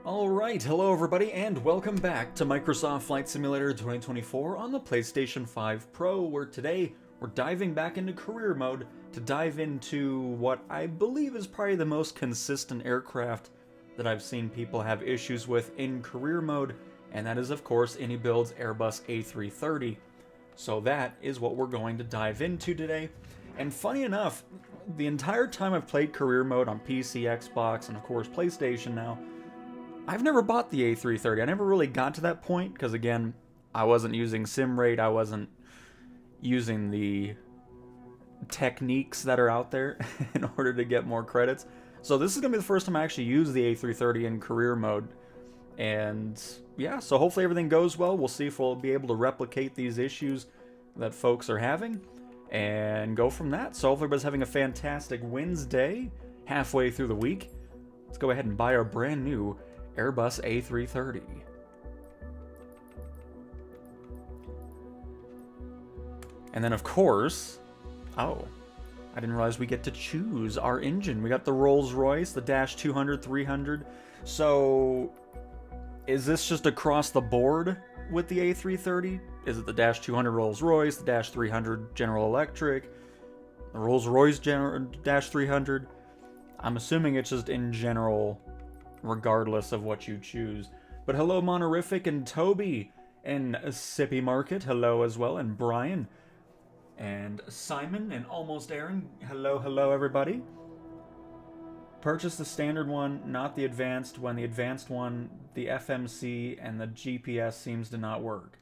Alright, hello everybody, and welcome back to Microsoft Flight Simulator 2024 on the PlayStation 5 Pro, where today we're diving back into career mode to dive into what I believe is probably the most consistent aircraft that I've seen people have issues with in career mode, and that is of course AnyBuild's Airbus A330. So that is what we're going to dive into today. And funny enough, the entire time I've played career mode on PC, Xbox, and of course PlayStation now, I've never bought the A330. I never really got to that point because, again, I wasn't using SimRate. I wasn't using the techniques that are out there in order to get more credits. So this is going to be the first time I actually use the A330 in career mode. And yeah, so hopefully everything goes well. We'll see if we'll be able to replicate these issues that folks are having and go from that. So hopefully everybody's having a fantastic Wednesday halfway through the week. Let's go ahead and buy our brand new Airbus A330. And then of course, I didn't realize we get to choose our engine. We got the Rolls-Royce, the Dash 200, 300. So is this just across the board with the A330? Is it the Dash 200 Rolls-Royce, the Dash 300 General Electric, the Rolls-Royce Dash 300? I'm assuming it's just in general, regardless of what you choose. But hello Monorific and Toby and Sippy Market, hello as well, and Brian and Simon and Almost Aaron, hello everybody. Purchase the standard one, not the advanced, when the advanced one, the FMC and the GPS seems to not work.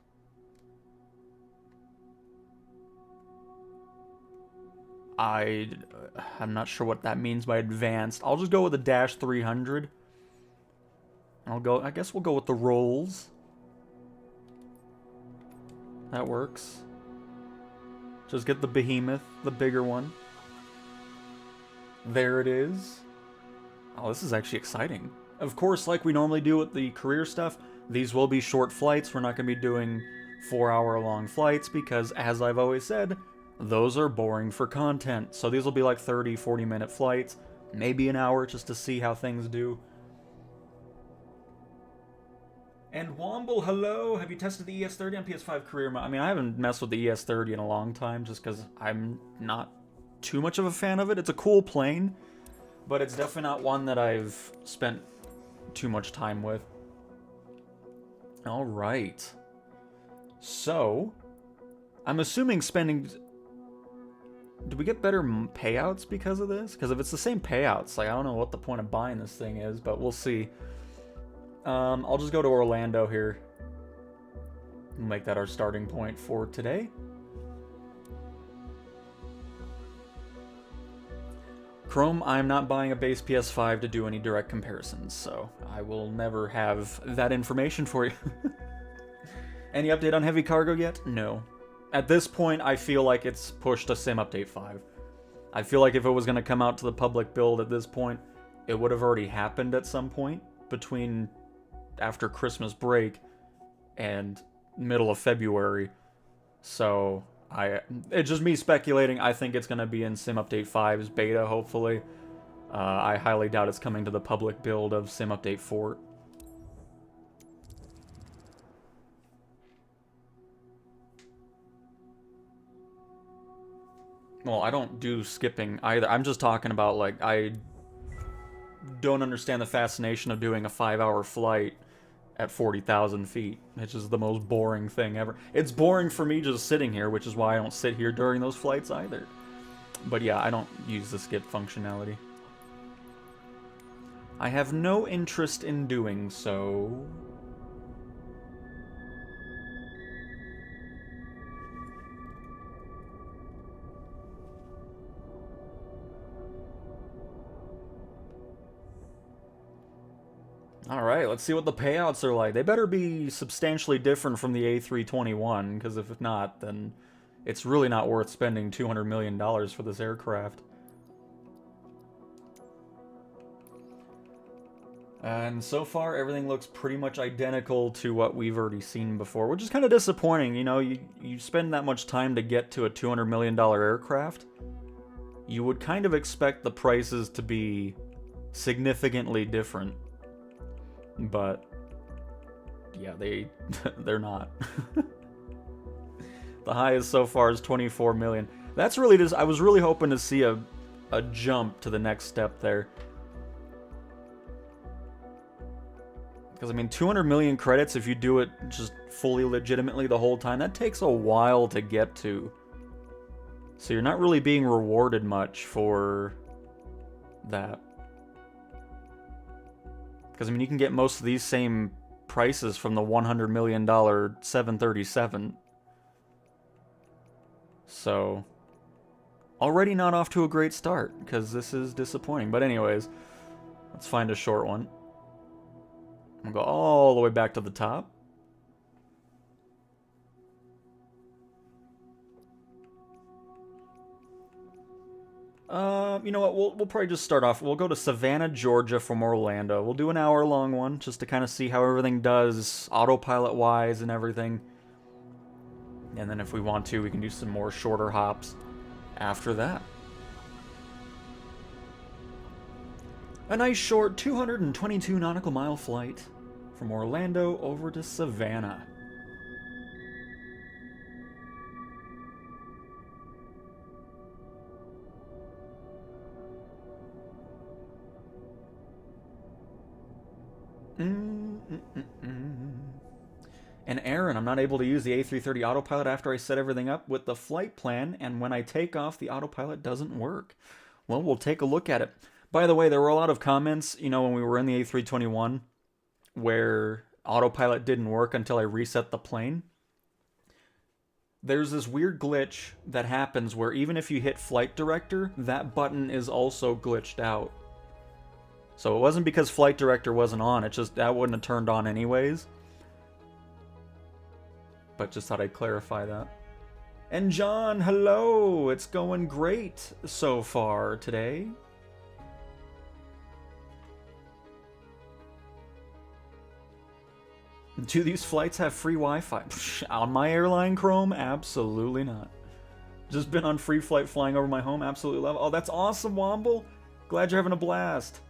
I'm not sure what that means by advanced. I'll just go with the Dash 300. I guess we'll go with the Rolls. That works. Just get the Behemoth, the bigger one. There it is. Oh, this is actually exciting. Of course, like we normally do with the career stuff, these will be short flights. We're not going to be doing 4-hour-long flights because, as I've always said, those are boring for content. So these will be like 30, 40-minute flights, maybe an hour just to see how things do. And Womble, hello! Have you tested the ES30 on PS5 career mode? I mean, I haven't messed with the ES30 in a long time just because I'm not too much of a fan of it. It's a cool plane, but it's definitely not one that I've spent too much time with. Alright. So, I'm assuming spending... Do we get better payouts because of this? Because if it's the same payouts, like, I don't know what the point of buying this thing is, but we'll see. I'll just go to Orlando here. We'll make that our starting point for today. Chrome, I'm not buying a base PS5 to do any direct comparisons, so I will never have that information for you. Any update on Heavy Cargo yet? No. At this point, I feel like it's pushed to Sim Update 5. I feel like if it was going to come out to the public build at this point, it would have already happened at some point between after Christmas break and middle of February. So it's just me speculating. I think it's going to be in Sim Update 5's beta, hopefully. I highly doubt it's coming to the public build of Sim Update 4. Well, I don't do skipping either. I'm just talking about, like, I don't understand the fascination of doing a 5-hour flight at 40,000 feet. It's just the most boring thing ever. It's boring for me just sitting here, which is why I don't sit here during those flights either. But yeah, I don't use the skip functionality. I have no interest in doing so. Alright, let's see what the payouts are like. They better be substantially different from the A321, because if not, then it's really not worth spending $200 million for this aircraft. And so far, everything looks pretty much identical to what we've already seen before, which is kind of disappointing. You know, you spend that much time to get to a $200 million aircraft, you would kind of expect the prices to be significantly different. But yeah, they're not. The highest so far is 24 million. That's really just, I was really hoping to see a jump to the next step there. Because, I mean, 200 million credits, if you do it just fully legitimately the whole time, that takes a while to get to. So you're not really being rewarded much for that. Because, I mean, you can get most of these same prices from the $100 million 737. So, already not off to a great start, because this is disappointing. But anyways, let's find a short one. We'll go all the way back to the top. You know what, we'll probably just start off. We'll go to Savannah, Georgia from Orlando. We'll do an hour-long one, just to kind of see how everything does, autopilot-wise and everything. And then if we want to, we can do some more shorter hops after that. A nice short 222 nautical mile flight from Orlando over to Savannah. And Aaron, I'm not able to use the A330 autopilot after I set everything up with the flight plan, and when I take off, the autopilot doesn't work. Well, we'll take a look at it. By the way, there were a lot of comments, you know, when we were in the A321, where autopilot didn't work until I reset the plane. There's this weird glitch that happens where even if you hit flight director, that button is also glitched out. So it wasn't because flight director wasn't on, it just, that wouldn't have turned on anyways. But just thought I'd clarify that. And John, hello! It's going great so far today. Do these flights have free Wi-Fi? On my airline, Chrome? Absolutely not. Just been on free flight flying over my home. Absolutely love it. Oh, that's awesome, Womble. Glad you're having a blast.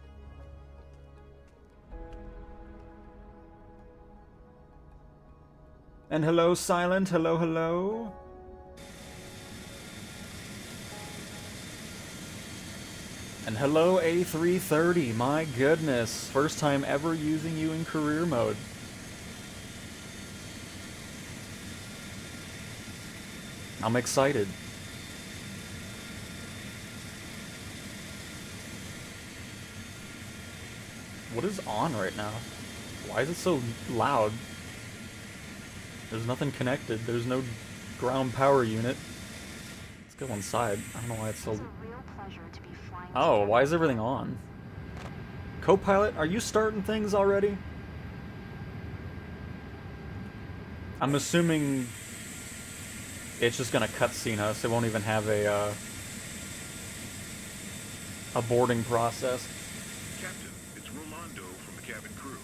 And hello, Silent. Hello, hello. And hello, A330. My goodness. First time ever using you in career mode. I'm excited. What is on right now? Why is it so loud? There's nothing connected. There's no ground power unit. Let's go inside. I don't know why it's so... Oh, why is everything on? Co-pilot, are you starting things already? I'm assuming it's just gonna cutscene us. It won't even have a boarding process. Captain, it's Rolando from the cabin crew.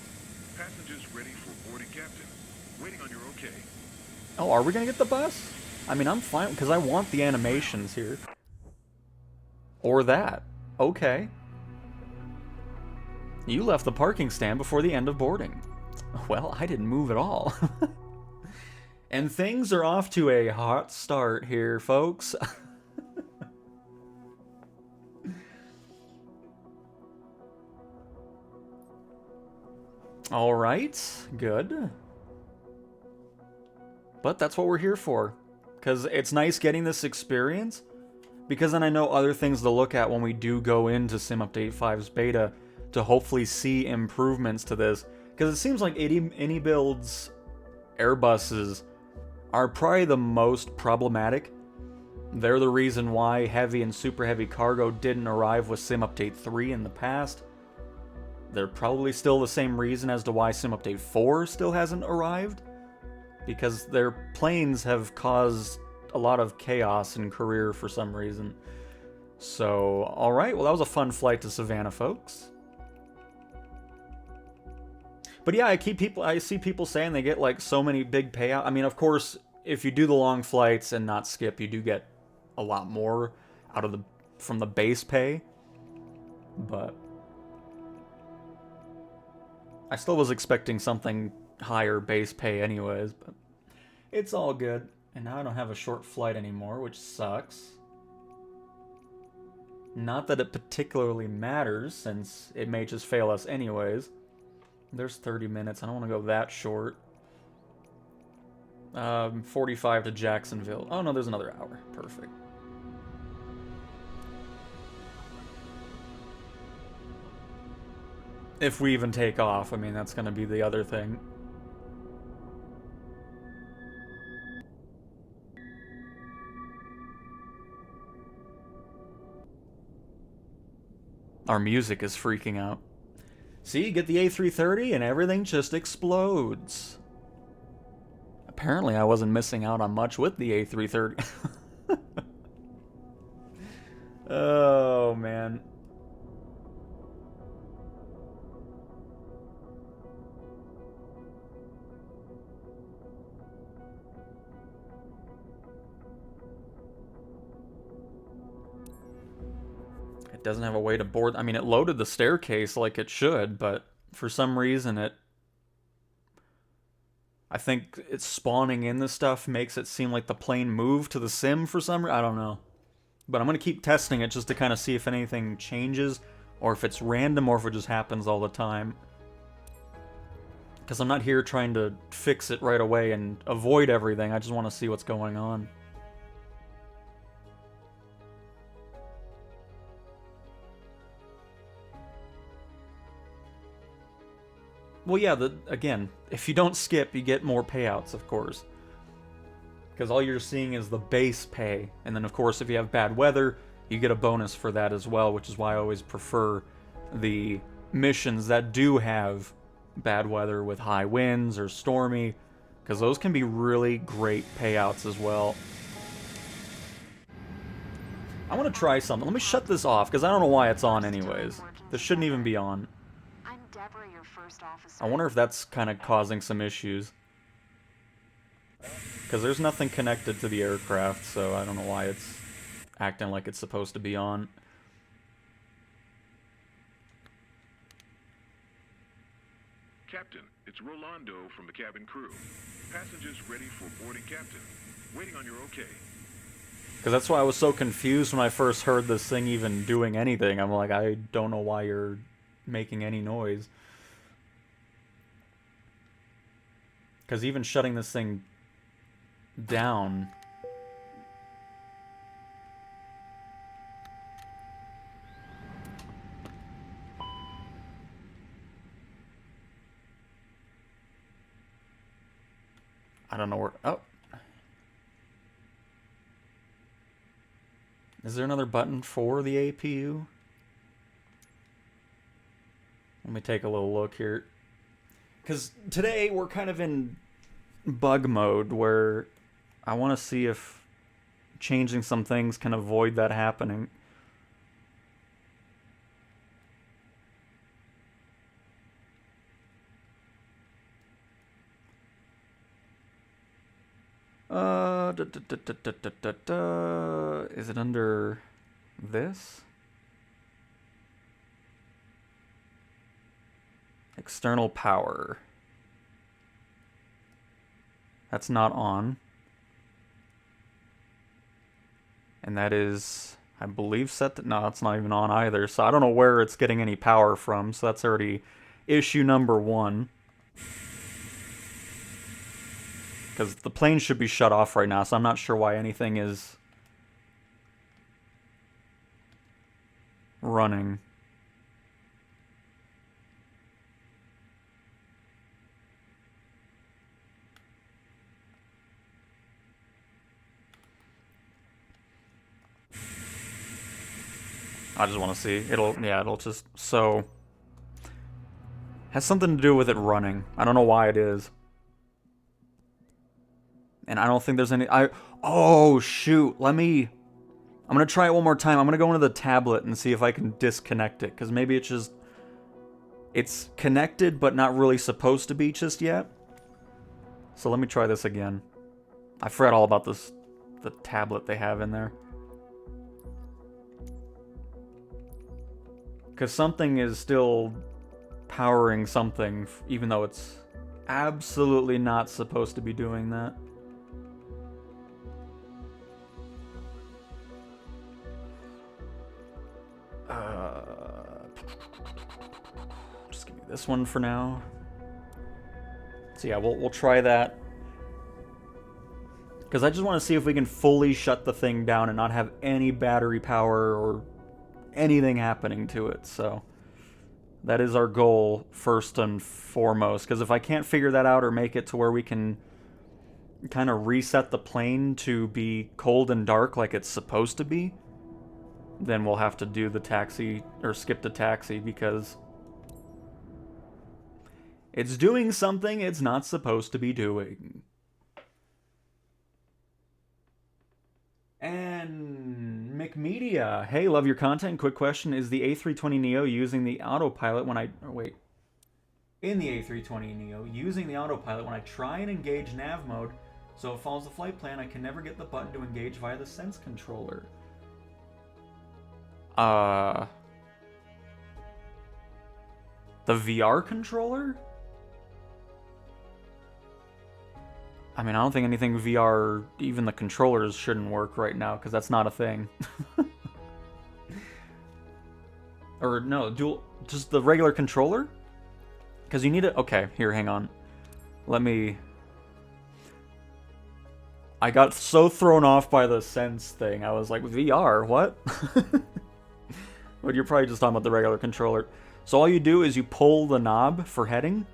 Passengers ready for boarding, Captain. Waiting on your okay. Oh, are we gonna get the bus? I mean, I'm fine, because I want the animations here. Or that. Okay. You left the parking stand before the end of boarding. Well, I didn't move at all. And things are off to a hot start here, folks. All right, good. But that's what we're here for. Because it's nice getting this experience. Because then I know other things to look at when we do go into Sim Update 5's beta to hopefully see improvements to this. Because it seems like AnyBuild's Airbuses are probably the most problematic. They're the reason why heavy and super heavy cargo didn't arrive with Sim Update 3 in the past. They're probably still the same reason as to why Sim Update 4 still hasn't arrived. Because their planes have caused a lot of chaos in career for some reason. So, alright, well that was a fun flight to Savannah, folks. But yeah, I see people saying they get like so many big payout. I mean, of course, if you do the long flights and not skip, you do get a lot more out of from the base pay. But I still was expecting something higher base pay anyways, but it's all good. And now I don't have a short flight anymore, which sucks. Not that it particularly matters, since it may just fail us anyways. There's 30 minutes. I don't want to go that short. 45 to Jacksonville. Oh no, there's another hour. Perfect. If we even take off, I mean, that's going to be the other thing. Our music is freaking out. See, get the A330 and everything just explodes. Apparently I wasn't missing out on much with the A330. Oh, man. It doesn't have a way to board. I mean, it loaded the staircase like it should, but for some reason I think it's spawning in the stuff makes it seem like the plane moved to the sim for some reason. I don't know. But I'm going to keep testing it just to kind of see if anything changes, or if it's random, or if it just happens all the time. Because I'm not here trying to fix it right away and avoid everything. I just want to see what's going on. Well, yeah, again, if you don't skip, you get more payouts, of course. Because all you're seeing is the base pay. And then, of course, if you have bad weather, you get a bonus for that as well, which is why I always prefer the missions that do have bad weather with high winds or stormy, because those can be really great payouts as well. I want to try something. Let me shut this off, because I don't know why it's on anyways. This shouldn't even be on. I wonder if that's kind of causing some issues. Because there's nothing connected to the aircraft, so I don't know why it's acting like it's supposed to be on. Captain, it's Rolando from the cabin crew. Passengers ready for boarding, Captain. Waiting on your okay. Because that's why I was so confused when I first heard this thing even doing anything. I'm like, I don't know why you're making any noise. Because even shutting this thing down... I don't know where... Oh. Is there another button for the APU? Let me take a little look here. Because today we're kind of in bug mode where I want to see if changing some things can avoid that happening. Is it under this? External power. That's not on. And that is, I believe, set to... No, it's not even on either. So I don't know where it's getting any power from. So that's already issue number 1. Because the plane should be shut off right now, so I'm not sure why anything is running. I just want to see. It'll just... So... Has something to do with it running. I don't know why it is. And I don't think there's any... Oh, shoot. I'm going to try it one more time. I'm going to go into the tablet and see if I can disconnect it. Because maybe it's just... It's connected, but not really supposed to be just yet. So let me try this again. I forgot all about this, the tablet they have in there. Because something is still powering something, even though it's absolutely not supposed to be doing that. Just give me this one for now. So yeah, we'll try that. Because I just want to see if we can fully shut the thing down and not have any battery power or anything happening to it. So that is our goal first and foremost. Because if I can't figure that out or make it to where we can kind of reset the plane to be cold and dark like it's supposed to be, then we'll have to do the taxi or skip the taxi because it's doing something it's not supposed to be doing. And McMedia, hey, love your content. Quick question: is the A320neo using the autopilot when I in the A320neo using the autopilot when I try and engage nav mode, so it follows the flight plan? I can never get the button to engage via the sense controller. The VR controller? I mean, I don't think anything VR, even the controllers, shouldn't work right now, because that's not a thing. Or, no, just the regular controller? Because you need it. Okay, here, hang on. Let me... I got so thrown off by the Sense thing. I was like, VR, what? But you're probably just talking about the regular controller. So all you do is you pull the knob for heading,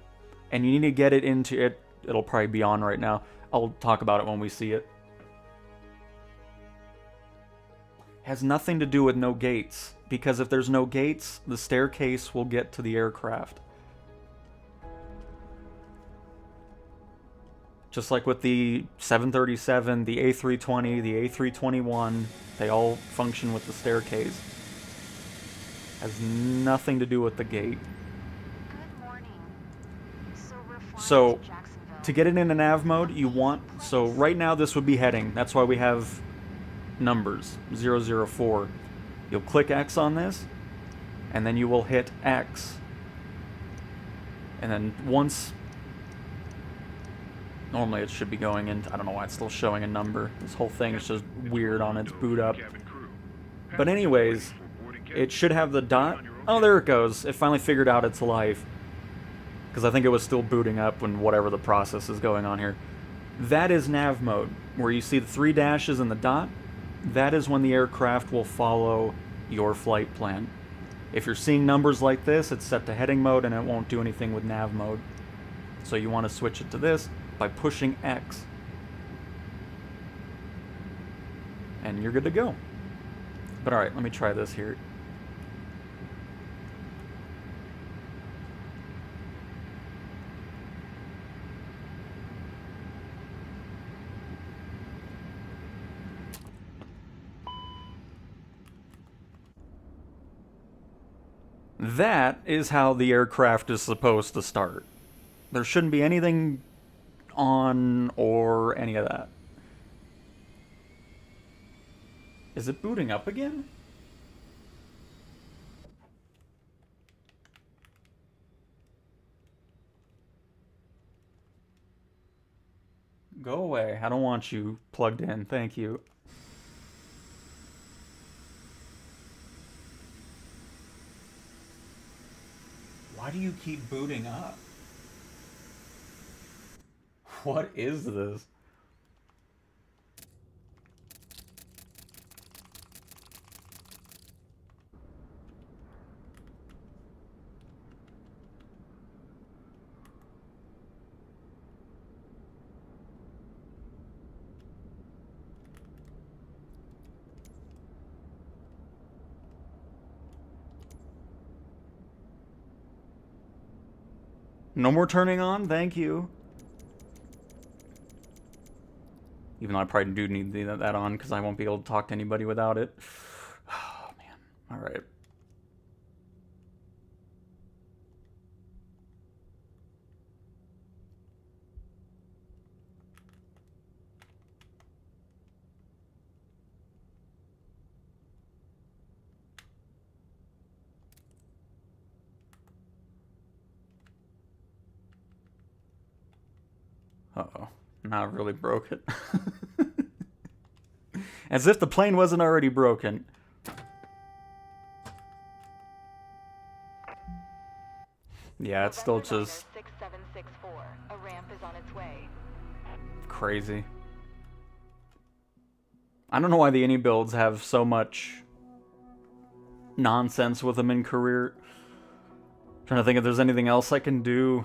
and you need to get it into it. It'll probably be on right now. I'll talk about it when we see it. Has nothing to do with no gates, because if there's no gates, the staircase will get to the aircraft. Just like with the 737, the A320, the A321, they all function with the staircase. Has nothing to do with the gate. Good morning. So, to get it into nav mode, you want... So, right now this would be heading. That's why we have numbers. 004. You'll click X on this, and then you will hit X. And then once... Normally it should be going in... I don't know why it's still showing a number. This whole thing is just weird on its boot up. But anyways, it should have the dot... Oh, there it goes. It finally figured out its life. Because I think it was still booting up when whatever the process is going on here. That is nav mode, where you see the 3 dashes and the dot. That is when the aircraft will follow your flight plan. If you're seeing numbers like this, it's set to heading mode and it won't do anything with nav mode. So you want to switch it to this by pushing X. And you're good to go. But alright, let me try this here. That is how the aircraft is supposed to start. There shouldn't be anything on or any of that. Is it booting up again? Go away. I don't want you plugged in. Thank you. Why do you keep booting up? What is this? No more turning on? Thank you. Even though I probably do need that on, because I won't be able to talk to anybody without it. Oh, man. Alright. Uh-oh. Now I've really broke it. As if the plane wasn't already broken. Yeah, it's still just 6764. A ramp is on its way. crazy. I don't know why the any builds have so much nonsense with them in career. Trying to think if there's anything else I can do.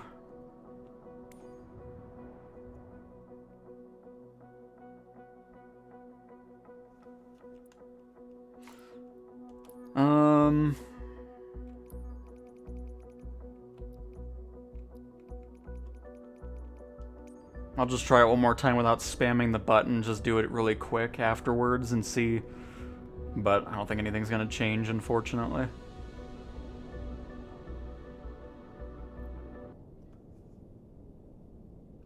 I'll just try it one more time without spamming the button, just do it really quick afterwards and see. But I don't think anything's gonna change, unfortunately.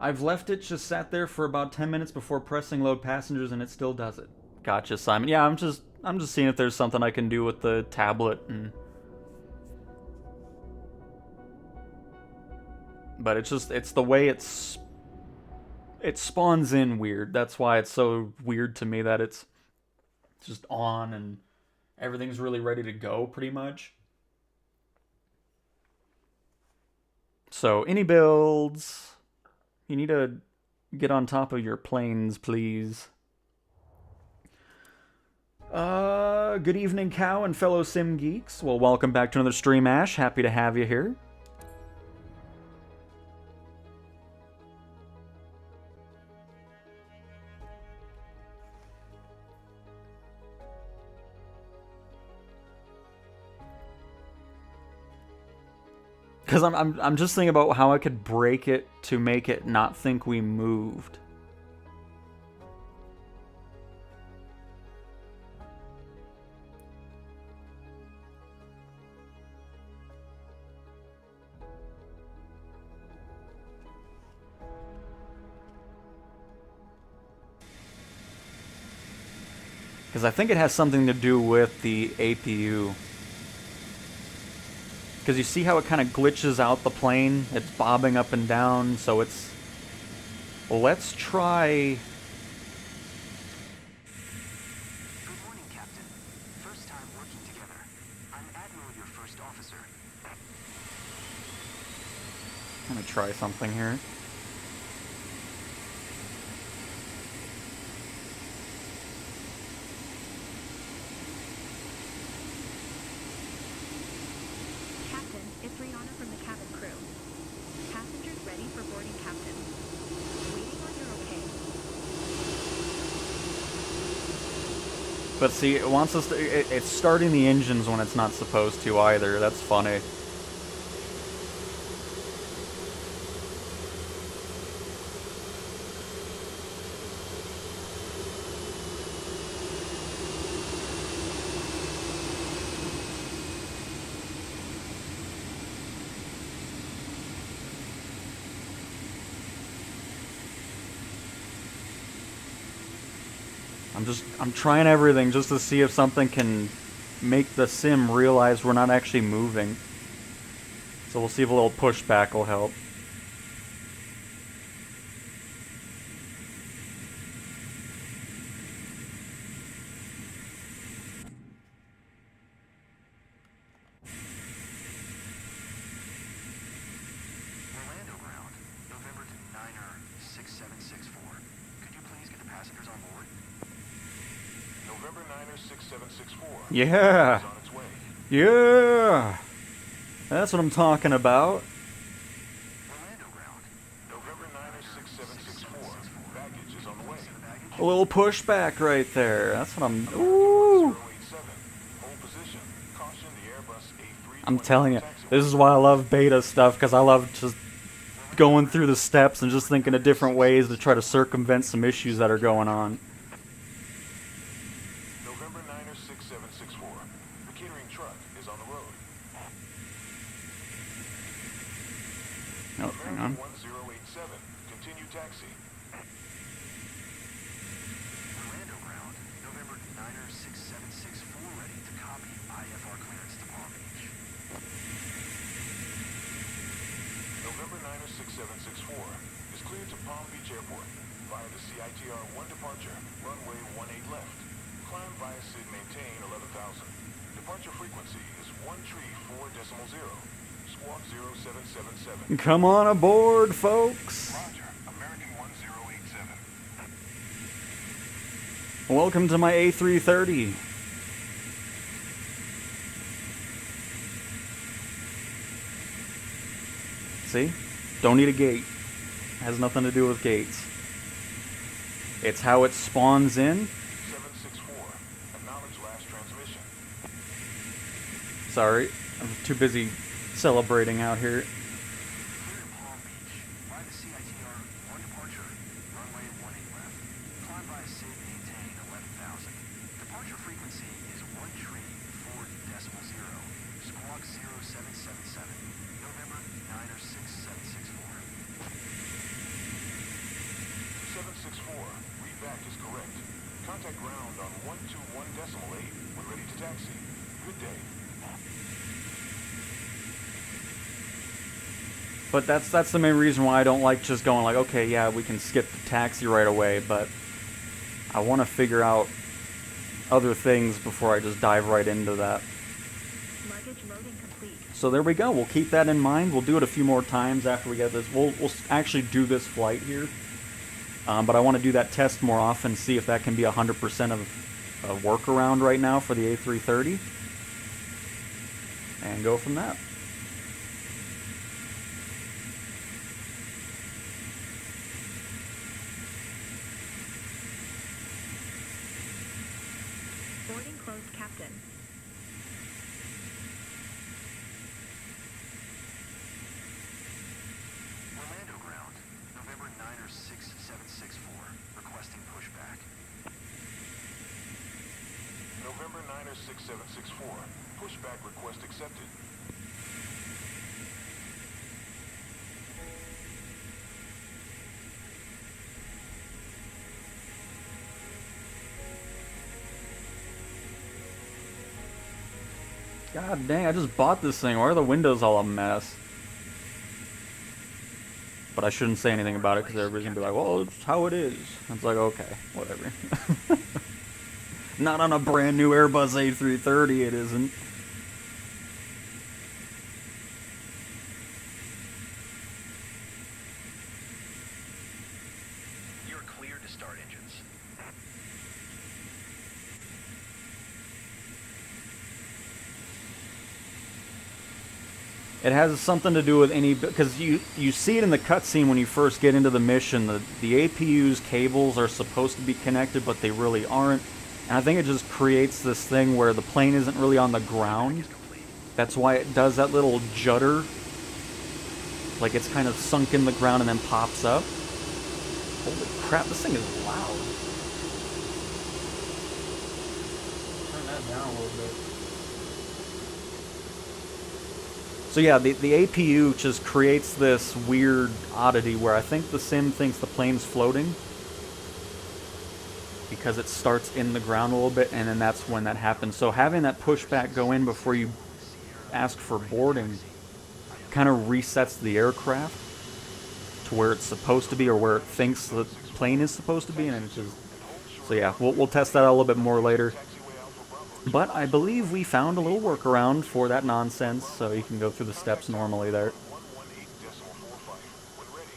I've left it just sat there for about 10 minutes before pressing load passengers and it still does it. Gotcha, Simon. Yeah, I'm just seeing if there's something I can do with the tablet and but it's the way it spawns in weird. That's why it's so weird to me that it's just on and everything's really ready to go pretty much. So, any builds, you need to get on top of your planes, please. Good evening, Cow and fellow Sim Geeks. Well, welcome back to another stream, Ash. Happy to have you here. Because I'm just thinking about how I could break it to make it not think we moved. Because I think it has something to do with the APU. Because you see how it kind of glitches out the plane? It's bobbing up and down, so it's... Let's try... Good morning, Captain. First time working together. I'm Admiral, your first officer. I'm gonna try something here. But see, it wants us to... It's starting the engines when it's not supposed to either. That's funny. I'm trying everything just to see if something can make the sim realize we're not actually moving. So we'll see if a little pushback will help. Orlando ground, November to Niner 6764. Could you please get the passengers on board? November 9er 6764. Yeah. Is on its way. Yeah. That's what I'm talking about. Orlando ground, November 9er 6764. Baggage is on the way. A little pushback right there. That's what I'm... Ooh. 087. Hold position. Caution the Airbus A330. I'm telling you, this is why I love beta stuff, because I love just going through the steps and just thinking of different ways to try to circumvent some issues that are going on. November 9er 6764. The catering truck is on the road. Oh, hang on. 1087. Continue taxi. Orlando ground, November to Niner 6764. Ready to copy. IFR clearance to Palm Beach. November 9er 6764 is cleared to Palm Beach Airport via the CITR 1 departure, runway 18 left. Climb via SID, maintain 11,000. Departure frequency is 134.0. Squawk 0777. Come on aboard, folks. Roger, American 1087. Welcome to my A330. See? Don't need a gate. Has nothing to do with gates. It's how it spawns in. 764. Acknowledge last transmission. Sorry, I'm too busy celebrating out here. Clear to Palm Beach. By the CITR 1 departure, runway 18 left. Climb by SID, maintain 11,000. Departure frequency is 134.0. Squawk 0777. November 906-764. 764. Read back is correct. Contact ground on 121.8 when ready to taxi. Good day. But that's the main reason why I don't like just going like, okay, yeah, we can skip the taxi right away, but I want to figure out other things before I just dive right into that. Luggage loading complete. So there we go. We'll keep that in mind. We'll do it a few more times after we get this. We'll actually do this flight here. But I want to do that test more often, see if that can be 100% of a workaround right now for the A330. And go from that. Boarding closed, Captain. Orlando ground, November 906-764, requesting pushback. November 906-764. Pushback request accepted. God dang, I just bought this thing. Why are the windows all a mess? But I shouldn't say anything about it because everybody's going to be like, well, it's how it is. It's like, okay, whatever. Not on a brand new Airbus A330, it isn't. You're clear to start engines. It has something to do with any, because you see it in the cutscene when you first get into the mission. The APU's cables are supposed to be connected, but they really aren't. And I think it just creates this thing where the plane isn't really on the ground. That's why it does that little judder. Like it's kind of sunk in the ground and then pops up. Holy crap, this thing is loud. Turn that down a little bit. So yeah, the APU just creates this weird oddity where I think the sim thinks the plane's floating because it starts in the ground a little bit, and then that's when that happens. So having that pushback go in before you ask for boarding kind of resets the aircraft to where it's supposed to be, or where it thinks the plane is supposed to be, and it's just... So yeah, we'll test that out a little bit more later. But I believe we found a little workaround for that nonsense, so you can go through the steps normally there. 118.45 when ready.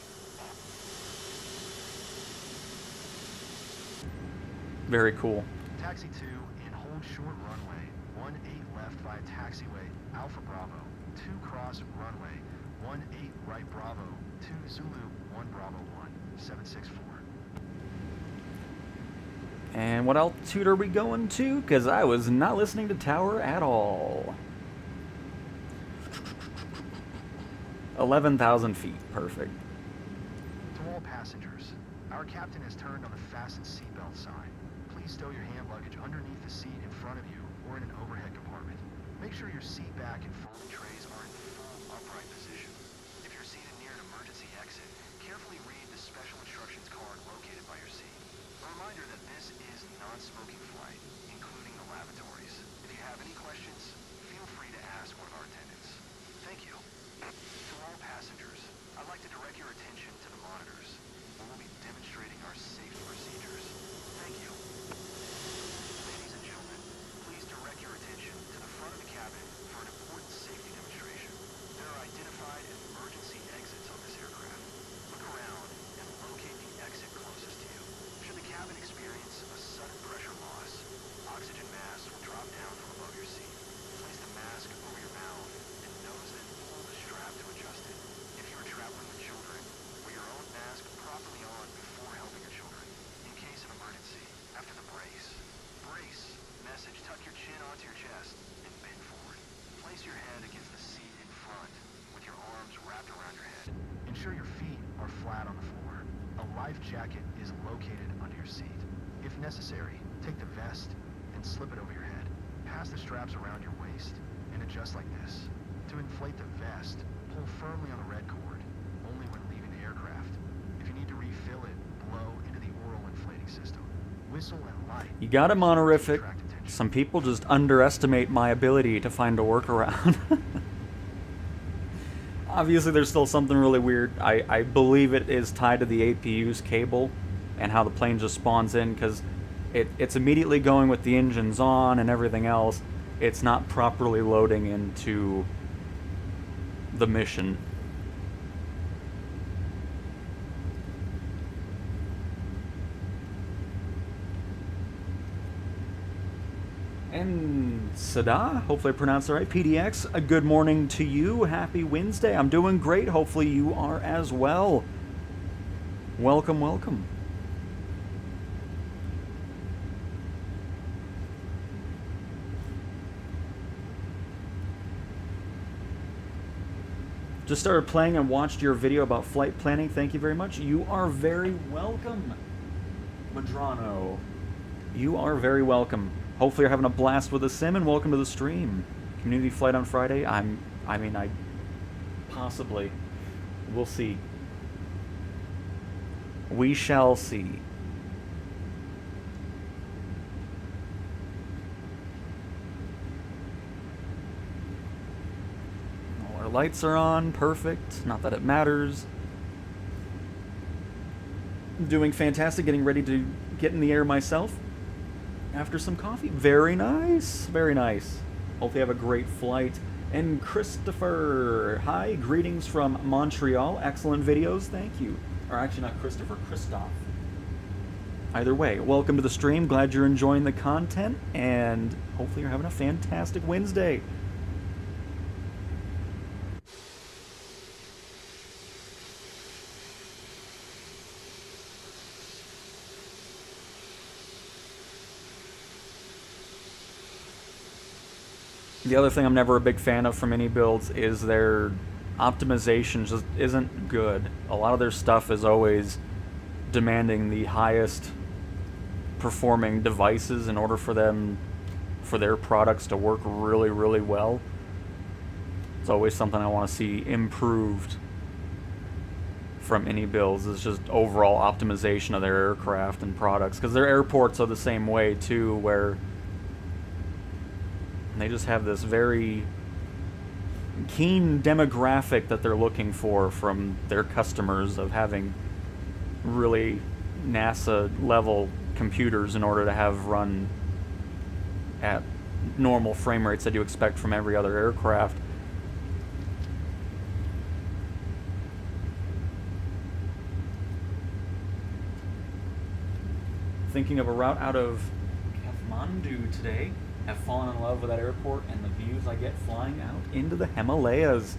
Very cool. Taxi 2 in hold short runway, 18 left via taxiway, Alpha Bravo, 2 cross runway, 18 right Bravo, 2 Zulu, 1 Bravo 1, 764. And what altitude are we going to? Because I was not listening to tower at all. 11,000 feet. Perfect. To all passengers, our captain has turned on the fasten seatbelt sign. Please stow your hand luggage underneath the seat in front of you or in an overhead compartment. Make sure your seat back and folding trays are in full upright position. If you're seated near an emergency exit, carefully read the special instructions card located by your seat. A reminder that this is non-smoking flight, including the lavatories. If you have any questions, feel free to ask one of our attendants. Thank you. To all passengers, I'd like to direct your attention to the monitors. life jacket is located under your seat. If necessary, take the vest and slip it over your head. Pass the straps around your waist and adjust like this. To inflate the vest, pull firmly on the red cord, only when leaving the aircraft. If you need to refill it, blow into the oral inflating system. Whistle and light. You got it, Monorific. Attract attention. Some people just underestimate my ability to find a workaround. Obviously, there's still something really weird. I believe it is tied to the APU's cable and how the plane just spawns in, because it's immediately going with the engines on and everything else. It's not properly loading into the mission. And Sada, hopefully I pronounced it right, PDX, a good morning to you. Happy Wednesday. I'm doing great. Hopefully you are as well. Welcome, welcome. Just started playing and watched your video about flight planning. Thank you very much. You are very welcome, Madrano. You are very welcome. Hopefully you're having a blast with the sim, and welcome to the stream. Community flight on Friday. I possibly. We'll see. We shall see. All our lights are on. Perfect. Not that it matters. Doing fantastic. Getting ready to get in the air myself after some coffee. Very nice. Very nice. Hopefully you have a great flight. And Christopher, hi, greetings from Montreal. Excellent videos, thank you. Or actually not Christopher, Christoph. Either way, welcome to the stream. Glad you're enjoying the content, and hopefully you're having a fantastic Wednesday. The other thing I'm never a big fan of from any builds is their optimization just isn't good. A lot of their stuff is always demanding the highest performing devices in order for their products to work really, really well. It's always something I want to see improved from any builds, is just overall optimization of their aircraft and products, because their airports are the same way too, where they just have this very keen demographic that they're looking for from their customers of having really NASA-level computers in order to have run at normal frame rates that you expect from every other aircraft. Thinking of a route out of Kathmandu today. Have fallen in love with that airport and the views I get flying out into the Himalayas.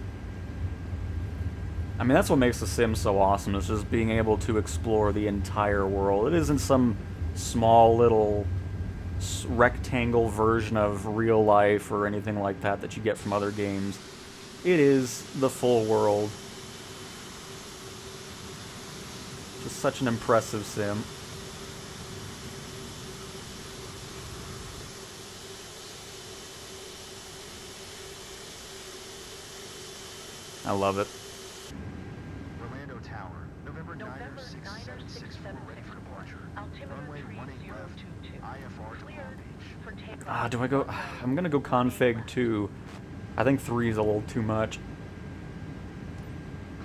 I mean, that's what makes the sim so awesome, is just being able to explore the entire world. It isn't some small little rectangle version of real life or anything like that that you get from other games. It is the full world. Just such an impressive sim. I love it. Orlando Tower, November 906-764, ready for departure. Runway 18 left, IFR to Long Beach. Ah, do I go? I'm gonna go config 2. I think 3 is a little too much.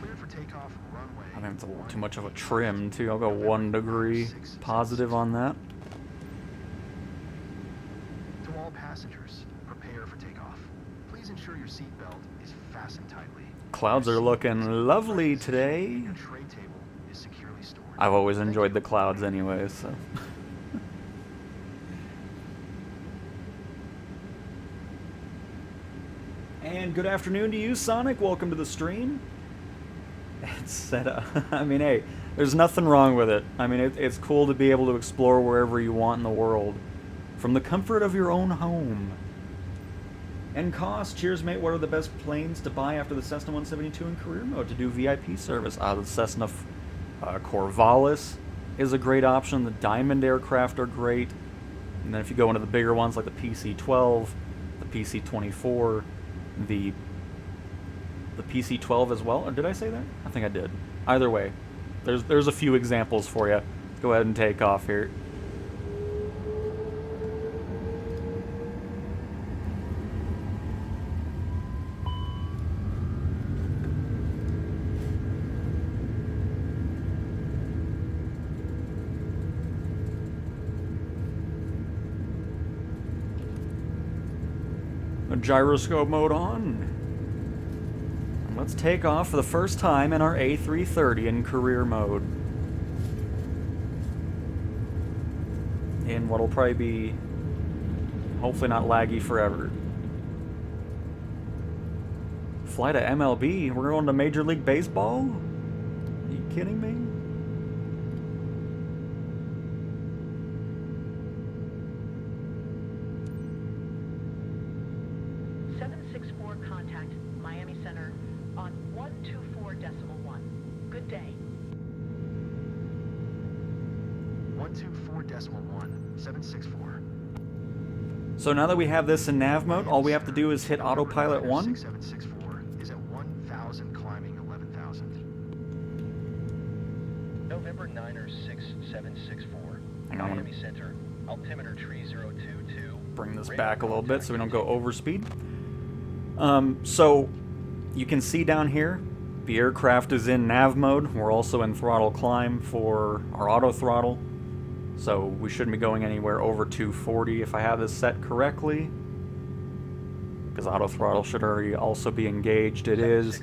Cleared for takeoff, runway. I mean, it's a little too much of a trim too. I'll go 1 degree positive on that. To all passengers, prepare for takeoff. Please ensure your seatbelt is fastened tightly. Clouds are looking lovely today. Your tray table is securely stored. I've always enjoyed the clouds anyway, so. And good afternoon to you, Sonic. Welcome to the stream. It's set up. I mean, hey, there's nothing wrong with it. I mean, it's cool to be able to explore wherever you want in the world from the comfort of your own home. And cost, cheers mate, what are the best planes to buy after the Cessna 172 in career mode to do VIP service? The Cessna Corvallis is a great option. The Diamond aircraft are great. And then if you go into the bigger ones like the PC-12, the PC-24, the PC-12 as well. Or did I say that? I think I did. Either way, there's a few examples for you. Go ahead and take off here. Gyroscope mode on. And let's take off for the first time in our A330 in career mode. In what'll probably be hopefully not laggy forever. Fly to MLB? We're going to Major League Baseball? Are you kidding me? Contact Miami Center on 124.1. Good day. 124.1, 764. So now that we have this in nav mode, all we have to do is hit autopilot 1. 6764 is at 1,000 climbing 11,000. November 9er 6764. Hang on, Miami Center. Altimeter tree 022. Bring this back a little bit so we don't go over speed. So you can see down here, the aircraft is in nav mode. We're also in throttle climb for our auto throttle. So we shouldn't be going anywhere over 240 if I have this set correctly. Because auto throttle should already also be engaged. It is.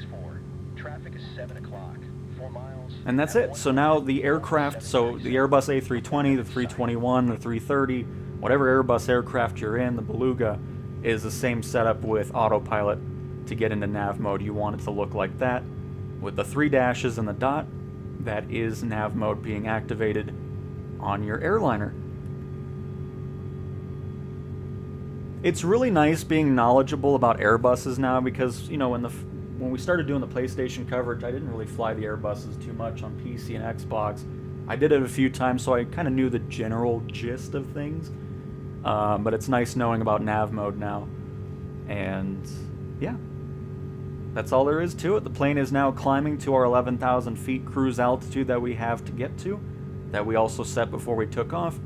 Traffic is 7 o'clock. 4 miles. And that's it. So now the aircraft, so the Airbus A320, the 321, the 330, whatever Airbus aircraft you're in, the Beluga, is the same setup with autopilot to get into nav mode. You want it to look like that. With the 3 dashes and the dot, that is nav mode being activated on your airliner. It's really nice being knowledgeable about Airbuses now because, you know, when we started doing the PlayStation coverage, I didn't really fly the Airbuses too much on PC and Xbox. I did it a few times, so I kind of knew the general gist of things. But it's nice knowing about nav mode now. And yeah, that's all there is to it. The plane is now climbing to our 11,000 feet cruise altitude that we have to get to, that we also set before we took off.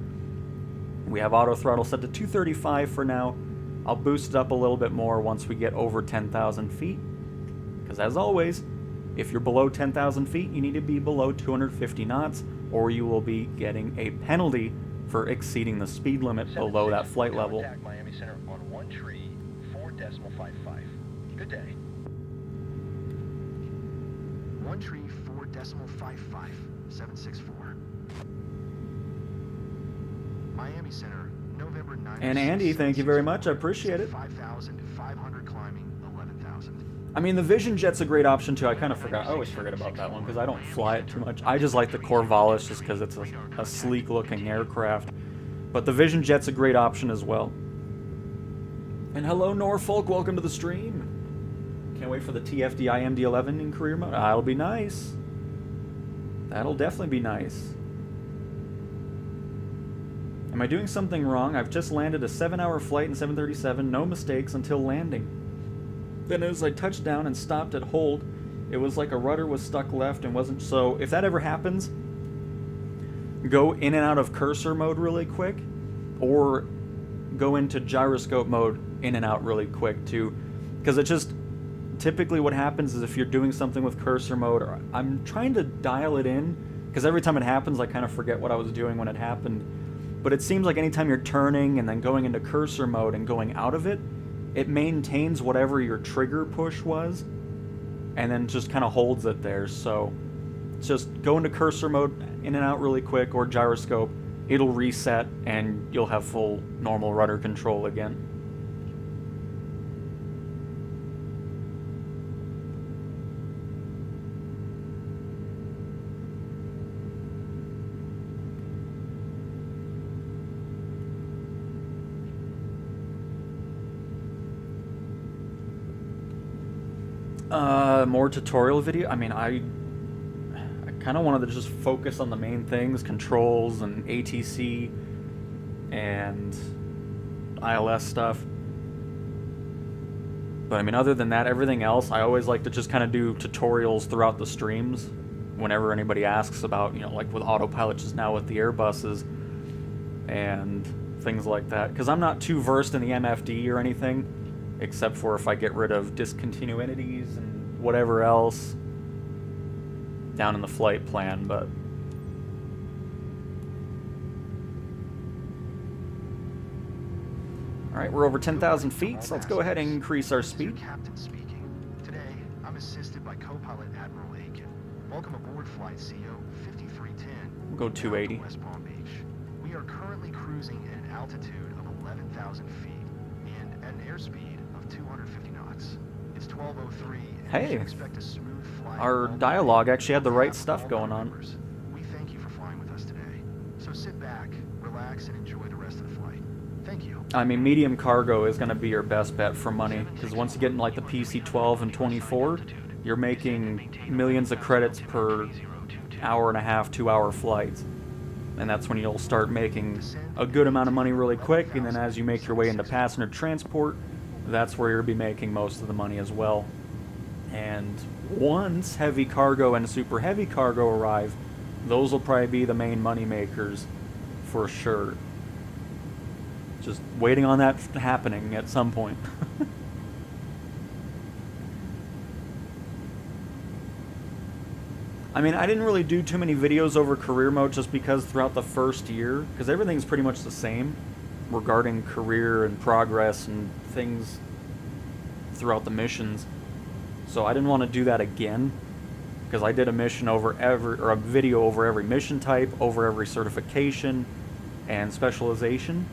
We have auto throttle set to 235 for now. I'll boost it up a little bit more once we get over 10,000 feet. Because as always, if you're below 10,000 feet, you need to be below 250 knots, or you will be getting a penalty for exceeding the speed limit below that flight level. Contact Miami Center on 134.55. Good day. 134.55, 764. Miami Center, November 9th. And Andy, thank you very much. I appreciate it. 5,500 climbing, 11,000. I mean, the Vision Jet's a great option too. I kind of forgot. I always forget about that one because I don't fly it too much. I just like the Corvallis just because it's a sleek-looking aircraft. But the Vision Jet's a great option as well. And hello, Norfolk. Welcome to the stream. Can't wait for the TFDI MD-11 in career mode. That'll be nice. That'll definitely be nice. Am I doing something wrong? I've just landed a 7-hour flight in 737, no mistakes until landing. Then as I touched down and stopped at hold, it was like a rudder was stuck left and wasn't. So if that ever happens, go in and out of cursor mode really quick, or go into gyroscope mode in and out really quick too, because it just typically what happens is if you're doing something with cursor mode, or I'm trying to dial it in because every time it happens I kind of forget what I was doing when it happened, but it seems like anytime you're turning and then going into cursor mode and going out of it, it maintains whatever your trigger push was and then just kind of holds it there. So just go into cursor mode in and out really quick, or gyroscope. It'll reset and you'll have full normal rudder control again. More tutorial video. I mean, I kind of wanted to just focus on the main things, controls and ATC and ILS stuff. But I mean, other than that, everything else, I always like to just kind of do tutorials throughout the streams whenever anybody asks about, you know, like with autopilot just now with the Airbuses and things like that. Because I'm not too versed in the MFD or anything, except for if I get rid of discontinuities and whatever else down in the flight plan, but alright, we're over 10,000 feet, so let's go ahead and increase our speed. Captain speaking. Today, I'm assisted by co-pilot Admiral Aiken. Welcome aboard Flight CO 5310. We'll go 280. West Palm Beach. We are currently cruising at an altitude of 11,000 feet and at an airspeed of 250 knots. It's 12:03. Hey, you should expect a smooth flight. our dialogue actually had the right stuff going on. We thank you for flying with us today. So sit back, relax, and enjoy the rest of the flight. Thank you. I mean, medium cargo is going to be your best bet for money, because once you get in like the PC-12 and 24, you're making millions of credits per hour and a half, 2-hour flights. And that's when you'll start making a good amount of money really quick, and then as you make your way into passenger transport, that's where you'll be making most of the money as well. And once heavy cargo and super heavy cargo arrive, those will probably be the main money makers for sure. Just waiting on that happening at some point. I mean, I didn't really do too many videos over career mode just because throughout the first year, because everything's pretty much the same regarding career and progress and things throughout the missions. So I didn't want to do that again, because I did a mission over every, or a video over every mission type, over every certification and specialization.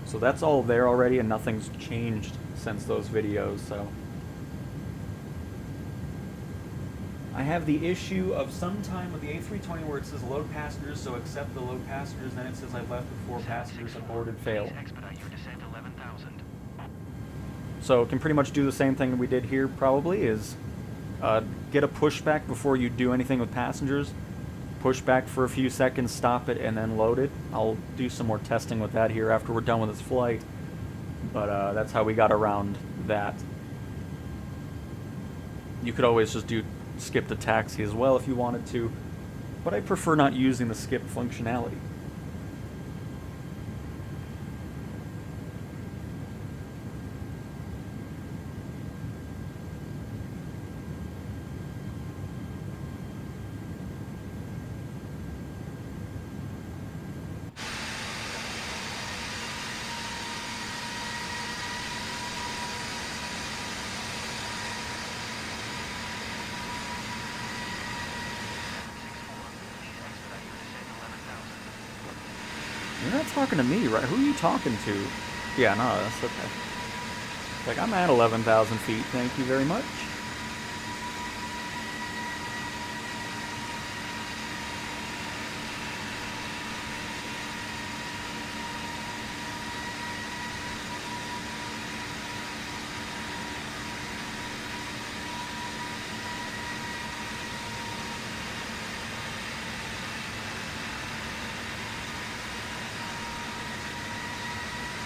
So that's all there already, and nothing's changed since those videos, so. I have the issue of sometime with the A320 where it says load passengers, so accept the load passengers, then it says I've left with 4 passengers and boarded fail. So it can pretty much do the same thing we did here probably, is get a pushback before you do anything with passengers. Push back for a few seconds, stop it, and then load it. I'll do some more testing with that here after we're done with this flight. But that's how we got around that. You could always just do skip the taxi as well if you wanted to, but I prefer not using the skip functionality. You're not talking to me, right? Who are you talking to? Yeah, no, that's okay. Like, I'm at 11,000 feet, thank you very much.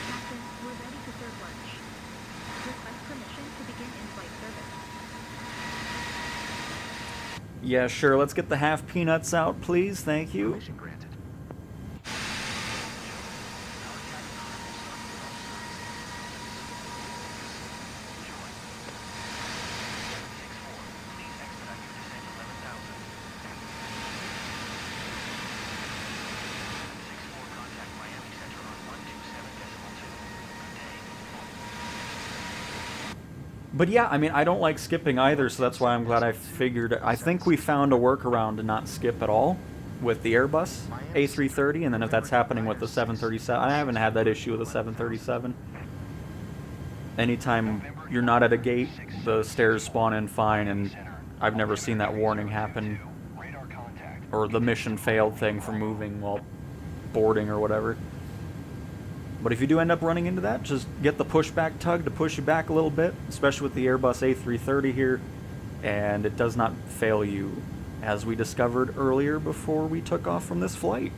Captain, we're ready to serve lunch. Request permission to begin in-flight service. Yeah, sure, let's get the half peanuts out, please, thank you. Permission granted. But yeah, I mean, I don't like skipping either, so that's why I'm glad I figured. I think we found a workaround to not skip at all with the Airbus A330, and then if that's happening with the 737, I haven't had that issue with the 737. Anytime you're not at a gate, the stairs spawn in fine, and I've never seen that warning happen, or the mission failed thing for moving while boarding or whatever. But if you do end up running into that, just get the pushback tug to push you back a little bit, especially with the Airbus A330 here, and it does not fail you as we discovered earlier before we took off from this flight.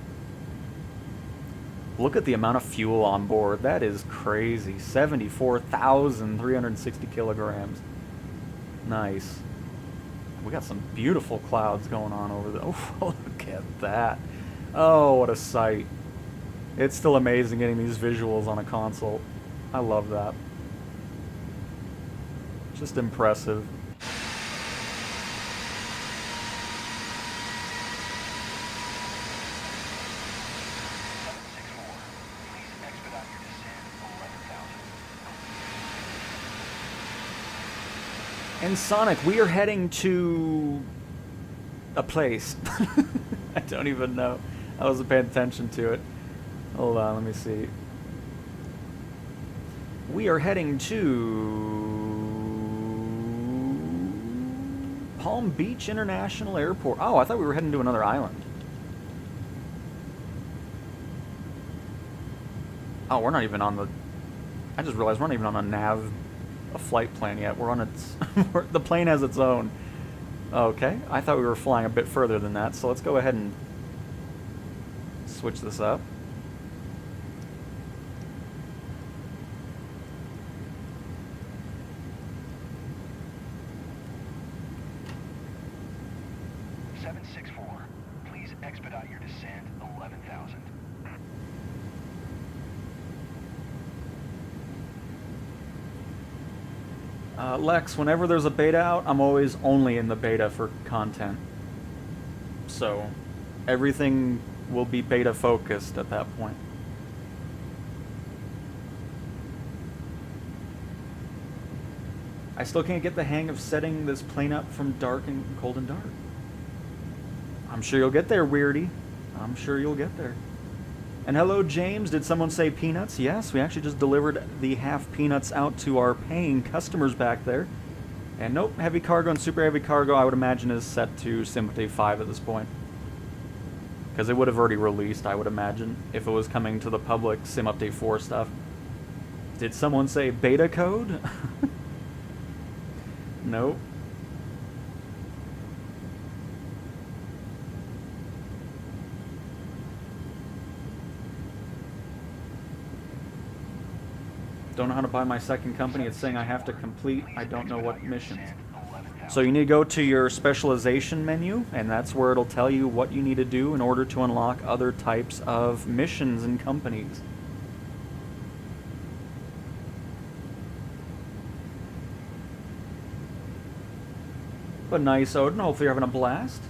Look at the amount of fuel on board. That is crazy. 74,360 kilograms. Nice. We got some beautiful clouds going on over there. Oh, look at that. Oh, what a sight. It's still amazing getting these visuals on a console. I love that. Just impressive. And Sonic, we are heading to a place. I don't even know. I wasn't paying attention to it. Hold on, let me see. We are heading to Palm Beach International Airport. Oh, I thought we were heading to another island. Oh, we're not even on the... I just realized we're not even on a flight plan yet. We're on its... the plane has its own. Okay, I thought we were flying a bit further than that, so let's go ahead and switch this up. Please expedite your descent 11,000. Lex, whenever there's a beta out, I'm always only in the beta for content. So, everything will be beta focused at that point. I still can't get the hang of setting this plane up from dark and cold and dark. I'm sure you'll get there, Weirdy. I'm sure you'll get there. And hello, James. Did someone say peanuts? Yes, we actually just delivered the half peanuts out to our paying customers back there. And nope, heavy cargo and super heavy cargo, I would imagine, is set to Sim Update 5 at this point. Because it would have already released, I would imagine, if it was coming to the public Sim Update 4 stuff. Did someone say beta code? Nope. Don't know how to buy my second company. It's saying I have to complete I don't know what missions. So you need to go to your specialization menu, and that's where it'll tell you what you need to do in order to unlock other types of missions and companies. But nice, Odin. Hopefully you're having a blast.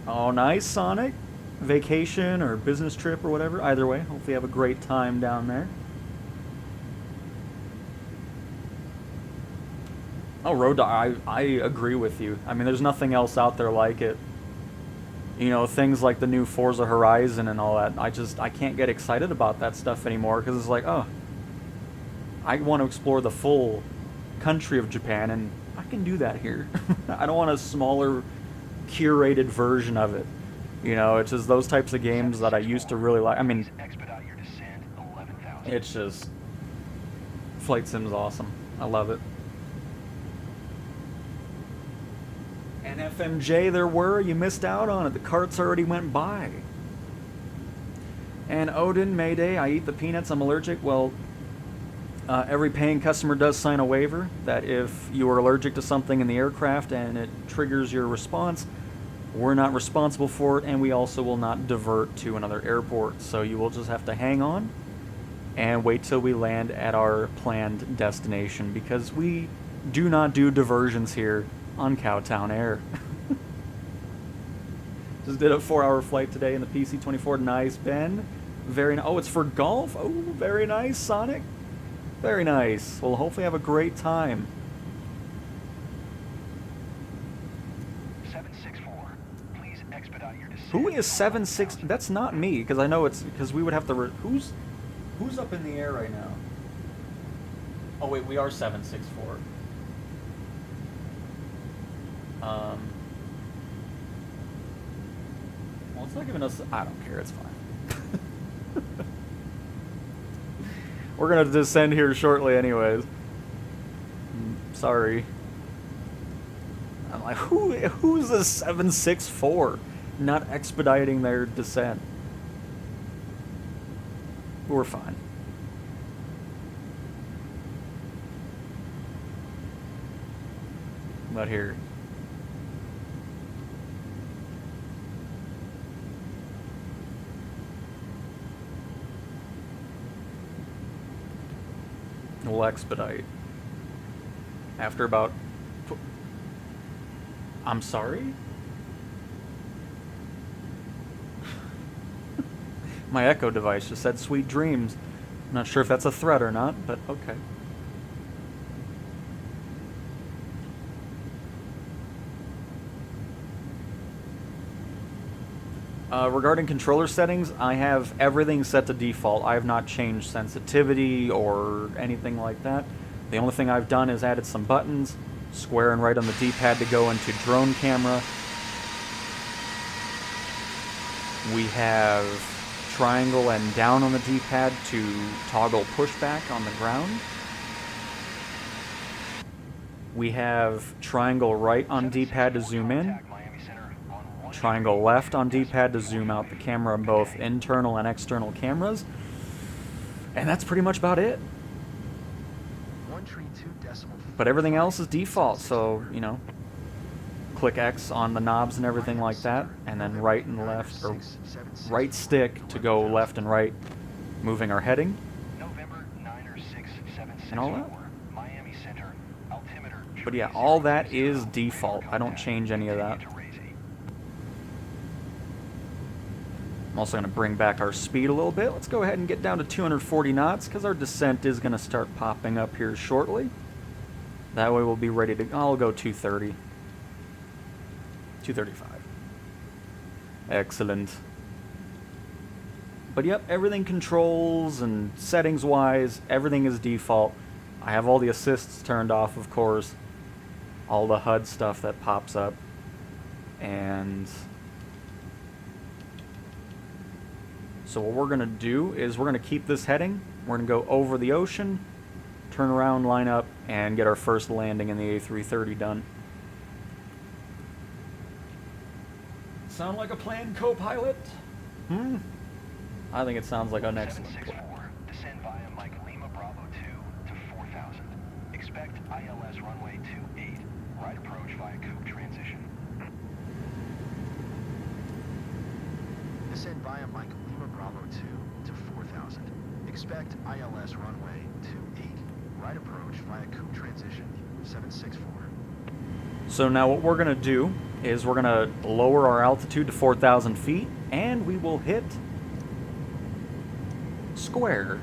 Oh, nice, Sonic. Vacation or business trip or whatever. Either way, hopefully you have a great time down there. Oh, Road Dog, I agree with you. I mean, there's nothing else out there like it. You know, things like the new Forza Horizon and all that. I can't get excited about that stuff anymore because it's like, oh, I want to explore the full country of Japan, and I can do that here. I don't want a smaller, curated version of it. You know, it's just those types of games that I used to really like. I mean, it's just... Flight Sim's awesome. I love it. And FMJ there were, you missed out on it. The carts already went by. And Odin, Mayday, I eat the peanuts, I'm allergic. Well, every paying customer does sign a waiver that if you are allergic to something in the aircraft and it triggers your response, we're not responsible for it, and we also will not divert to another airport. So you will just have to hang on and wait till we land at our planned destination, because we do not do diversions here on Cowtown Air. Just did a 4-hour flight today in the PC-24. Nice, Ben. Very nice. Oh, it's for golf? Oh, very nice, Sonic. Very nice. Well, hopefully have a great time. 764. Please expedite your descent. Who is 76? That's not me, because I know it's... Because we would have to... Who's up in the air right now? Oh, wait, we are 764. Well, it's not giving us... I don't care, it's fine. We're gonna descend here shortly anyways. Sorry. I'm like, who's a 764 not expediting their descent? We're fine. But here. We'll expedite. After about... I'm sorry? My Echo device just said sweet dreams. I'm not sure if that's a threat or not, but okay. Regarding controller settings, I have everything set to default. I have not changed sensitivity or anything like that. The only thing I've done is added some buttons, square and right on the D-pad to go into drone camera. We have triangle and down on the D-pad to toggle pushback on the ground. We have triangle right on D-pad to zoom in. Triangle left on D-pad to zoom out the camera on both internal and external cameras. And that's pretty much about it. But everything else is default, so, you know, click X on the knobs and everything like that, and then right and left, or right stick to go left and right, moving our heading, and all that. But yeah, all that is default. I don't change any of that. I'm also going to bring back our speed a little bit. Let's go ahead and get down to 240 knots, because our descent is going to start popping up here shortly. That way we'll be ready to... I'll go 230. 235. Excellent. But yep, everything controls and settings-wise, everything is default. I have all the assists turned off, of course. All the HUD stuff that pops up. And... so what we're going to do is we're going to keep this heading. We're going to go over the ocean, turn around, line up, and get our first landing in the A330 done. Sound like a plan, co-pilot? I think it sounds like an excellent plan. Descend via Mike Lima Bravo 2 to 4,000. Expect ILS runway 28. Right approach via coupe transition. Descend via Mike Lima Bravo 2 to 4,000. Expect ILS runway 28. Right approach via coupe transition 764. So now what we're going to do is we're going to lower our altitude to 4,000 feet, and we will hit square.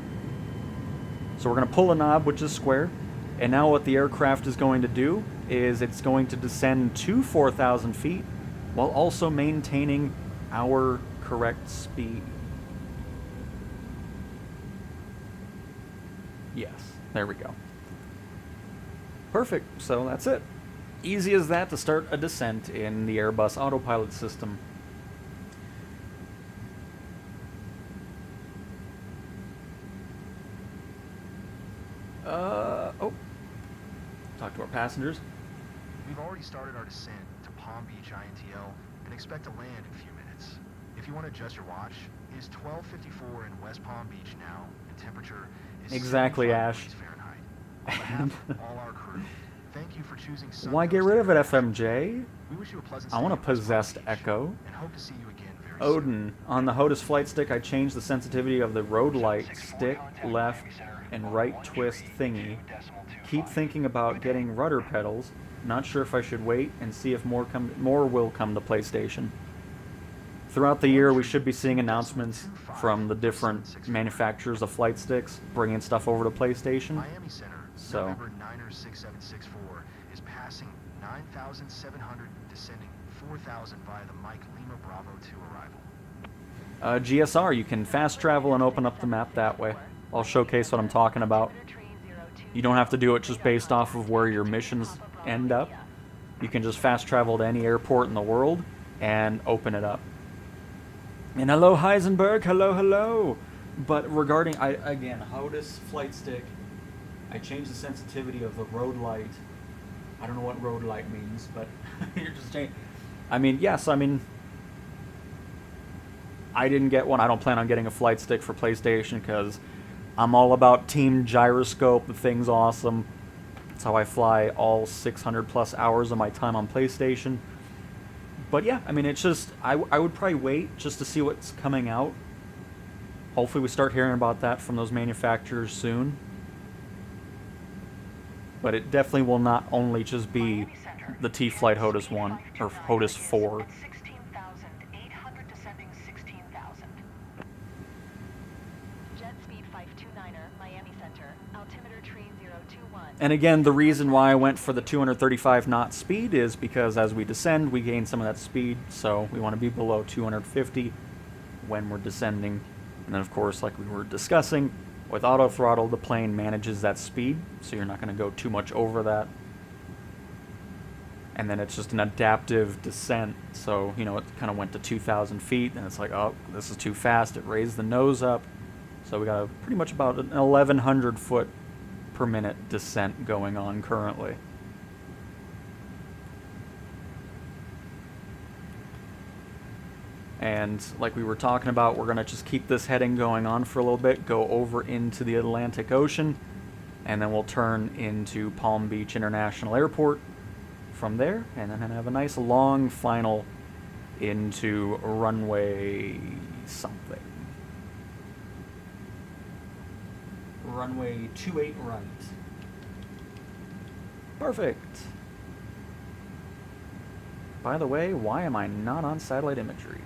So we're going to pull a knob, which is square, and now what the aircraft is going to do is it's going to descend to 4,000 feet while also maintaining our correct speed. Yes, there we go. Perfect, so that's it. Easy as that to start a descent in the Airbus autopilot system. Oh. Talk to our passengers. We've already started our descent to Palm Beach INTL and expect to land in a few minutes. If you want to adjust your watch, it is 12:54 in West Palm Beach now, and temperature is Exactly, 75 Ash. degrees Fahrenheit. On behalf of all our crew, thank you for choosing Why get rid of it, FMJ? We wish you a pleasant I want a stay in West Palm possessed Beach, Echo. and hope to see you again very Odin, on the HOTUS flight stick, I changed the sensitivity of the road light stick, left, and right twist thingy. Keep thinking about getting rudder pedals. Not sure if I should wait and see if more will come to PlayStation. Throughout the year, we should be seeing announcements from the different manufacturers of flight sticks bringing stuff over to PlayStation. Miami Center, So, November 96764 is passing 9,700, descending 4,000 via the Mike Lima Bravo 2 arrival. GSR, you can fast travel and open up the map that way. I'll showcase what I'm talking about. You don't have to do it just based off of where your missions end up. You can just fast travel to any airport in the world and open it up. And hello, Heisenberg. Hello, hello. But regarding, again, HOTUS flight stick, I changed the sensitivity of the road light. I don't know what road light means, but you're just saying. I mean, yes, I mean, I didn't get one. I don't plan on getting a flight stick for PlayStation because I'm all about Team Gyroscope. The thing's awesome. That's how I fly all 600 plus hours of my time on PlayStation. But yeah, I mean, it's just, I would probably wait just to see what's coming out. Hopefully we start hearing about that from those manufacturers soon. But it definitely will not only just be the T-Flight HOTUS 1, or HOTUS 4. 16,800 descending 16,000. Jet speed 529er, Miami Center, altimeter tree 021. And again, the reason why I went for the 235 knot speed is because as we descend, we gain some of that speed, so we want to be below 250 when we're descending. And then, of course, like we were discussing, with auto throttle, the plane manages that speed, so you're not going to go too much over that. And then it's just an adaptive descent, so, you know, it kind of went to 2,000 feet, and it's like, oh, this is too fast. It raised the nose up. So we got pretty much about an 1,100 foot per minute descent going on currently. And like we were talking about, we're going to just keep this heading going on for a little bit, go over into the Atlantic Ocean, and then we'll turn into Palm Beach International Airport from there, and then have a nice long final into runway something. Runway 28 right. Perfect. By the way, why am I not on satellite imagery?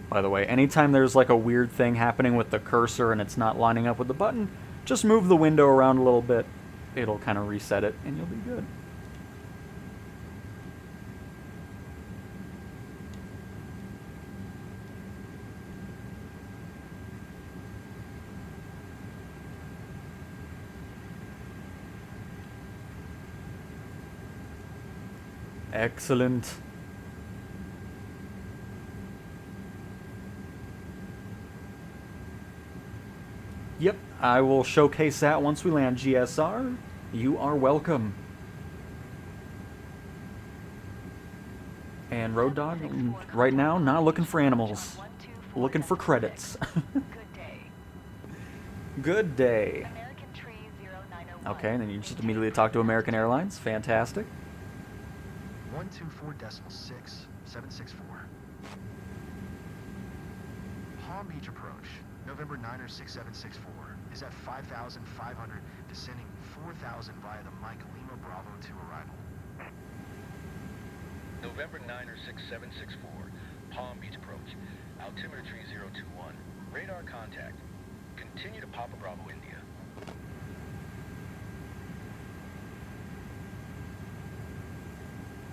By the way, anytime there's like a weird thing happening with the cursor and it's not lining up with the button, just move the window around a little bit. It'll kind of reset it and you'll be good. Excellent. Yep, I will showcase that once we land, GSR. You are welcome. And Road Dog, right now, not looking for animals. Looking for credits. Good day. Good day. American tree 0901. Okay, and then you just immediately talk to American Airlines. Fantastic. 124.6, Palm Beach approach, November 9er 6764, is at 5,500, descending 4,000 via the Mike Lima Bravo 2 arrival. November 9er 6764, Palm Beach approach, altimeter tree 021, radar contact. Continue to Papa Bravo India.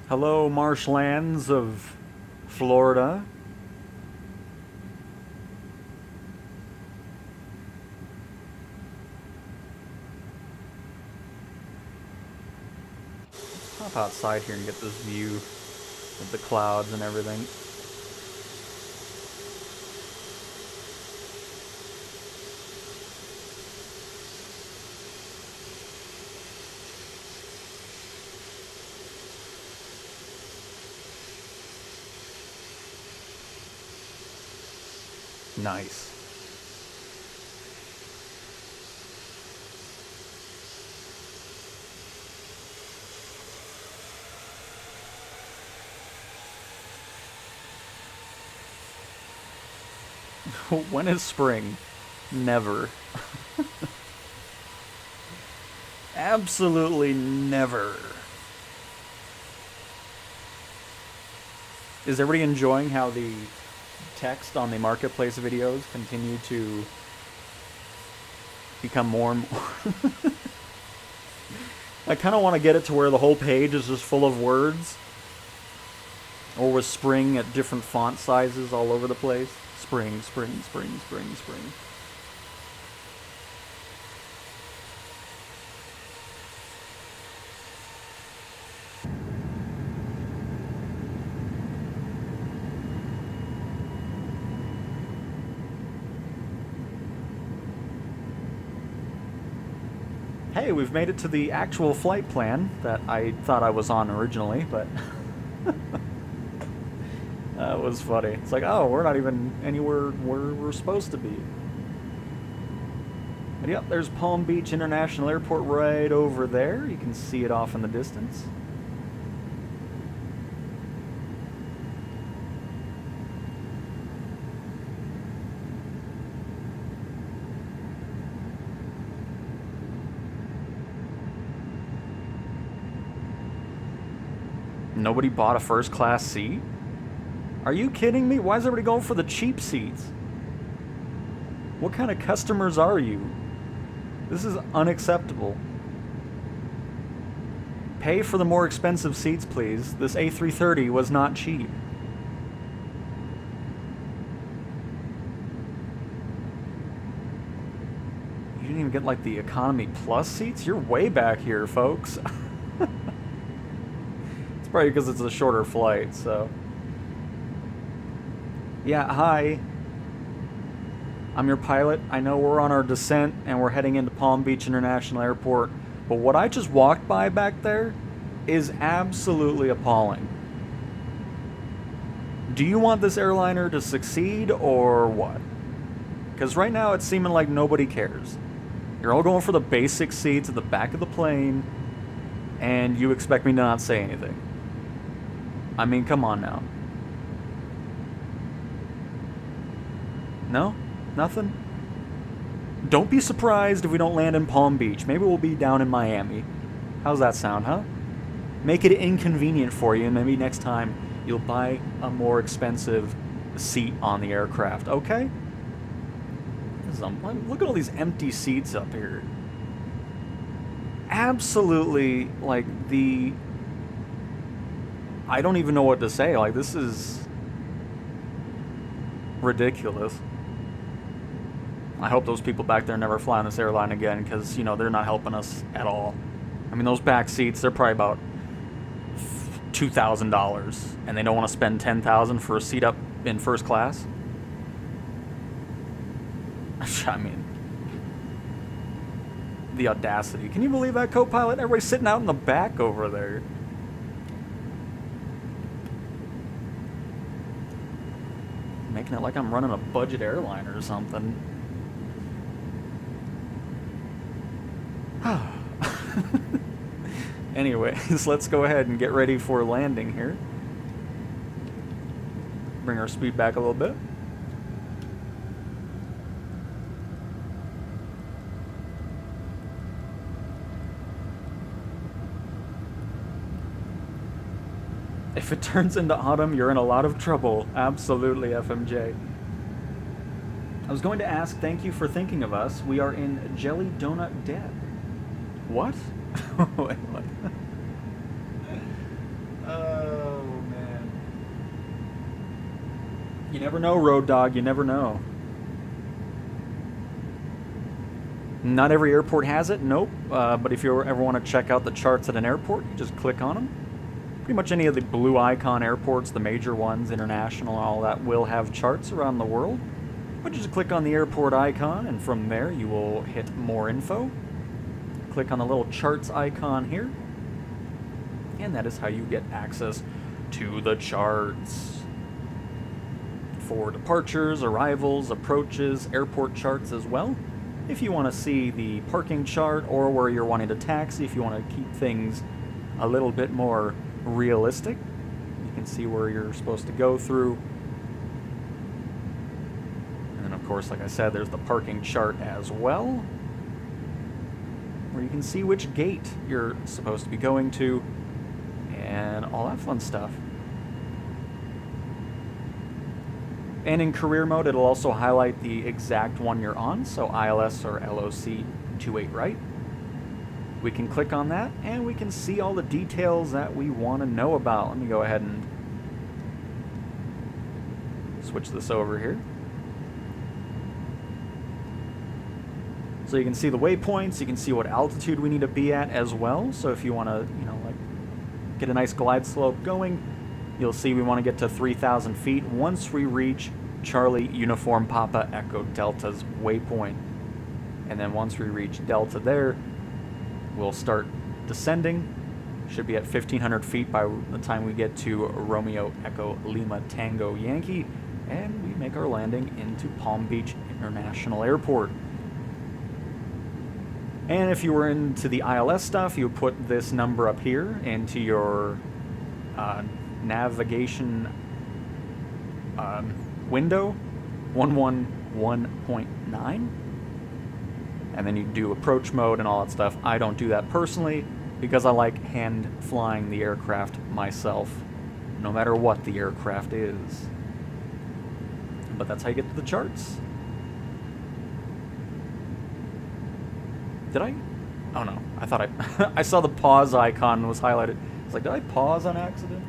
Hello, marshlands of Florida. Let's pop outside here and get this view of the clouds and everything. Nice. When is spring? Never. Absolutely never. Is everybody enjoying how the text on the marketplace videos continue to become more and more? I kind of want to get it to where the whole page is just full of words, or with spring at different font sizes all over the place. Spring, spring, spring, spring, spring. Hey, we've made it to the actual flight plan that I thought I was on originally, but that was funny. It's like, oh, we're not even anywhere where we're supposed to be. But yep, there's Palm Beach International Airport right over there. You can see it off in the distance. Nobody bought a first class seat? Are you kidding me? Why is everybody going for the cheap seats? What kind of customers are you? This is unacceptable. Pay for the more expensive seats, please. This A330 was not cheap. You didn't even get like the economy plus seats? You're way back here, folks. It's probably because it's a shorter flight, so. Yeah, hi. I'm your pilot. I know we're on our descent and we're heading into Palm Beach International Airport, but what I just walked by back there is absolutely appalling. Do you want this airliner to succeed or what? Because right now it's seeming like nobody cares. You're all going for the basic seats at the back of the plane, and you expect me to not say anything. I mean, come on now. No? Nothing? Don't be surprised if we don't land in Palm Beach. Maybe we'll be down in Miami. How's that sound, huh? Make it inconvenient for you, and maybe next time you'll buy a more expensive seat on the aircraft, okay? Look at all these empty seats up here. Absolutely, like, I don't even know what to say. Like, this is ridiculous. I hope those people back there never fly on this airline again, because, you know, they're not helping us at all. I mean, those back seats, they're probably about $2,000, and they don't want to spend $10,000 for a seat up in first class? I mean, the audacity. Can you believe that, co-pilot? Everybody's sitting out in the back over there. Making it like I'm running a budget airline or something. Anyways, let's go ahead and get ready for landing here. Bring our speed back a little bit. If it turns into autumn, you're in a lot of trouble. Absolutely, FMJ. I was going to ask, thank you for thinking of us. We are in Jelly Donut Dead. What? Wait, what? Oh, man. You never know, Road Dog. You never know. Not every airport has it. Nope. But if you ever want to check out the charts at an airport, you just click on them. Pretty much any of the blue icon airports, the major ones, international, all that, will have charts around the world. But just click on the airport icon, and from there you will hit more info. Click on the little charts icon here, and that is how you get access to the charts. For departures, arrivals, approaches, airport charts as well. If you want to see the parking chart or where you're wanting to taxi, if you want to keep things a little bit more realistic, you can see where you're supposed to go through. And then of course, like I said, there's the parking chart as well, where you can see which gate you're supposed to be going to and all that fun stuff. And in career mode, it'll also highlight the exact one you're on, so ILS or LOC 28 right. We can click on that, and we can see all the details that we want to know about. Let me go ahead and switch this over here. So you can see the waypoints, you can see what altitude we need to be at as well. So if you want to, you know, like get a nice glide slope going, you'll see we want to get to 3,000 feet once we reach Charlie Uniform Papa Echo Delta's waypoint. And then once we reach Delta there, We'll start descending. Should be at 1,500 feet by the time we get to Romeo Echo Lima Tango Yankee, and we make our landing into Palm Beach International Airport. And if you were into the ILS stuff, you would put this number up here into your navigation window, 111.9, and then you do approach mode and all that stuff. I don't do that personally because I like hand flying the aircraft myself, no matter what the aircraft is. But that's how you get to the charts. Did I? Oh no, I thought I saw the pause icon was highlighted. It's like, did I pause on accident?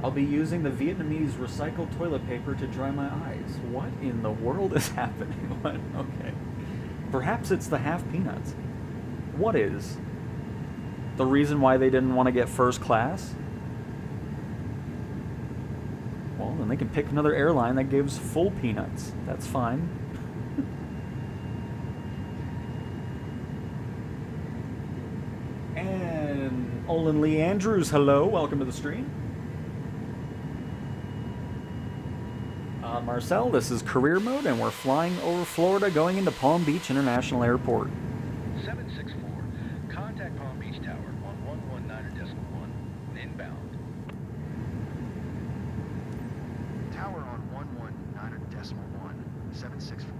I'll be using the Vietnamese recycled toilet paper to dry my eyes. What in the world is happening? What? Okay. Perhaps it's the half peanuts. What is the reason why they didn't want to get first class? Well, then they can pick another airline that gives full peanuts. That's fine. And Olin Lee Andrews, hello. Welcome to the stream. Marcel, this is career mode, and we're flying over Florida going into Palm Beach International Airport. 764, contact Palm Beach Tower on 119.1, inbound. Tower on 119.1, 764.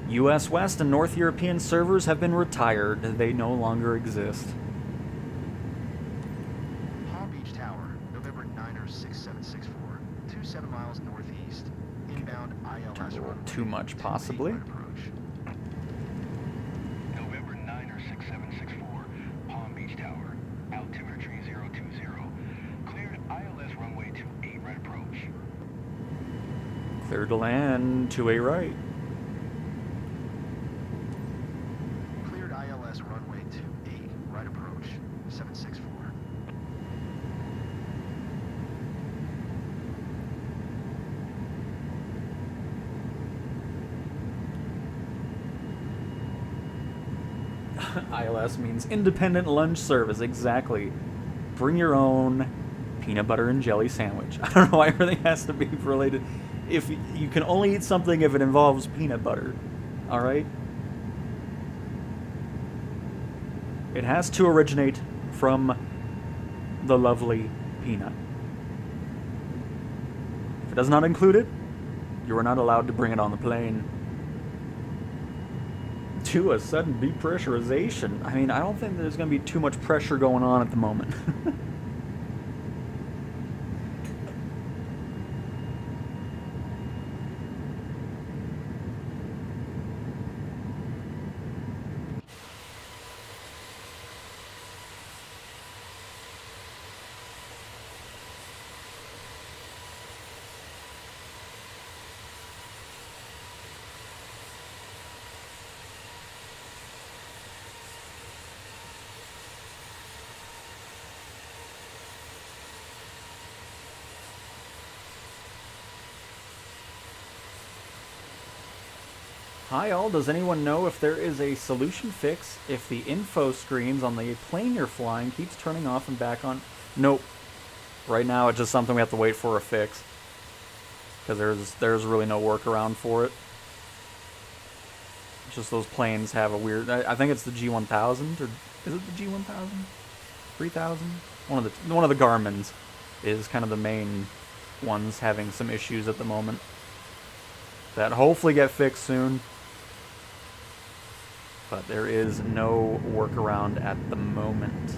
US West and North European servers have been retired. They no longer exist. Palm Beach Tower, November 9er 6764, 27 miles northeast, inbound ILS runway. Too much, possibly. November 9er 6764, Palm Beach Tower, altimetry 020, cleared ILS runway 28 right approach. Clear to land, 2A right. Cleared ILS runway 28 right approach, 764. ILS means independent lunch service, exactly. Bring your own peanut butter and jelly sandwich. I don't know why everything has to be related. If you can only eat something if it involves peanut butter, all right? It has to originate from the lovely peanut. If it does not include it, you are not allowed to bring it on the plane. To a sudden depressurization. I mean, I don't think there's going to be too much pressure going on at the moment. Hi all, does anyone know if there is a solution fix if the info screens on the plane you're flying keeps turning off and back on? Nope. Right now it's just something we have to wait for a fix. Because there's really no workaround for it. It's just those planes have a weird... I think it's the G1000, or is it the G1000? 3000? One of the Garmins is kind of the main ones having some issues at the moment. That hopefully get fixed soon. But there is no workaround at the moment.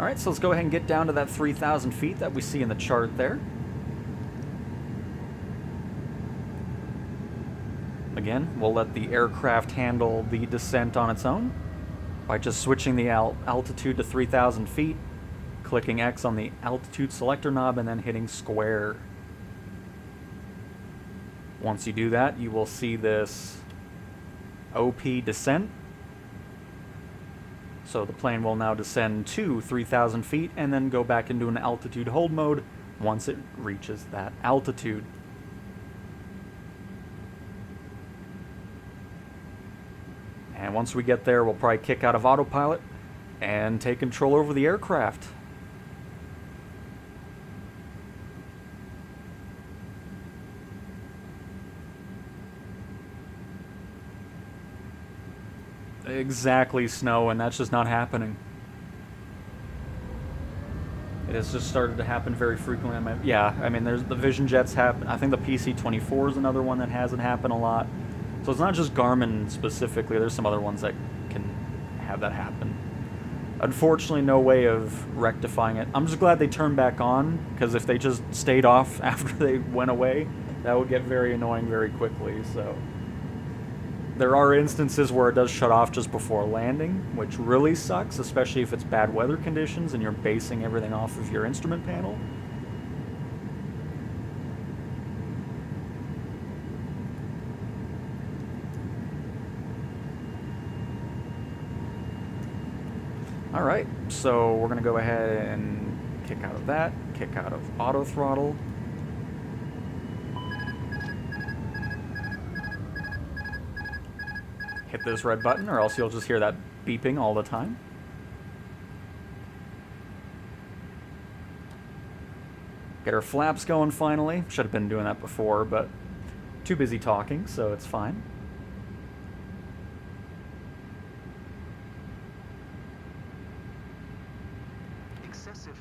Alright, so let's go ahead and get down to that 3,000 feet that we see in the chart there. Again, we'll let the aircraft handle the descent on its own by just switching the altitude to 3,000 feet, clicking X on the altitude selector knob, and then hitting square. Once you do that, you will see this OP descent. So the plane will now descend to 3,000 feet and then go back into an altitude hold mode once it reaches that altitude. And once we get there, we'll probably kick out of autopilot and take control over the aircraft. Exactly, snow, and that's just not happening. It has just started to happen very frequently. I mean, there's the Vision Jets happen. I think the PC-24 is another one that hasn't happened a lot. So it's not just Garmin specifically. There's some other ones that can have that happen. Unfortunately, no way of rectifying it. I'm just glad they turned back on, because if they just stayed off after they went away, that would get very annoying very quickly. So there are instances where it does shut off just before landing, which really sucks, especially if it's bad weather conditions and you're basing everything off of your instrument panel. Alright, so we're going to go ahead and kick out of that, kick out of auto throttle. Hit this red button, or else you'll just hear that beeping all the time. Get our flaps going finally. Should have been doing that before, but too busy talking, so it's fine.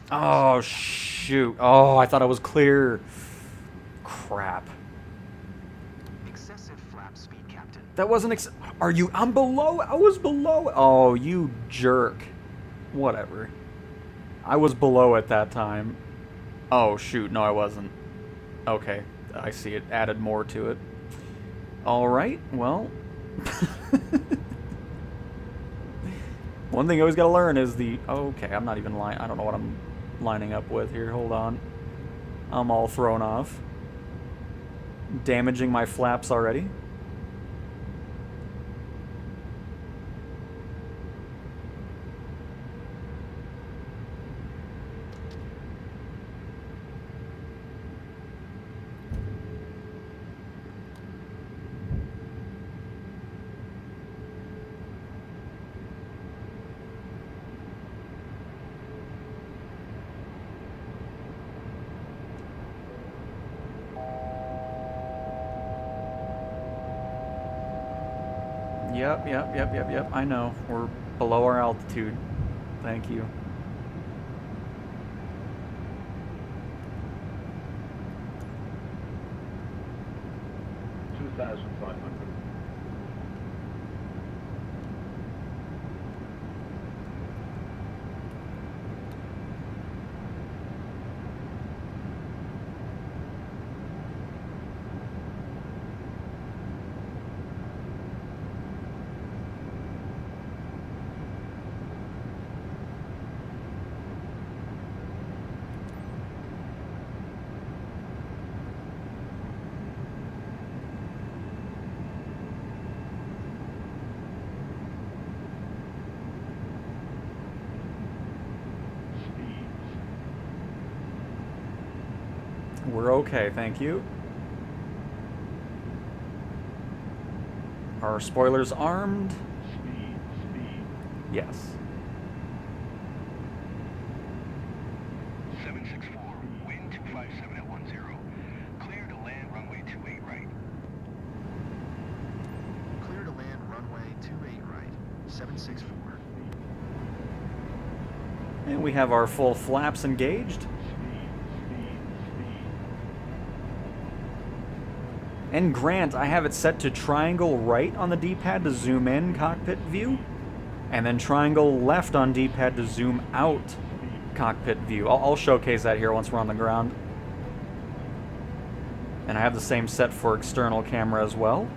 Oh, shoot. Oh, I thought I was clear. Crap. Excessive flap speed, Captain. That wasn't are you? I'm below. I was below. Oh, you jerk. Whatever. I was below at that time. Oh, shoot. No, I wasn't. Okay. I see it added more to it. Alright. Well. One thing you always gotta learn is the... Okay, I'm not even lying. I don't know what I'm lining up with here. Hold on. I'm all thrown off. Damaging my flaps already. Yep. I know. We're below our altitude. Thank you. We're okay, thank you. Are our spoilers armed? Yes. 764, wind 257 at 10. Clear to land runway 28 right. Clear to land runway 28 right. 764. And we have our full flaps engaged. And Grant, I have it set to triangle right on the D-pad to zoom in cockpit view, and then triangle left on D-pad to zoom out cockpit view. I'll showcase that here once we're on the ground. And I have the same set for external camera as well.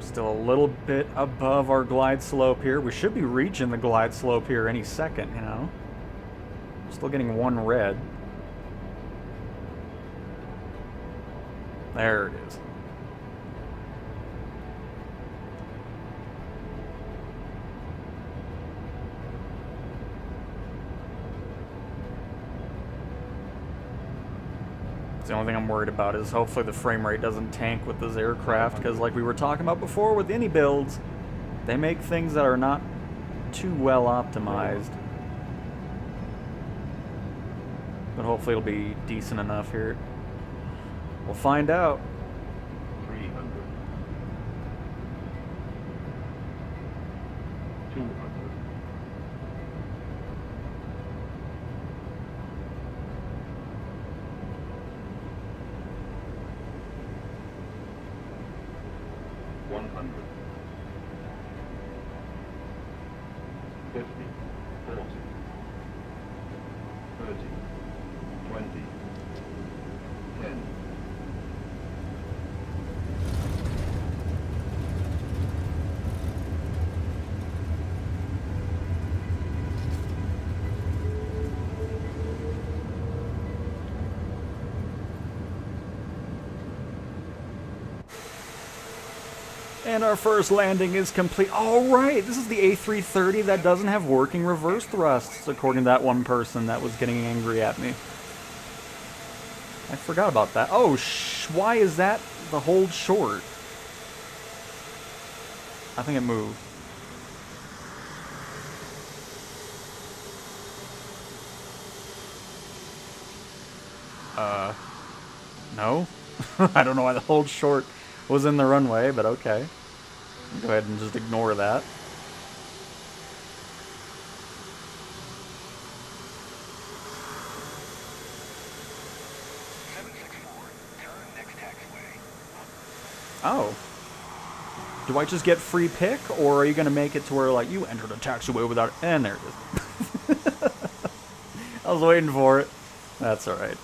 Still a little bit above our glide slope here. We should be reaching the glide slope here any second, you know. Still getting one red. There it is. The only thing I'm worried about is hopefully the frame rate doesn't tank with this aircraft, because like we were talking about before with any builds, they make things that are not too well optimized. But hopefully it'll be decent enough here. We'll find out. 300. 200. 100. 50, 40, 30, 20, 10. And our first landing is complete. All right, this is the A330 that doesn't have working reverse thrusts, according to that one person that was getting angry at me. I forgot about that. Oh, why is that the hold short? I think it moved. No? I don't know why the hold short was in the runway, but okay. Go ahead and just ignore that. Oh. Do I just get free pick, or are you going to make it to where, like, you enter the taxiway without... And there it is. I was waiting for it. That's alright.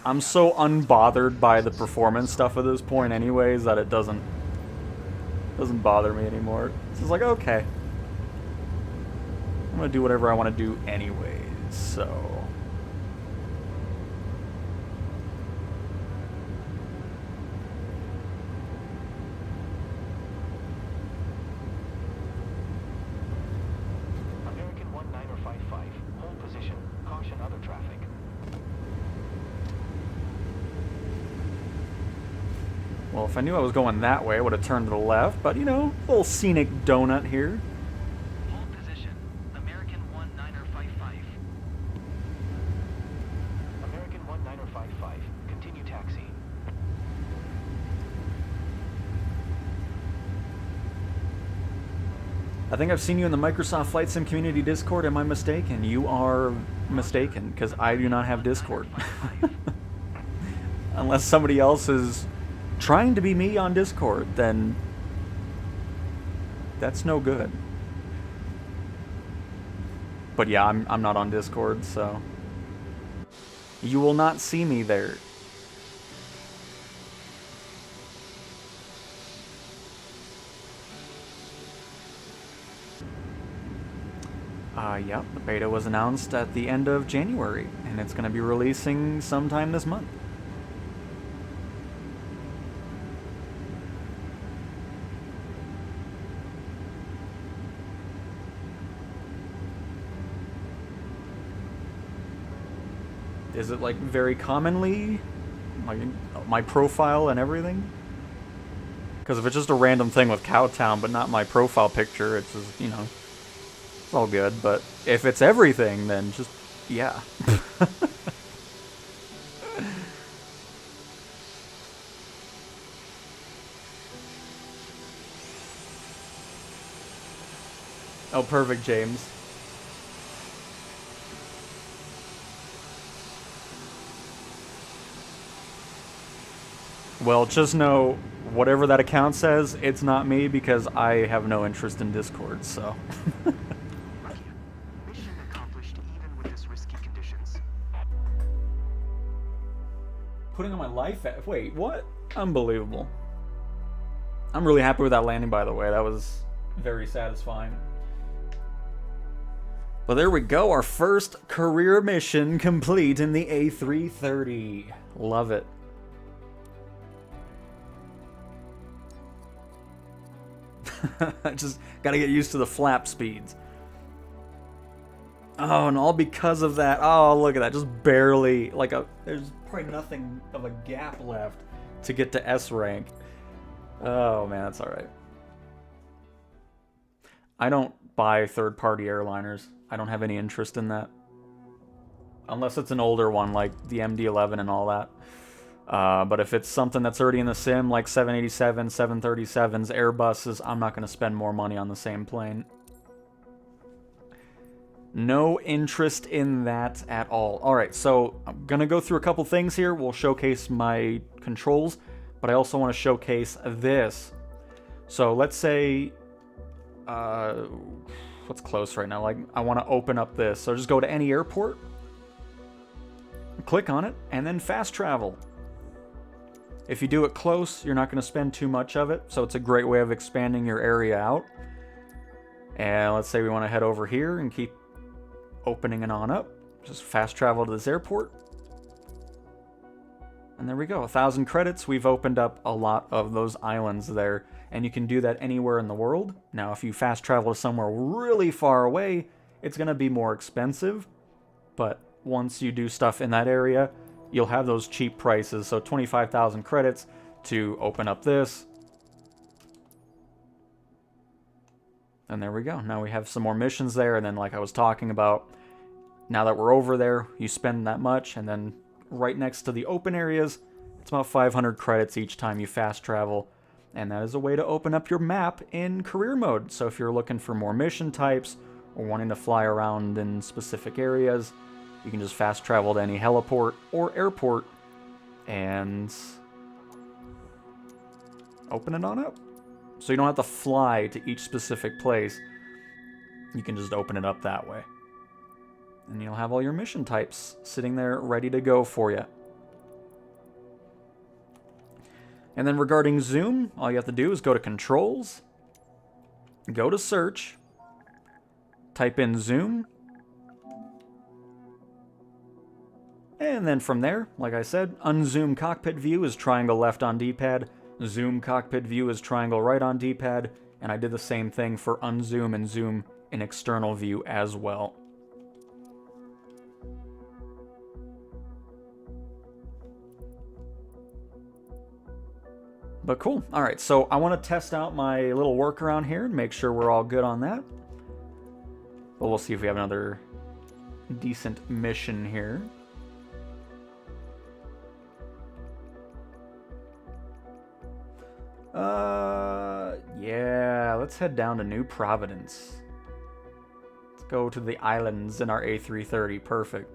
I'm so unbothered by the performance stuff at this point anyways that it doesn't bother me anymore. It's just like, okay. I'm going to do whatever I want to do anyways, so... American 1955, hold position. Caution other traffic. Well, if I knew I was going that way, I would have turned to the left, but, you know, a little scenic donut here. Hold position. American 1955. American 1955. Continue taxi. I think I've seen you in the Microsoft Flight Sim Community Discord. Am I mistaken? You are mistaken, because I do not have Discord. Unless somebody else is trying to be me on Discord, then that's no good. But yeah, I'm not on Discord, so you will not see me there. Yep, the beta was announced at the end of January, and it's going to be releasing sometime this month. Is it like very commonly, like my profile and everything? Because if it's just a random thing with Cowtown but not my profile picture, it's just, you know, it's all good. But if it's everything, then just Yeah. Oh, perfect, James. Well, just know, whatever that account says, it's not me because I have no interest in Discord, so. Mission accomplished even with this risky conditions. Putting on my life at... Wait, what? Unbelievable. I'm really happy with that landing, by the way. That was very satisfying. Well, there we go. Our first career mission complete in the A330. Love it. Just gotta get used to the flap speeds. Oh, and all because of that. Oh, look at that. Just barely, there's probably nothing of a gap left to get to S rank. Oh, man, that's alright. I don't buy third-party airliners. I don't have any interest in that. Unless it's an older one, like the MD-11 and all that. But if it's something that's already in the sim, like 787, 737s, Airbuses, I'm not going to spend more money on the same plane. No interest in that at all. Alright, so I'm going to go through a couple things here. We'll showcase my controls, but I also want to showcase this. So let's say... what's close right now? Like, I want to open up this. So just go to any airport, click on it, and then fast travel. If you do it close, you're not going to spend too much of it, so it's a great way of expanding your area out. And let's say we want to head over here and keep opening it on up. Just fast travel to this airport. And there we go, 1,000 credits. We've opened up a lot of those islands there, and you can do that anywhere in the world. Now, if you fast travel to somewhere really far away, it's going to be more expensive, but once you do stuff in that area, you'll have those cheap prices. So 25,000 credits to open up this. And there we go. Now we have some more missions there, and then like I was talking about, now that we're over there, you spend that much, and then right next to the open areas, it's about 500 credits each time you fast travel. And that is a way to open up your map in career mode. So if you're looking for more mission types or wanting to fly around in specific areas, you can just fast travel to any heliport or airport and open it on up. So you don't have to fly to each specific place. You can just open it up that way. And you'll have all your mission types sitting there ready to go for you. And then regarding zoom, all you have to do is go to Controls, go to Search, type in zoom, and then from there, like I said, unzoom cockpit view is triangle left on D-pad, zoom cockpit view is triangle right on D-pad, and I did the same thing for unzoom and zoom in external view as well. But cool. Alright, so I want to test out my little workaround here and make sure we're all good on that. But we'll see if we have another decent mission here. Yeah, let's head down to New Providence. Let's go to the islands in our A330. Perfect.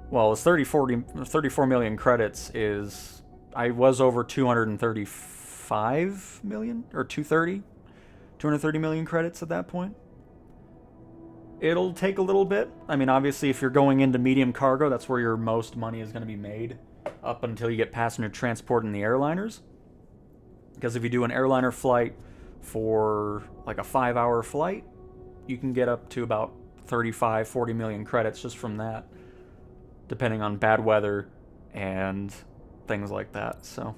Well, it's 34 million credits is... I was over 235 million? Or 230 million credits at that point. It'll take a little bit. I mean, obviously, if you're going into medium cargo, that's where your most money is going to be made. Up until you get passenger transport in the airliners. Because if you do an airliner flight for like a 5-hour flight, you can get up to about 35-40 million credits just from that. Depending on bad weather and things like that, so.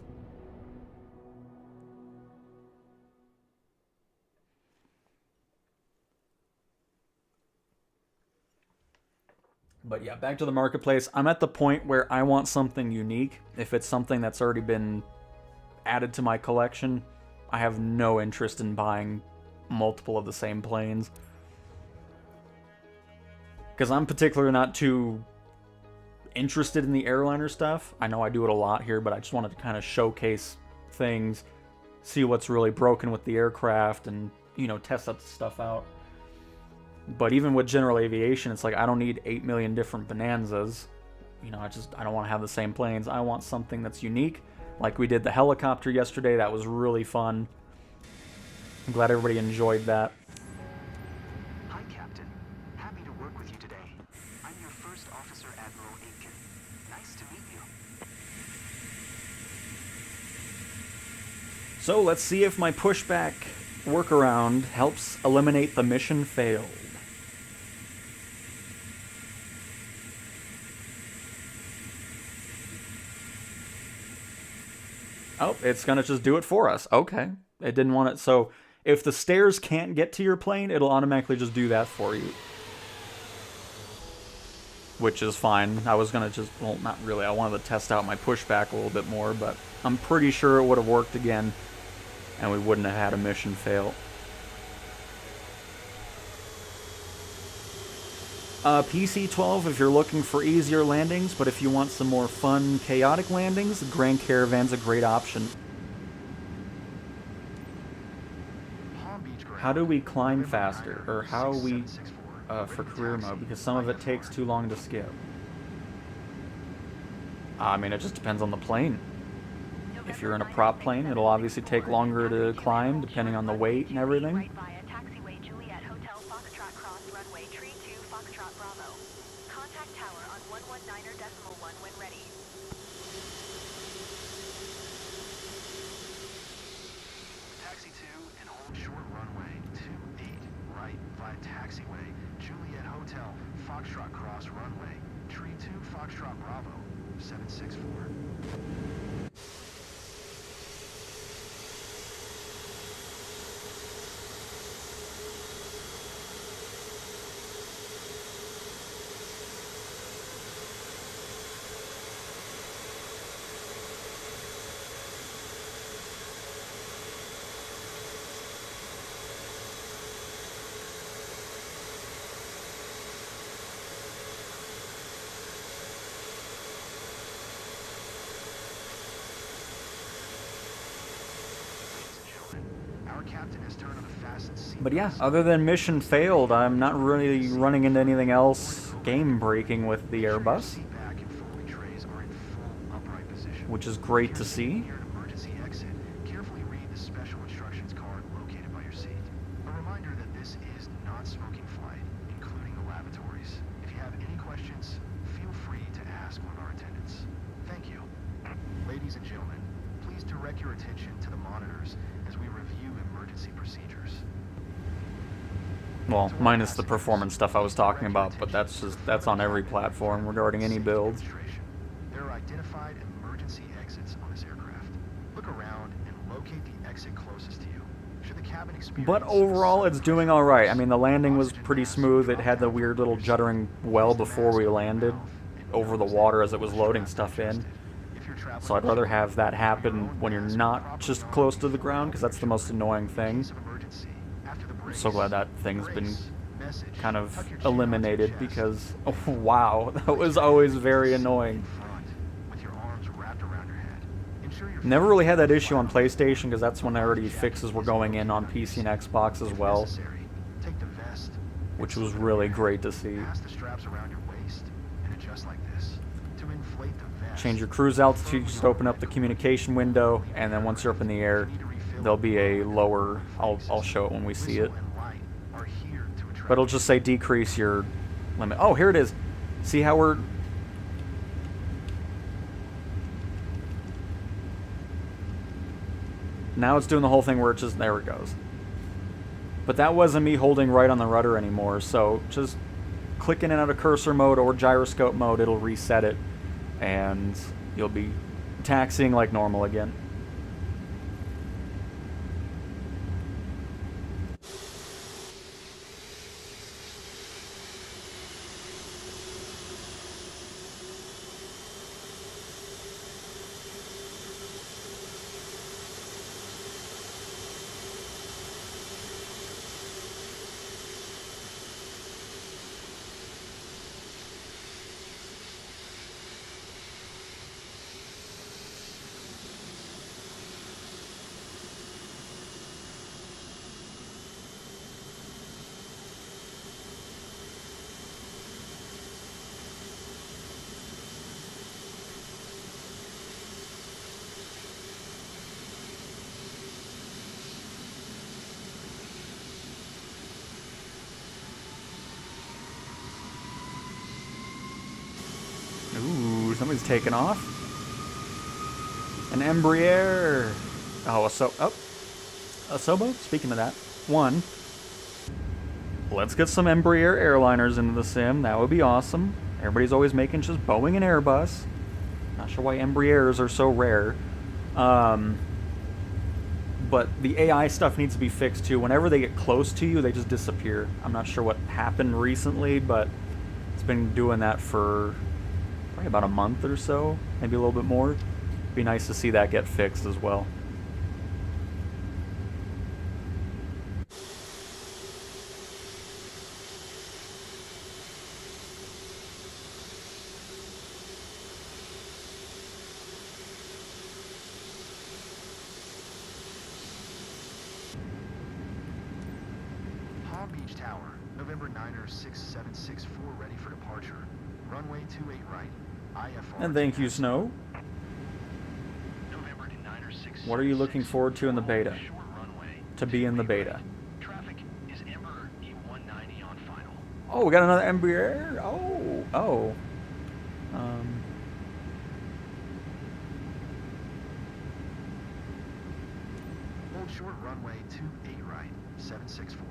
But yeah, back to the marketplace. I'm at the point where I want something unique. If it's something that's already been added to my collection, I have no interest in buying multiple of the same planes. Because I'm particularly not too interested in the airliner stuff. I know I do it a lot here, but I just wanted to kind of showcase things, see what's really broken with the aircraft, and, you know, test that stuff out. But even with general aviation, it's like I don't need 8 million different Bonanzas. You know, I don't want to have the same planes. I want something that's unique. Like we did the helicopter yesterday. That was really fun. I'm glad everybody enjoyed that. Hi, Captain. Happy to work with you today. I'm your first officer, Admiral Aitken. Nice to meet you. So let's see if my pushback workaround helps eliminate the mission failed. Oh, it's gonna just do it for us. Okay. It didn't want it. So if the stairs can't get to your plane, it'll automatically just do that for you. Which is fine. I was gonna just, well, not really. I wanted to test out my pushback a little bit more, but I'm pretty sure it would have worked again, and we wouldn't have had a mission fail. PC-12 if you're looking for easier landings, but if you want some more fun, chaotic landings, the Grand Caravan's a great option. How do we climb faster? Or how we, for career mode? Because some of it takes too long to skip. I mean, it just depends on the plane. If you're in a prop plane, it'll obviously take longer to climb, depending on the weight and everything. Taxiway, Juliet Hotel, Foxtrot Cross Runway, Tree 2, Foxtrot Bravo, 764. But yeah, other than mission failed, I'm not really running into anything else game-breaking with the Airbus, which is great to see. Carefully read the special instructions card located by your seat. A reminder that this is non-smoking flight, including the lavatories. If you have any questions, feel free to ask one of our attendants. Thank you. Ladies and gentlemen, please direct your attention to the monitors as we review emergency procedures. Well, minus the performance stuff I was talking about, but that's on every platform regarding any build. There are identified emergency exits on this aircraft. Look around and locate the exit closest to you. Should the cabin experience... But overall, it's doing alright. I mean, the landing was pretty smooth. It had the weird little juddering well before we landed over the water as it was loading stuff in. So I'd rather have that happen when you're not just close to the ground, because that's the most annoying thing. I'm so glad that thing's been kind of eliminated, because, oh, wow, that was always very annoying. Never really had that issue on PlayStation, because that's when already fixes were going in on PC and Xbox as well, which was really great to see. Change your cruise altitude, just open up the communication window, and then once you're up in the air, there'll be a lower, I'll show it when we see it, but it'll just say decrease your limit. Oh, here it is. See how we're... Now it's doing the whole thing where it just, there it goes. But that wasn't me holding right on the rudder anymore, so just click in and out of cursor mode or gyroscope mode, it'll reset it, and you'll be taxiing like normal again. Somebody's taking off. An Embraer. Oh, a Sobo? Speaking of that. One. Let's get some Embraer airliners into the sim. That would be awesome. Everybody's always making just Boeing and Airbus. Not sure why Embraers are so rare. But the AI stuff needs to be fixed too. Whenever they get close to you, they just disappear. I'm not sure what happened recently, but it's been doing that for probably about a month or so, maybe a little bit more. It'd be nice to see that get fixed as well. Palm Beach Tower, November 9er 6764, ready for departure. Runway 28 right, IFR. And thank you, Snow. November 9er 6. What are you looking forward to in the beta? Short runway. To be in the beta. Traffic is Embraer E190 on final. Oh, we got another Embraer? Oh. Hold short runway 28 right, 764.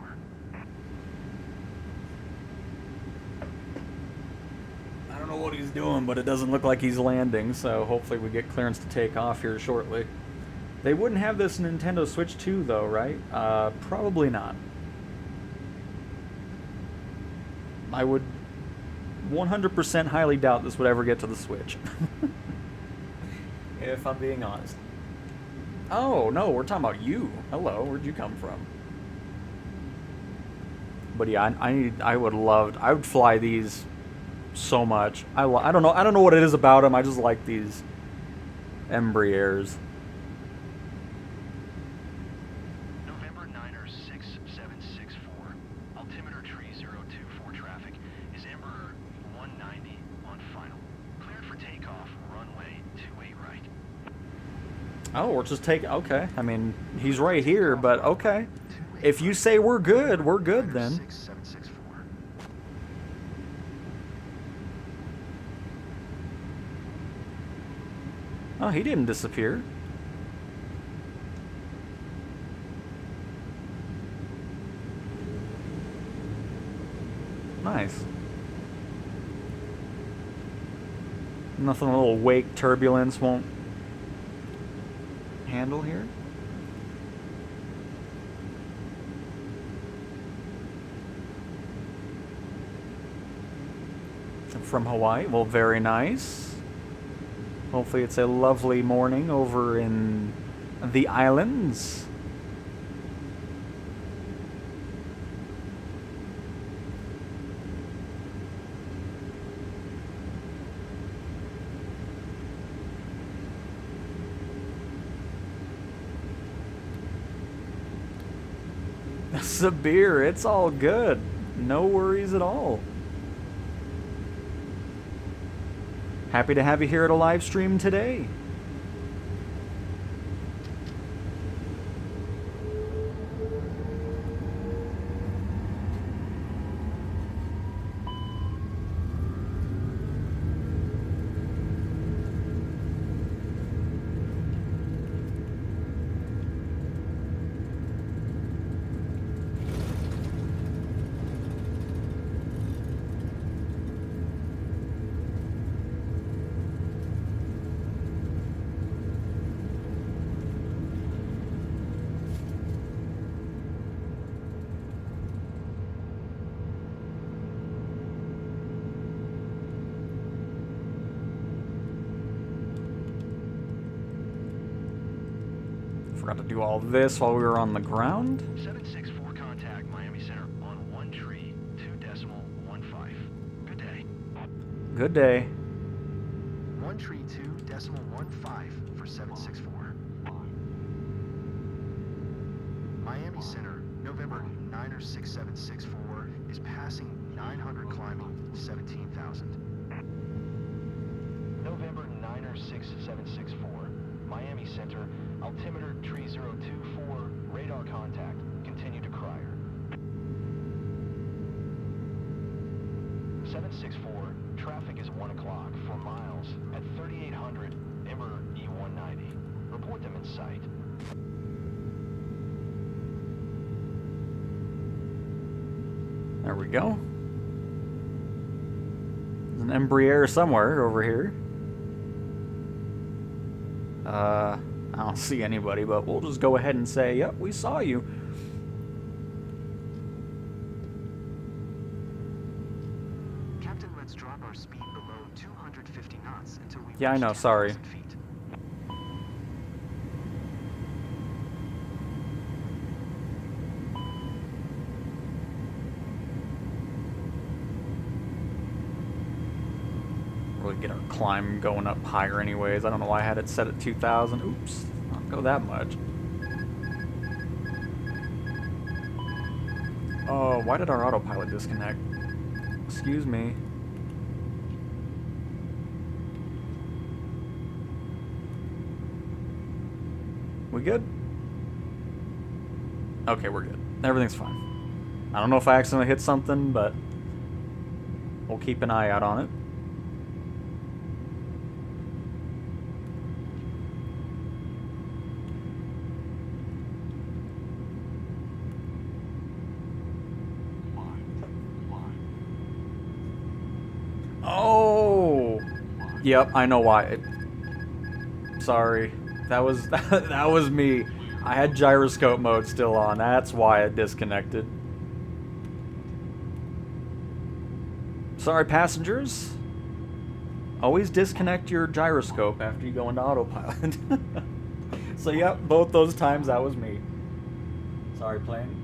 I don't know what he's doing, but it doesn't look like he's landing, so hopefully we get clearance to take off here shortly. They wouldn't have this Nintendo Switch 2 though, right? Probably not. I would 100% highly doubt this would ever get to the Switch. If I'm being honest. Oh, no, we're talking about you. Hello, where'd you come from? But yeah, I would fly these so much. I don't know what it is about them. I just like these Embraers. November 9er 6764. Altimeter tree 024 traffic is Embraer 190 on final. Cleared for takeoff, runway 28 right. Oh, we're just taking... Okay. I mean, he's right here, but okay. If you say we're good then. 6764. Oh, he didn't disappear. Nice. Nothing a little wake turbulence won't handle here. From Hawaii. Well, very nice. Hopefully it's a lovely morning over in the islands. Sabir, it's all good. No worries at all. Happy to have you here at a live stream today. Forgot to do all this while we were on the ground. 764 contact Miami Center on 1.2.15. Good day. Good day. 1.2.15 for 764. Miami Center, November 9er 6764 is passing 900 climbing 17,000. November 9er 6764, Miami Center, altimeter tree 024, radar contact, continue to Crier. 764, Traffic is 1 o'clock for miles at 3800 Ember E190. Report them in sight. There we go. There's an Embraer somewhere over here. I don't see anybody, but we'll just go ahead and say, yep, we saw you. Captain, let's drop our speed below 250 knots until we Yeah, I reach know, sorry. 10,000 feet. Really get our climb going up higher anyways. I don't know why I had it set at 2,000. Oops, not go that much. Oh, why did our autopilot disconnect? Excuse me. We good? Okay, we're good. Everything's fine. I don't know if I accidentally hit something, but we'll keep an eye out on it. Oh, yep, I know why. Sorry, that was that was me. I had gyroscope mode still on. That's why it disconnected. Sorry, passengers. Always disconnect your gyroscope after you go into autopilot. So, yep, both those times that was me. Sorry, plane.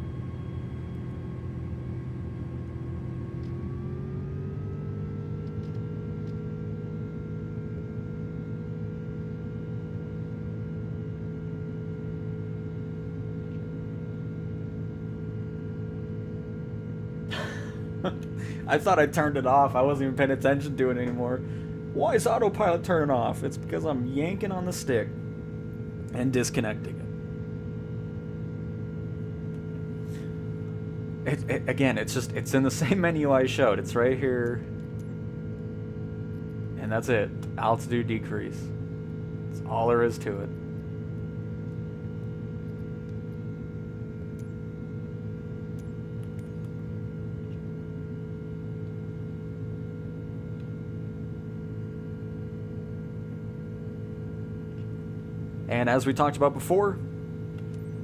I thought I turned it off. I wasn't even paying attention to it anymore. Why is autopilot turning off? It's because I'm yanking on the stick and disconnecting it. Again, it's in the same menu I showed. It's right here. And that's it. Altitude decrease. That's all there is to it. And as we talked about before,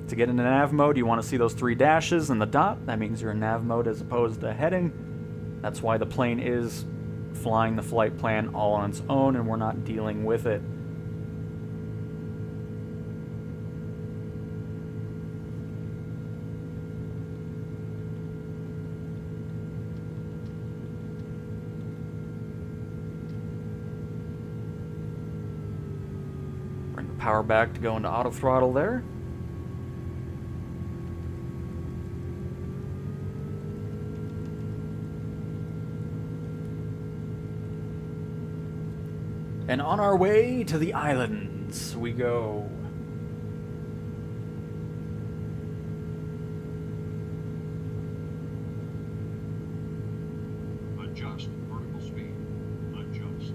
to get into nav mode, you want to see those 3 dashes and the dot. That means you're in nav mode as opposed to heading. That's why the plane is flying the flight plan all on its own and we're not dealing with it. Power back to go into auto throttle there. And on our way to the islands we go. Adjust vertical speed. Adjust.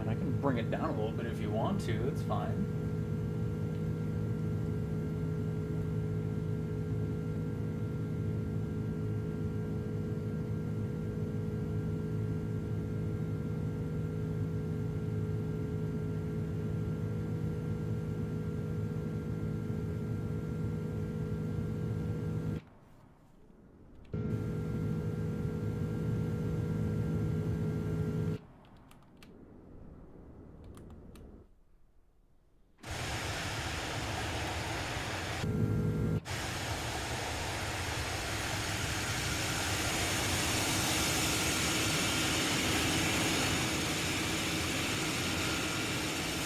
I can bring it down a little bit if you want to, it's fine.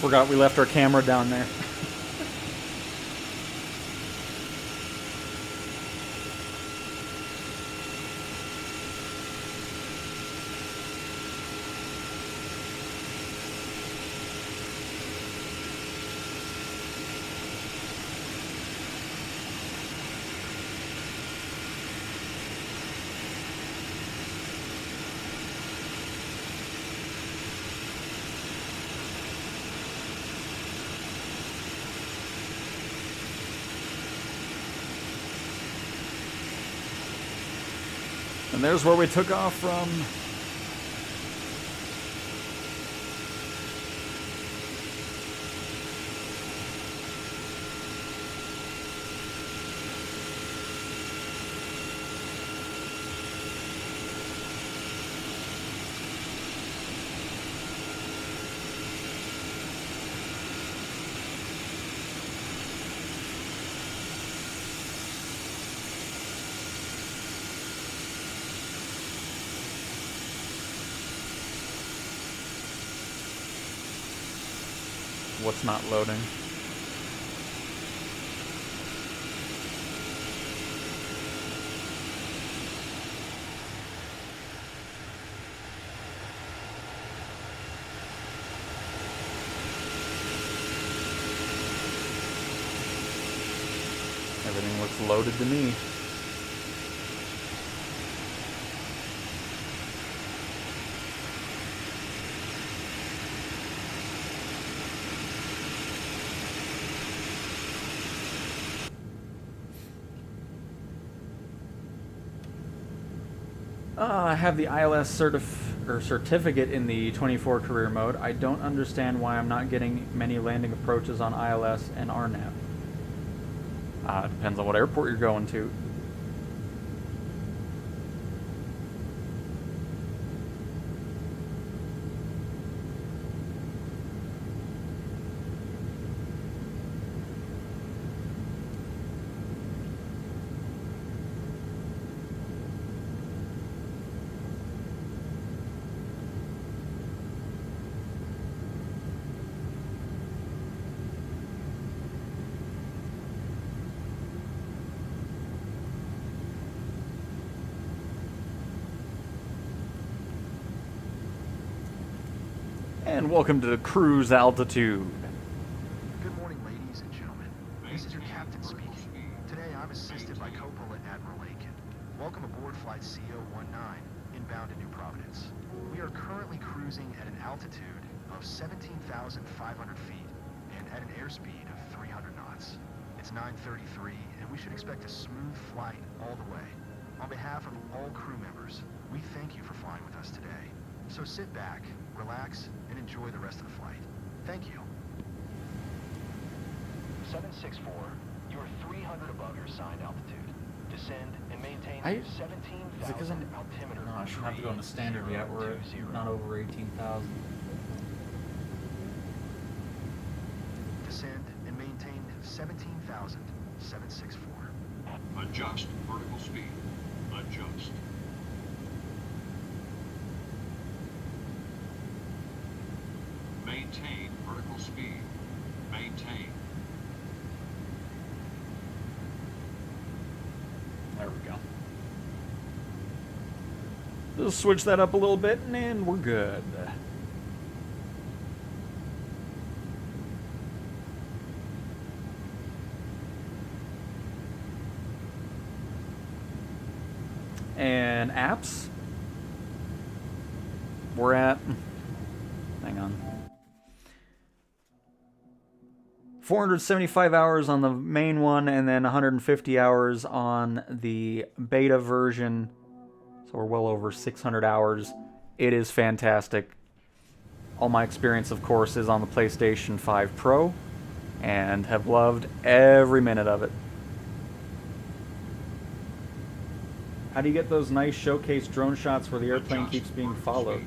Forgot we left our camera down there. And there's where we took off from. What's not loading? Everything looks loaded to me. I have the ILS certificate in the 24 career mode. I don't understand why I'm not getting many landing approaches on ILS and RNAV. Depends on what airport you're going to. And welcome to cruise altitude. Good morning, ladies and gentlemen. This is your captain speaking. Today I'm assisted by co-pilot Admiral Aiken. Welcome aboard flight CO-19, inbound to New Providence. We are currently cruising at an altitude of 17,500 feet and at an airspeed of 300 knots. It's 9:33 and we should expect a smooth flight all the way. On behalf of all crew members, we thank you for flying with us today. So sit back, relax, and enjoy the rest of the flight. Thank you. 764, you are 300 above your assigned altitude. Descend and maintain Is it because 17,000 I'm... altimeter. No, I shouldn't have to go into standard yet. We're not over 18,000. Descend and maintain 17,764. Adjust vertical speed. Adjust. Maintain vertical speed. Maintain. There we go. Just switch that up a little bit and we're good. And apps. We're at... Hang on. 475 hours on the main one, and then 150 hours on the beta version. So we're well over 600 hours. It is fantastic. All my experience, of course, is on the PlayStation 5 Pro, and have loved every minute of it. How do you get those nice showcase drone shots where the airplane Adjust keeps being vertical followed?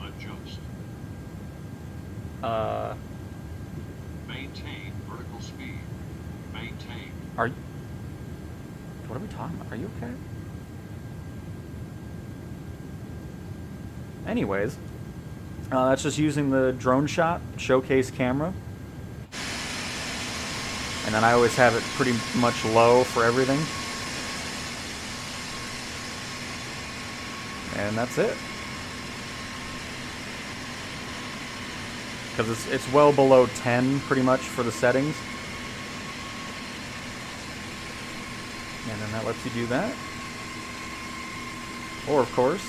speed. Adjust. Maintain vertical speed. Maintain. What are we talking about? Are you okay? Anyways, that's just using the drone shot showcase camera. And then I always have it pretty much low for everything. And that's it. Because it's well below 10 pretty much for the settings. And then that lets you do that. Or of course,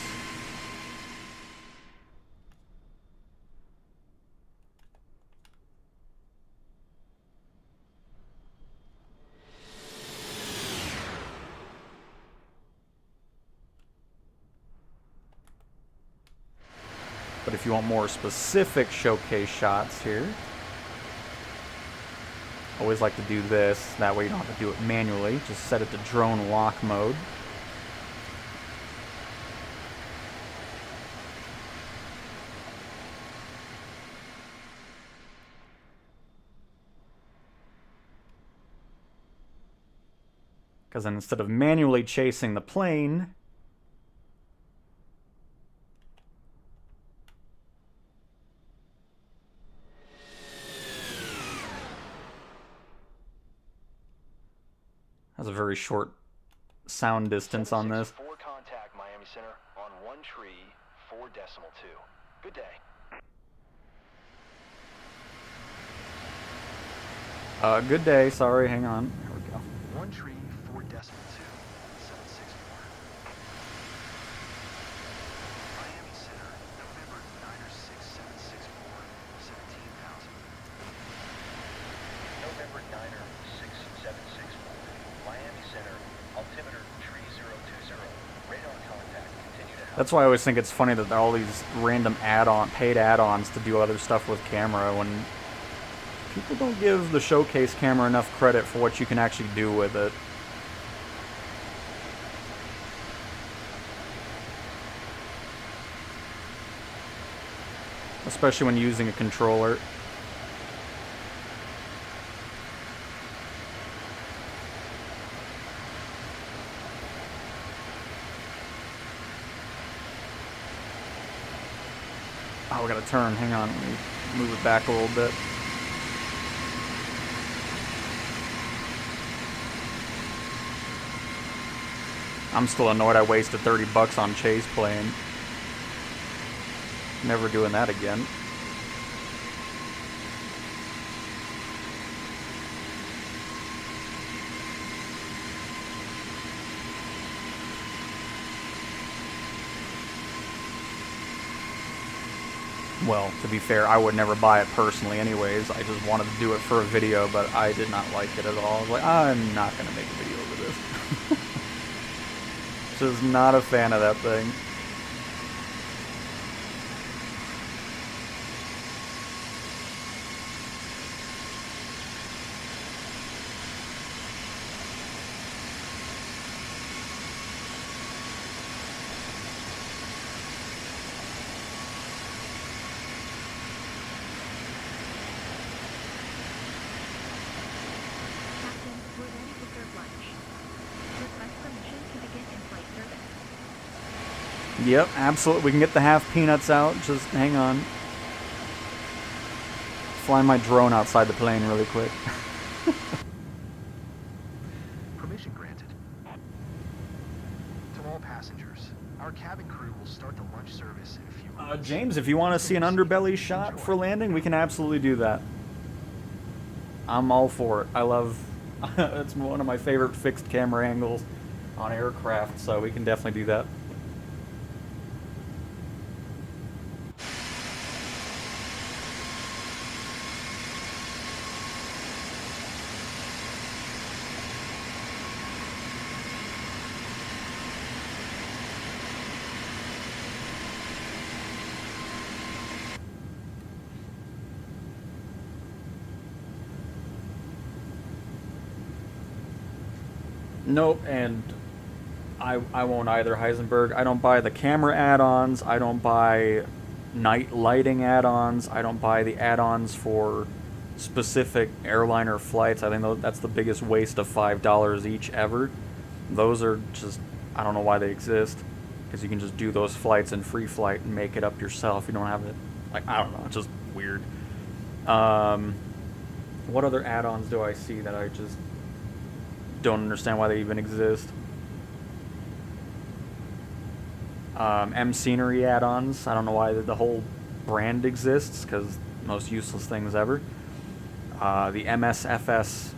But if you want more specific showcase shots here, always like to do this. That way you don't have to do it manually. Just set it to drone lock mode. Because then instead of manually chasing the plane, has a very short sound distance on this. 4 contact Miami Center on 1 tree, 4.2. Good day. Good day. Sorry, hang on. Here we go. 1 tree, 4.2, 764. Miami Center, November 96764, 17,000. November 9er 6764. Miami Center, altimeter tree 020. Radar contact, continue to help. That's why I always think it's funny that there are all these random paid add-ons to do other stuff with camera when people don't give the showcase camera enough credit for what you can actually do with it. Especially when using a controller. Oh, we gotta turn. Hang on. Let me move it back a little bit. I'm still annoyed I wasted $30 on chase plane. Never doing that again. Well, to be fair, I would never buy it personally anyways. I just wanted to do it for a video, but I did not like it at all. I was like, I'm not going to make a video over this. Just not a fan of that thing. Captain, we're ready to serve lunch. Request permission to begin in-flight service. Yep, absolutely. We can get the half peanuts out. Just hang on. Fly my drone outside the plane really quick. Permission granted. To all passengers, our cabin crew will start the lunch service in a few minutes. James, if you want to see an underbelly shot for landing, we can absolutely do that. I'm all for it. I love... it's one of my favorite fixed camera angles on aircraft, so we can definitely do that. Nope, and I won't either, Heisenberg. I don't buy the camera add-ons. I don't buy night lighting add-ons. I don't buy the add-ons for specific airliner flights. I think that's the biggest waste of $5 each ever. Those are just, I don't know why they exist, because you can just do those flights in free flight and make it up yourself. You don't have it, like, I don't know, it's just weird. What other add-ons do I see that I just don't understand why they even exist? M Scenery add-ons. I don't know why the whole brand exists, because most useless things ever. The MSFS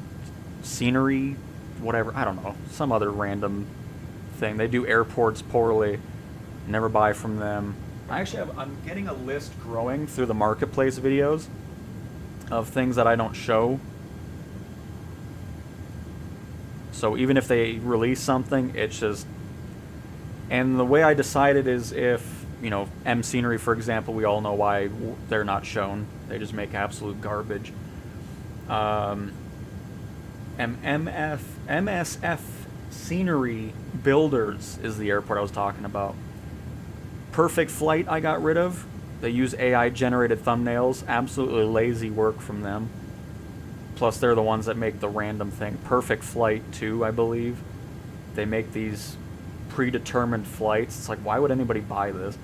Scenery, whatever, I don't know, some other random thing. They do airports poorly. Never buy from them. I'm getting a list growing through the marketplace videos of things that I don't show. So even if they release something, it's just... And the way I decide it is if you know, M Scenery, for example, we all know why they're not shown. They just make absolute garbage. MSF Scenery Builders is the airport I was talking about. Perfect Flight I got rid of. They use AI-generated thumbnails. Absolutely lazy work from them. Plus, they're the ones that make the random thing. Perfect Flight, too, I believe. They make these predetermined flights. It's like, why would anybody buy this?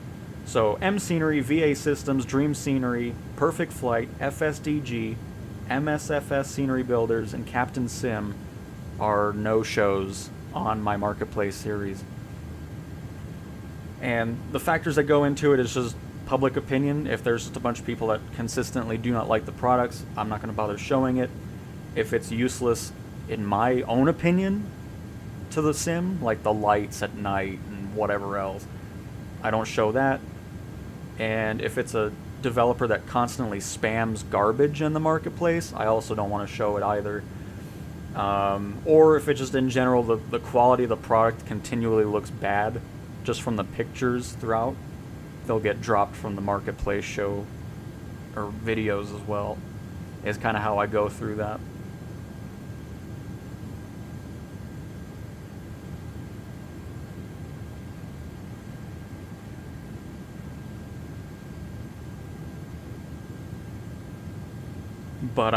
So, M Scenery, VA Systems, Dream Scenery, Perfect Flight, FSDG, MSFS Scenery Builders, and Captain Sim are no-shows on my Marketplace series. And the factors that go into it is just public opinion. If there's just a bunch of people that consistently do not like the products, I'm not going to bother showing it. If it's useless, in my own opinion, to the sim, like the lights at night and whatever else, I don't show that. And if it's a developer that constantly spams garbage in the Marketplace, I also don't want to show it either. Or if it just in general, the quality of the product continually looks bad just from the pictures throughout, they'll get dropped from the Marketplace show or videos as well, is kind of how I go through that. But,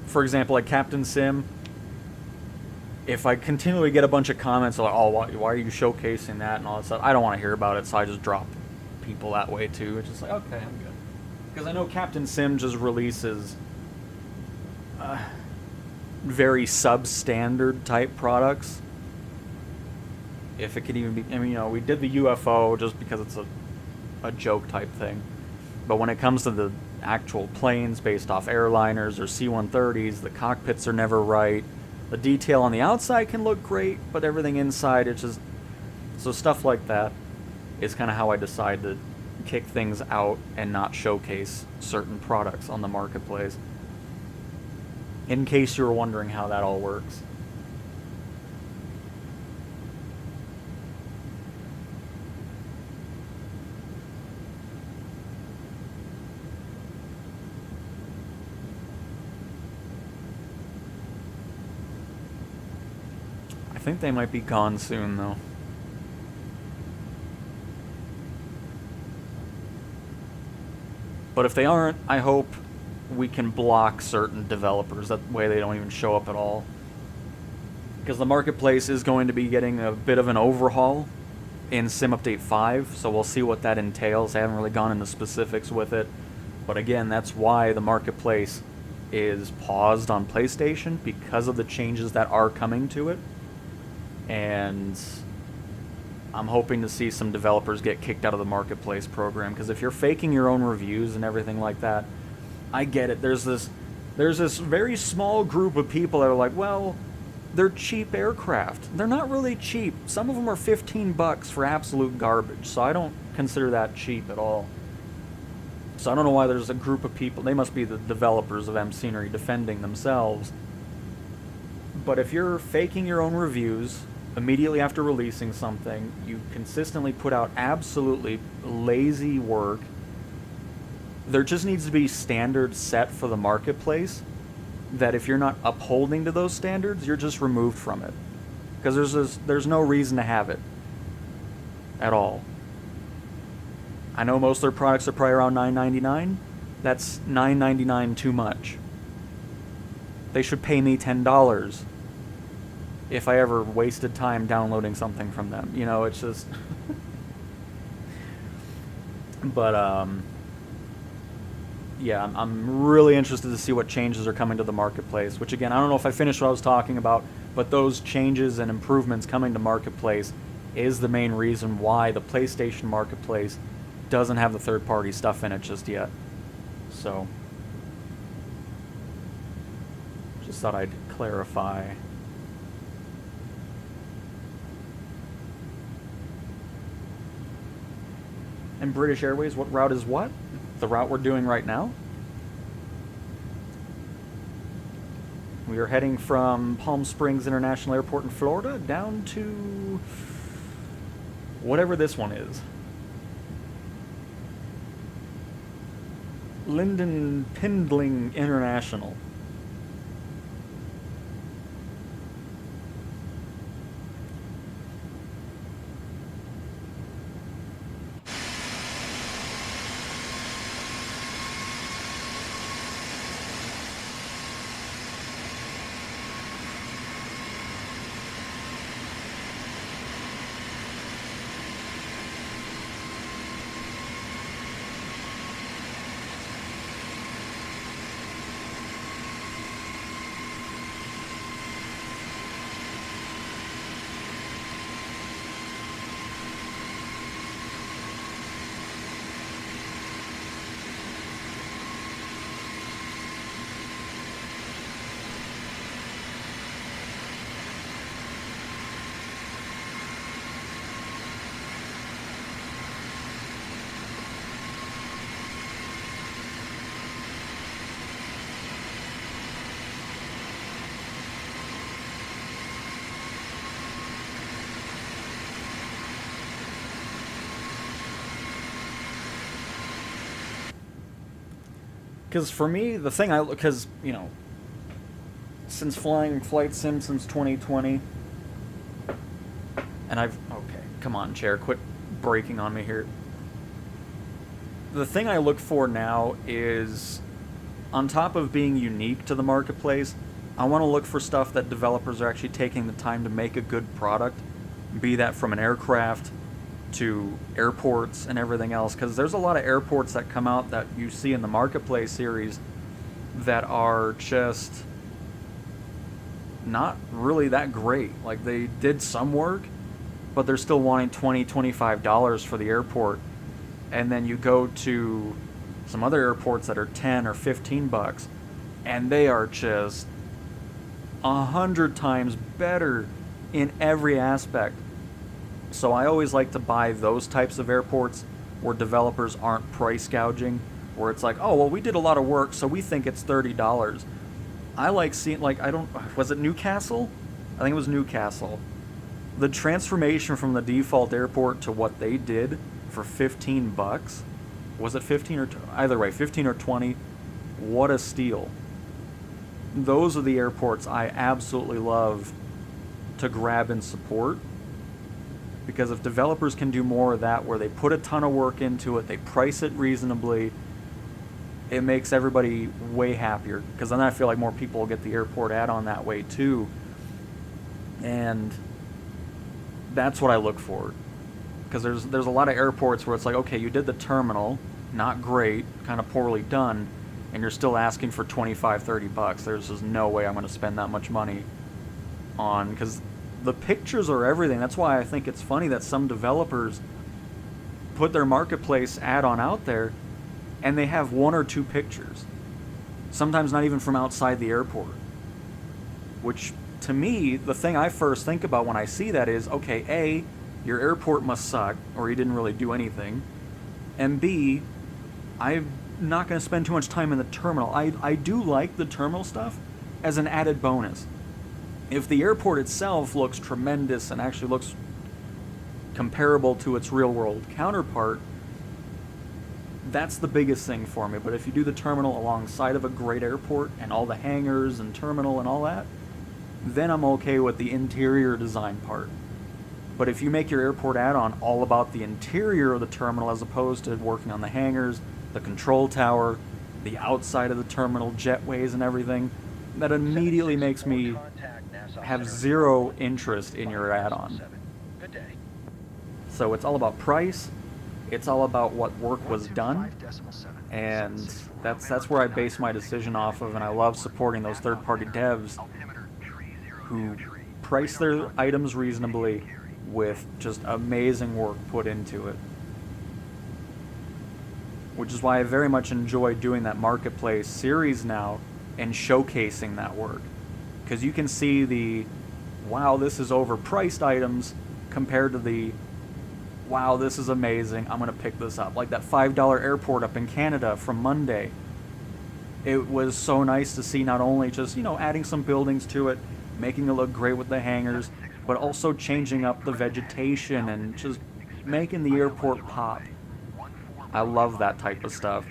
for example, like Captain Sim, if I continually get a bunch of comments like, oh, why are you showcasing that and all that stuff, I don't want to hear about it, so I just drop people that way too. It's just like, okay, I'm good. Because I know Captain Sim just releases very substandard type products. If it could even be, I mean, you know, we did the UFO just because it's a joke type thing. But when it comes to the actual planes based off airliners or C-130s, the cockpits are never right. The detail on the outside can look great, but everything inside, it's just... So stuff like that is kind of how I decide to kick things out and not showcase certain products on the Marketplace. In case you were wondering how that all works. I think they might be gone soon, though. But if they aren't, I hope we can block certain developers. That way they don't even show up at all. Because the Marketplace is going to be getting a bit of an overhaul in Sim Update 5, so we'll see what that entails. I haven't really gone into specifics with it. But again, that's why the Marketplace is paused on PlayStation, because of the changes that are coming to it. And I'm hoping to see some developers get kicked out of the Marketplace program, because if you're faking your own reviews and everything like that, I get it. There's this very small group of people that are like, well, they're cheap aircraft. They're not really cheap. Some of them are $15 for absolute garbage, so I don't consider that cheap at all. So I don't know why there's a group of people, they must be the developers of M Scenery defending themselves. But if you're faking your own reviews immediately after releasing something, you consistently put out absolutely lazy work, there just needs to be standards set for the Marketplace that if you're not upholding to those standards, you're just removed from it. Because there's no reason to have it at all. I know most of their products are probably around $9.99. That's $9.99 too much. They should pay me $10 if I ever wasted time downloading something from them. You know, it's just... But, yeah, I'm really interested to see what changes are coming to the Marketplace, which, again, I don't know if I finished what I was talking about, but those changes and improvements coming to Marketplace is the main reason why the PlayStation Marketplace doesn't have the third-party stuff in it just yet. So, just thought I'd clarify. And British Airways, what route is what? The route we're doing right now? We are heading from Palm Springs International Airport in Florida down to Whatever this one is. Linden Pindling International. Because for me, the thing because, you know, since flying flight sim since 2020, and okay, come on, chair, quit braking on me here. The thing I look for now is, on top of being unique to the marketplace, I want to look for stuff that developers are actually taking the time to make a good product, be that from an aircraft to airports and everything else, because there's a lot of airports that come out that you see in the marketplace series that are just not really that great. Like, they did some work, but they're still wanting $20, $25 for the airport, and then you go to some other airports that are 10 or 15 bucks, and they are just 100 times better in every aspect. So I always like to buy those types of airports where developers aren't price gouging, where it's like, oh, well, we did a lot of work, so we think it's $30. I like seeing, like, was it Newcastle? I think it was Newcastle. The transformation from the default airport to what they did for 15 bucks, was it 15 or, either way, 15 or 20, what a steal. Those are the airports I absolutely love to grab and support. Because if developers can do more of that, where they put a ton of work into it, they price it reasonably, it makes everybody way happier. Because then I feel like more people will get the airport add-on that way too. And that's what I look for. Because there's a lot of airports where it's like, okay, you did the terminal, not great, kind of poorly done, and you're still asking for 25, 30 bucks. There's just no way I'm going to spend that much money on, because the pictures are everything. That's why I think it's funny that some developers put their marketplace add-on out there and they have 1 or 2 pictures. Sometimes not even from outside the airport. Which, to me, the thing I first think about when I see that is, okay, A, your airport must suck, or you didn't really do anything. And B, I'm not going to spend too much time in the terminal. I do like the terminal stuff as an added bonus. If the airport itself looks tremendous and actually looks comparable to its real-world counterpart, that's the biggest thing for me. But if you do the terminal alongside of a great airport and all the hangars and terminal and all that, then I'm okay with the interior design part. But if you make your airport add-on all about the interior of the terminal as opposed to working on the hangars, the control tower, the outside of the terminal, jetways and everything, that immediately makes me have zero interest in your add-on. So it's all about price, it's all about what work was done, and that's where I base my decision off of, and I love supporting those third-party devs who price their items reasonably with just amazing work put into it. Which is why I very much enjoy doing that marketplace series now and showcasing that work. Because you can see the, wow, this is overpriced items compared to the, wow, this is amazing, I'm going to pick this up. Like that $5 airport up in Canada from Monday. It was so nice to see not only just, you know, adding some buildings to it, making it look great with the hangars, but also changing up the vegetation and just making the airport pop. I love that type of stuff.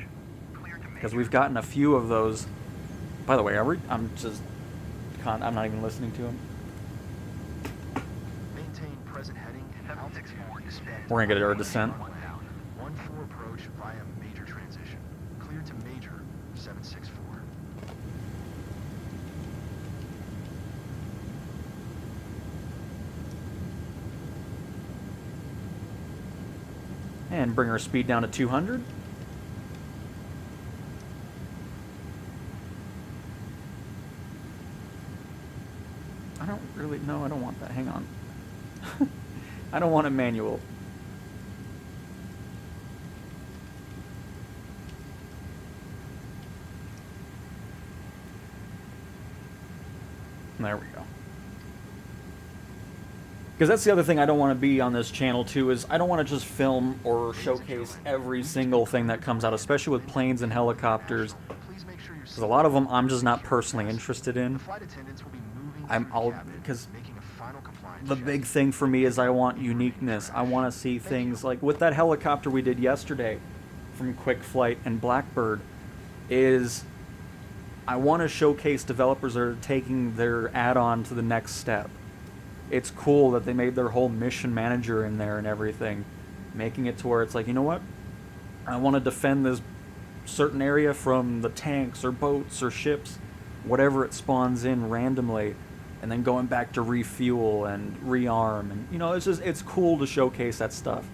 Because we've gotten a few of those. By the way, I'm not even listening to him. Maintain present heading and altitude. We're gonna get our descent. 1-4 approach via major transition. Clear to major 764. And bring our speed down to 200. I don't really, no, I don't want that. Hang on. I don't want a manual. There we go. Because that's the other thing I don't want to be on this channel too, is I don't want to just film or showcase every single thing that comes out, especially with planes and helicopters. Because a lot of them I'm just not personally interested in. Because the big thing for me is I want uniqueness. I want to see things like with that helicopter we did yesterday from Quick Flight and Blackbird, is I want to showcase developers that are taking their add-on to the next step. It's cool that they made their whole mission manager in there and everything, making it to where it's like, you know what? I want to defend this certain area from the tanks or boats or ships, whatever it spawns in randomly, and then going back to refuel and rearm, and you know, it's cool to showcase that stuff.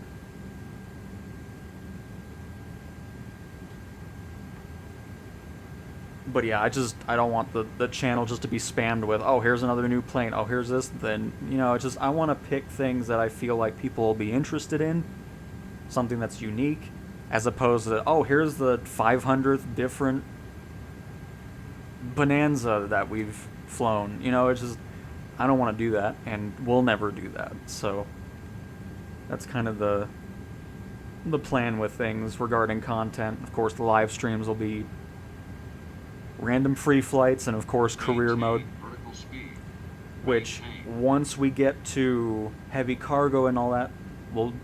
But yeah, I don't want the channel just to be spammed with, oh, here's another new plane, oh, here's this, then, you know, it's just, I want to pick things that I feel like people will be interested in, something that's unique, as opposed to, oh, here's the 500th different Bonanza that we've flown. You know, it's just, I don't want to do that, and we'll never do that. So that's kind of the plan with things regarding content. Of course, the live streams will be random free flights, and of course career mode, which once we get to heavy cargo and all that,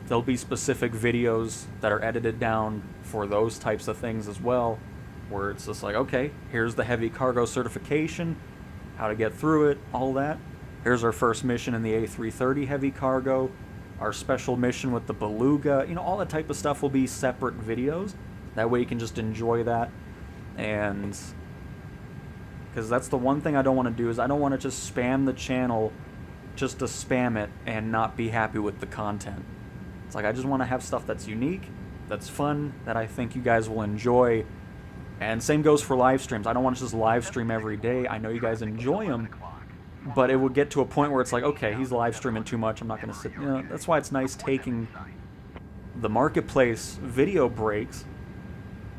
there'll be specific videos that are edited down for those types of things as well, where it's just like, okay, here's the heavy cargo certification, how to get through it, all that. Here's our first mission in the A330 heavy cargo, our special mission with the Beluga, you know, all that type of stuff will be separate videos. That way you can just enjoy that. And because that's the one thing I don't want to do, is I don't want to just spam the channel just to spam it and not be happy with the content. It's like, I just want to have stuff that's unique, that's fun, that I think you guys will enjoy. And same goes for live streams. I don't want to just live stream every day. I know you guys enjoy them, but it will get to a point where it's like, okay, he's live streaming too much, I'm not going to sit, you know. That's why it's nice taking the marketplace video breaks,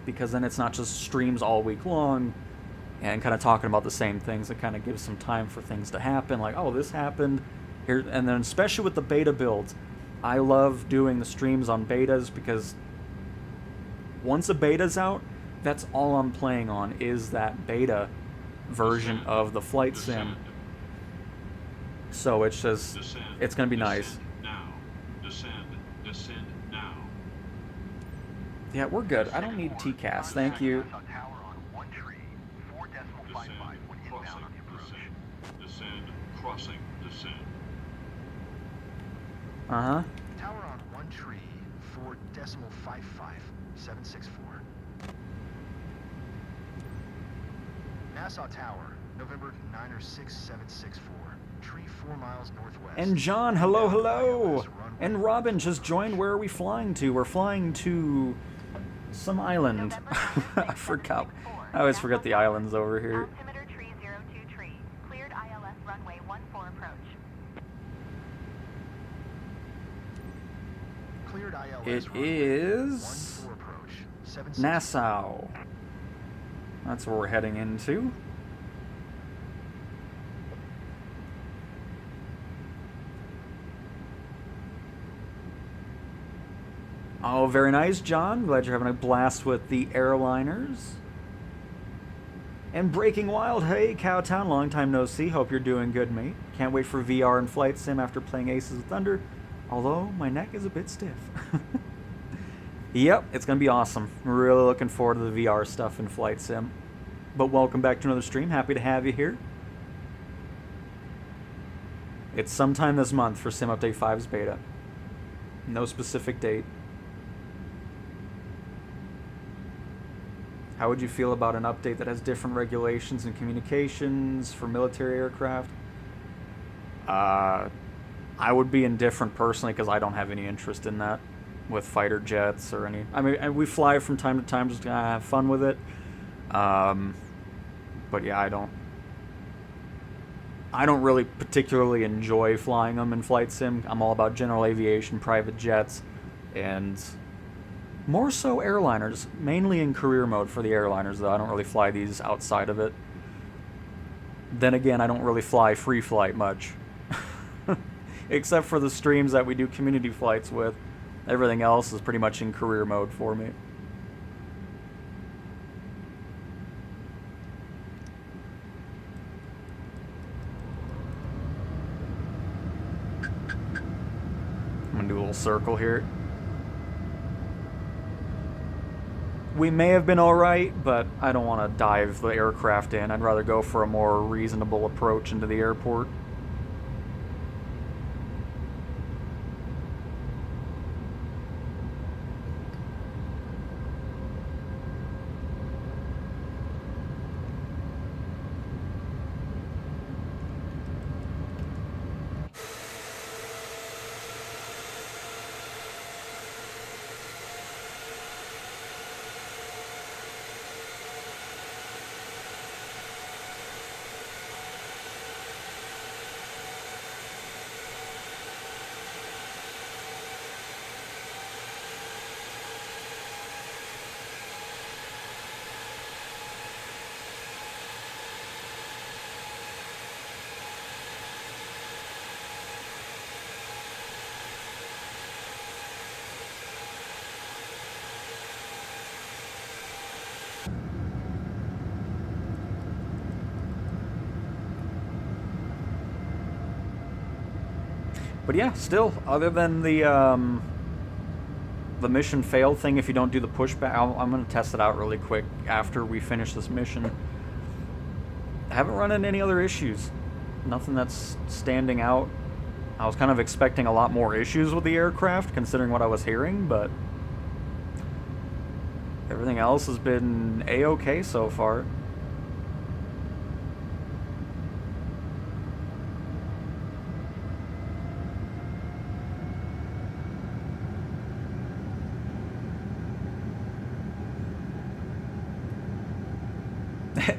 because then it's not just streams all week long and kind of talking about the same things. It kind of gives some time for things to happen, like, oh, this happened here. And then especially with the beta builds, I love doing the streams on betas, because once a beta's out, that's all I'm playing on, is that beta version of the flight sim. So it's just, it's going to be nice. Descend now. Yeah, we're good. I don't need TCAS, thank you. Crossing, descend. Uh-huh. Tower on 1 tree, 4.55, 764. Nassau Tower, November 96764. Tree 4 miles northwest. And John, hello, hello! And Robin just joined. Where are we flying to? We're flying to some island. I forgot. I always forget the islands over here. Altimeter tree 02 tree. Cleared ILS runway 14 approach. Cleared ILS It runway is 14 approach. 764. Nassau. That's where we're heading into. Oh, very nice, John. Glad you're having a blast with the airliners. And Breaking Wild, hey, Cowtown, long time no see. Hope you're doing good, mate. Can't wait for VR and flight sim after playing Aces of Thunder. Although, my neck is a bit stiff. Yep, it's going to be awesome. Really looking forward to the VR stuff in Flight Sim. But welcome back to another stream. Happy to have you here. It's sometime this month for Sim Update 5's beta. No specific date. How would you feel about an update that has different regulations and communications for military aircraft? I would be indifferent personally because I don't have any interest in that with fighter jets or any... I mean, we fly from time to time just to have fun with it. But yeah, I don't really particularly enjoy flying them in Flight Sim. I'm all about general aviation, private jets, and more so airliners. Mainly in career mode for the airliners, though. I don't really fly these outside of it. Then again, I don't really fly free flight much. Except for the streams that we do community flights with. Everything else is pretty much in career mode for me. I'm gonna do a little circle here. We may have been alright, but I don't want to dive the aircraft in. I'd rather go for a more reasonable approach into the airport. But yeah, still, other than the mission fail thing, if you don't do the pushback, I'm going to test it out really quick after we finish this mission. I haven't run into any other issues. Nothing that's standing out. I was kind of expecting a lot more issues with the aircraft, considering what I was hearing, but everything else has been A-okay so far.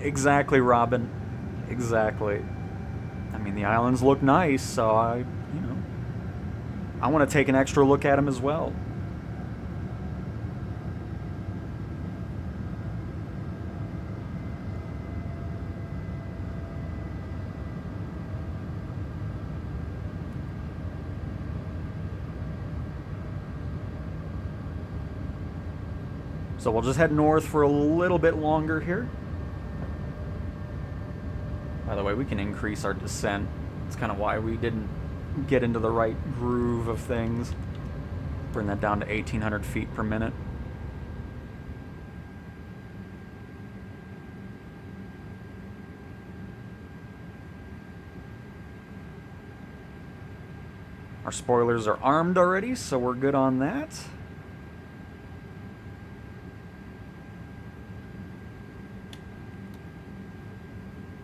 Exactly, Robin. Exactly. I mean, the islands look nice, so I want to take an extra look at them as well. So we'll just head north for a little bit longer here. By the way, we can increase our descent. That's kind of why we didn't get into the right groove of things. Bring that down to 1,800 feet per minute. Our spoilers are armed already, so we're good on that.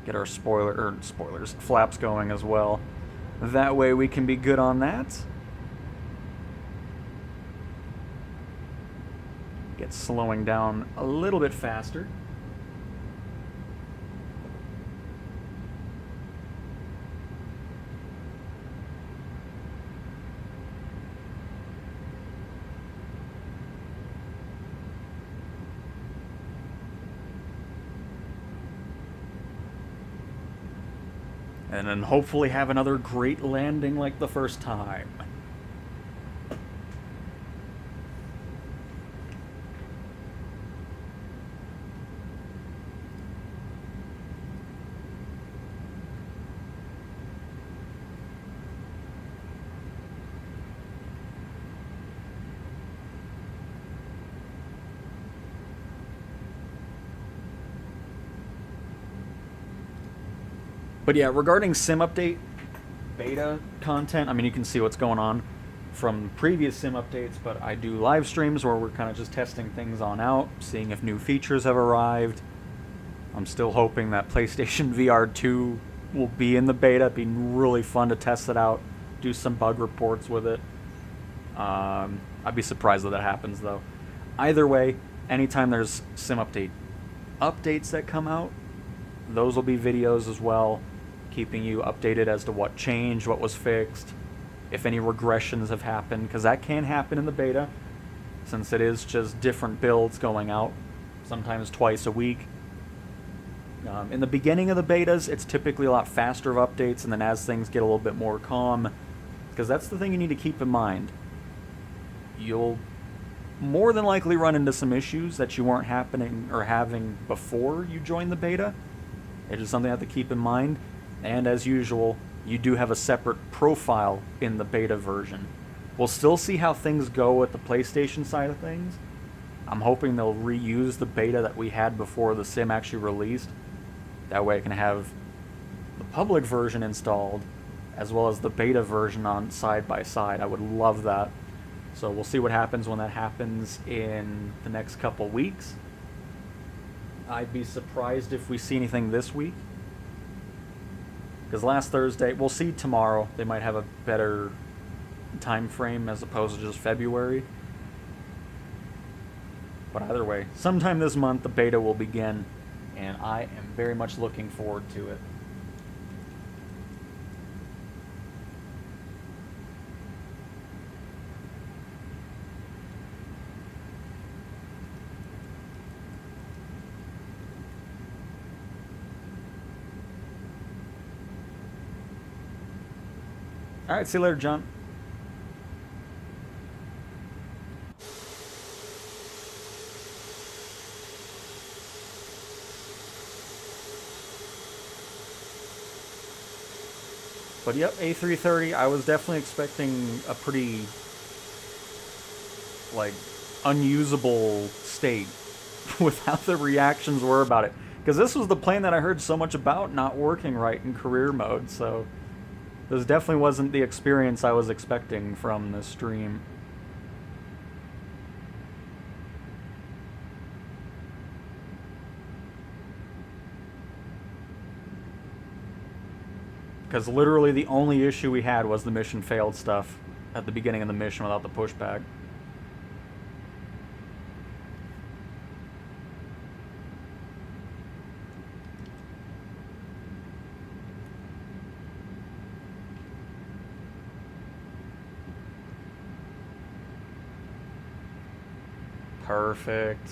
Get our spoilers, flaps going as well. That way we can be good on that. Get slowing down a little bit faster. And then hopefully have another great landing like the first time. But yeah, regarding sim update beta content, I mean, you can see what's going on from previous sim updates, but I do live streams where we're kind of just testing things on out, seeing if new features have arrived. I'm still hoping that PlayStation VR 2 will be in the beta. It'd be really fun to test it out, do some bug reports with it. I'd be surprised if that happens, though. Either way, anytime there's sim updates that come out, those will be videos as well, keeping you updated as to what changed, what was fixed, if any regressions have happened, because that can happen in the beta, since it is just different builds going out, sometimes twice a week. In the beginning of the betas, it's typically a lot faster of updates, and then as things get a little bit more calm, because that's the thing you need to keep in mind. You'll more than likely run into some issues that you weren't having before you joined the beta. It is something you have to keep in mind, and as usual, you do have a separate profile in the beta version. We'll still see how things go with the PlayStation side of things. I'm hoping they'll reuse the beta that we had before the sim actually released. That way I can have the public version installed as well as the beta version on side by side. I would love that. So we'll see what happens when that happens in the next couple weeks. I'd be surprised if we see anything this week. Because last Thursday, we'll see tomorrow. They might have a better time frame as opposed to just February. But either way, sometime this month the beta will begin, and I am very much looking forward to it. Alright, see you later, John. But yep, A330, I was definitely expecting a pretty, like, unusable state with how the reactions were about it. Because this was the plane that I heard so much about not working right in career mode, so this definitely wasn't the experience I was expecting from this stream. Because literally the only issue we had was the mission failed stuff at the beginning of the mission without the pushback. Perfect.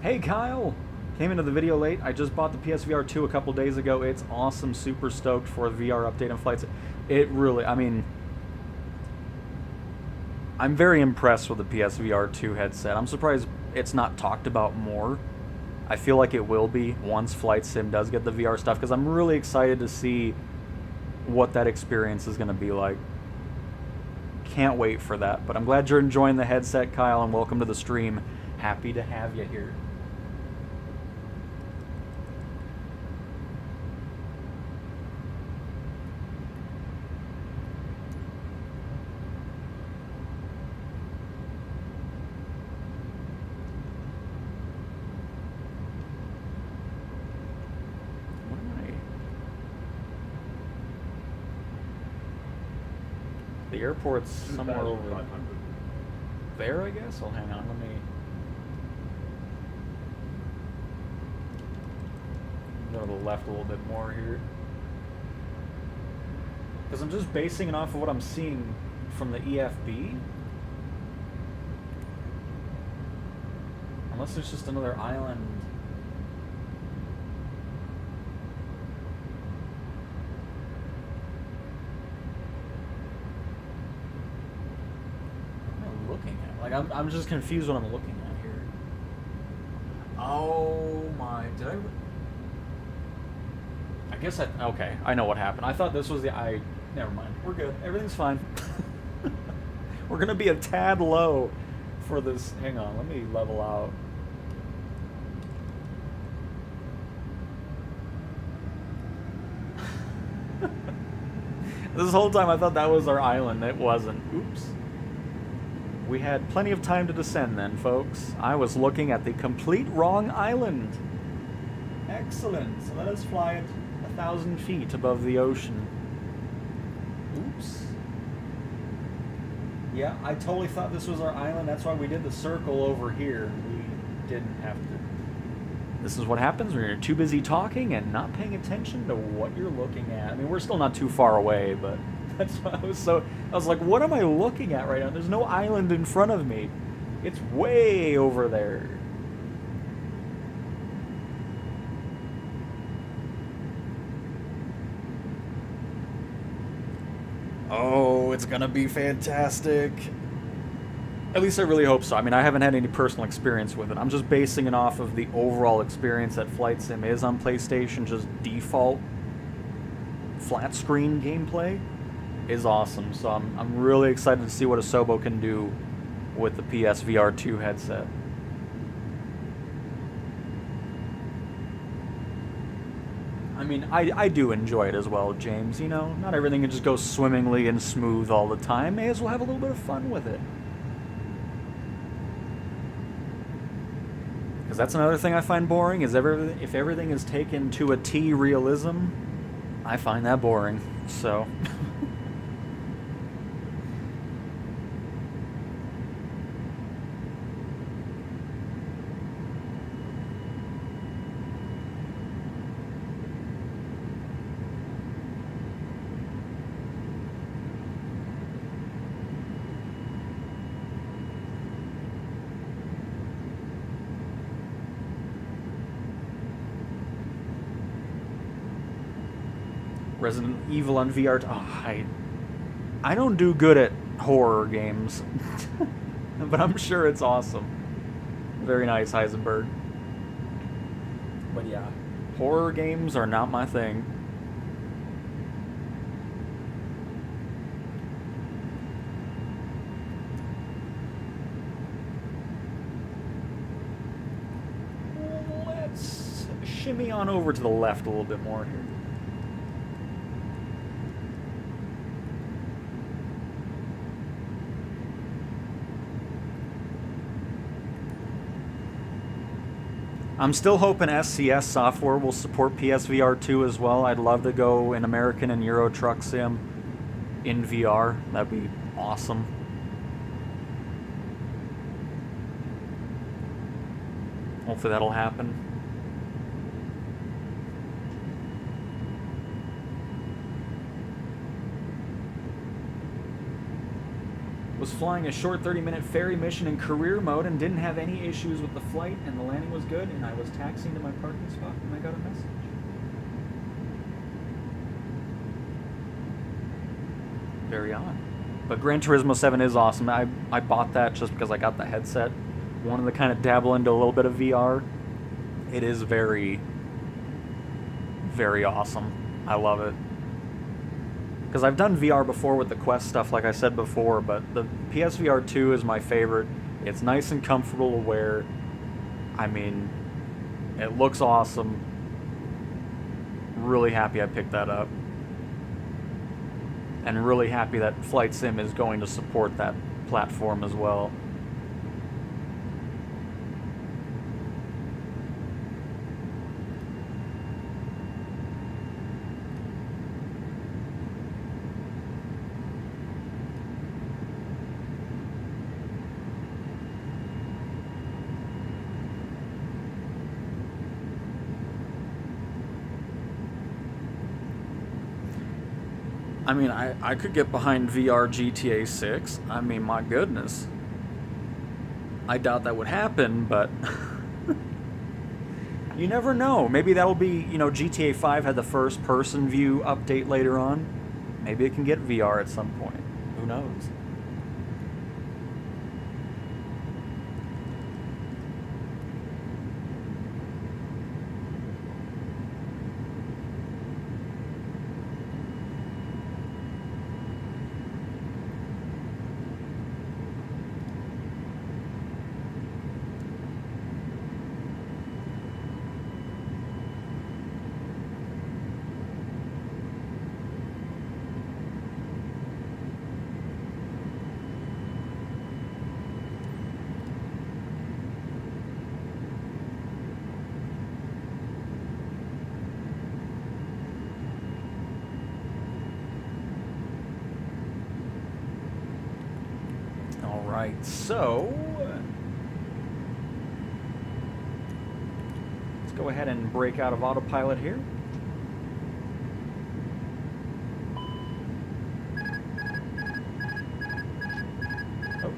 Hey Kyle! Came into the video late. I just bought the PSVR 2 a couple days ago. It's awesome. Super stoked for the VR update and flights. It really, I mean, I'm very impressed with the PSVR 2 headset. I'm surprised it's not talked about more. I feel like it will be once Flight Sim does get the VR stuff, because I'm really excited to see what that experience is going to be like. Can't wait for that. But I'm glad you're enjoying the headset, Kyle, and welcome to the stream. Happy to have you here. The airport's somewhere over there, I guess? Oh, hang on, let me go to the left a little bit more here. Because I'm just basing it off of what I'm seeing from the EFB. Unless there's just another island. What am I looking at? Like, I'm just confused what I'm looking at here. Oh my, did I guess okay, I know what happened. I thought this was never mind. We're good. Everything's fine. We're gonna be a tad low for this. Hang on, let me level out. This whole time I thought that was our island. It wasn't. Oops. We had plenty of time to descend then, folks. I was looking at the complete wrong island. Excellent. So let us fly at 1,000 feet above the ocean. Oops. Yeah, I totally thought this was our island. That's why we did the circle over here. We didn't have to. This is what happens when you're too busy talking and not paying attention to what you're looking at. I mean, we're still not too far away, but that's why I was like, what am I looking at right now? There's no island in front of me. It's way over there. Oh, it's gonna be fantastic. At least I really hope so. I mean, I haven't had any personal experience with it. I'm just basing it off of the overall experience that Flight Sim is on PlayStation. Just default flat screen gameplay is awesome. So I'm really excited to see what Asobo can do with the PSVR 2 headset. I mean, I do enjoy it as well, James. You know, not everything can just go swimmingly and smooth all the time. May as well have a little bit of fun with it. Because that's another thing I find boring, is if everything is taken to a T realism, I find that boring. So... Resident Evil on VR. Oh, I don't do good at horror games, but I'm sure it's awesome. Very nice, Heisenberg. But yeah, horror games are not my thing. Let's shimmy on over to the left a little bit more here. I'm still hoping SCS software will support PSVR 2 as well. I'd love to go in American and Euro Truck Sim in VR. That'd be awesome. Hopefully that'll happen. Was flying a short 30-minute ferry mission in career mode and didn't have any issues with the flight, and the landing was good, and I was taxiing to my parking spot and I got a message. Very odd. But Gran Turismo 7 is awesome. I bought that just because I got the headset. Wanted to kind of dabble into a little bit of VR. It is very, very awesome. I love it. Because I've done VR before with the Quest stuff, like I said before, but the PSVR 2 is my favorite. It's nice and comfortable to wear. I mean, it looks awesome. Really happy I picked that up. And really happy that Flight Sim is going to support that platform as well. I mean, I could get behind VR GTA 6. I mean, my goodness. I doubt that would happen, but You never know. Maybe that'll be, you know, GTA 5 had the first person view update later on. Maybe it can get VR at some point. Who knows? Alright, so let's go ahead and break out of autopilot here. Oh.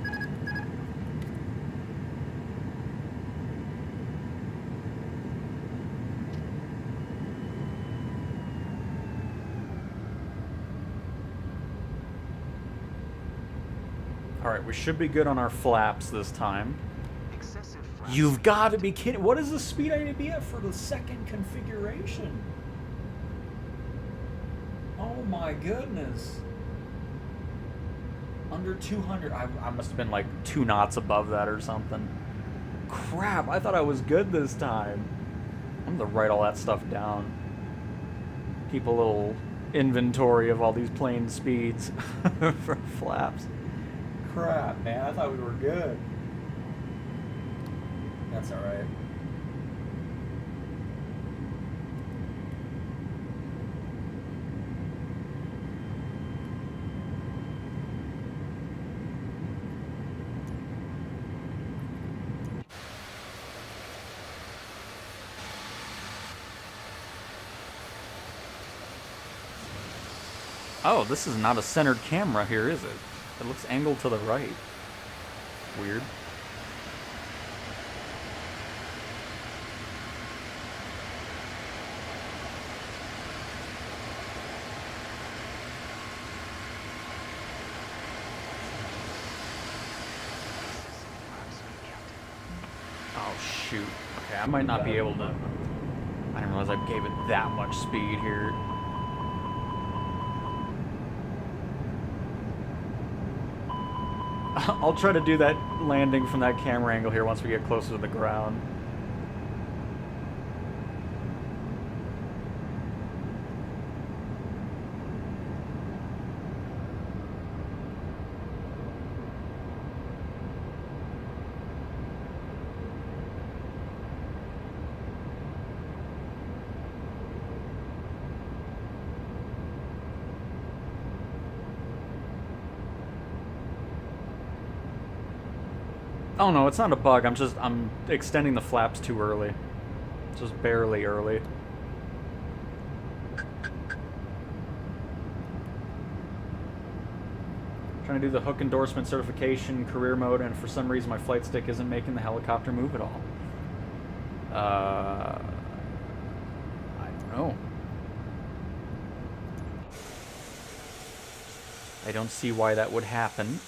Alright, we should be good on our flaps this time. Excessive flap You've speed. got to be kidding. What is the speed I need to be at for the second configuration? Oh my goodness. Under 200. I must have been like 2 knots above that or something. Crap, I thought I was good this time. I'm going to write all that stuff down. Keep a little inventory of all these plane speeds for flaps. Crap, man, I thought we were good. That's alright. Oh, this is not a centered camera here, is it? It looks angled to the right. Weird. Oh, shoot. Okay, I might not be able to... I didn't realize I gave it that much speed here. I'll try to do that landing from that camera angle here once we get closer to the ground. Oh no, it's not a bug. I'm extending the flaps too early. Just barely early. Trying to do the hook endorsement certification career mode, and for some reason my flight stick isn't making the helicopter move at all. I don't know. I don't see why that would happen.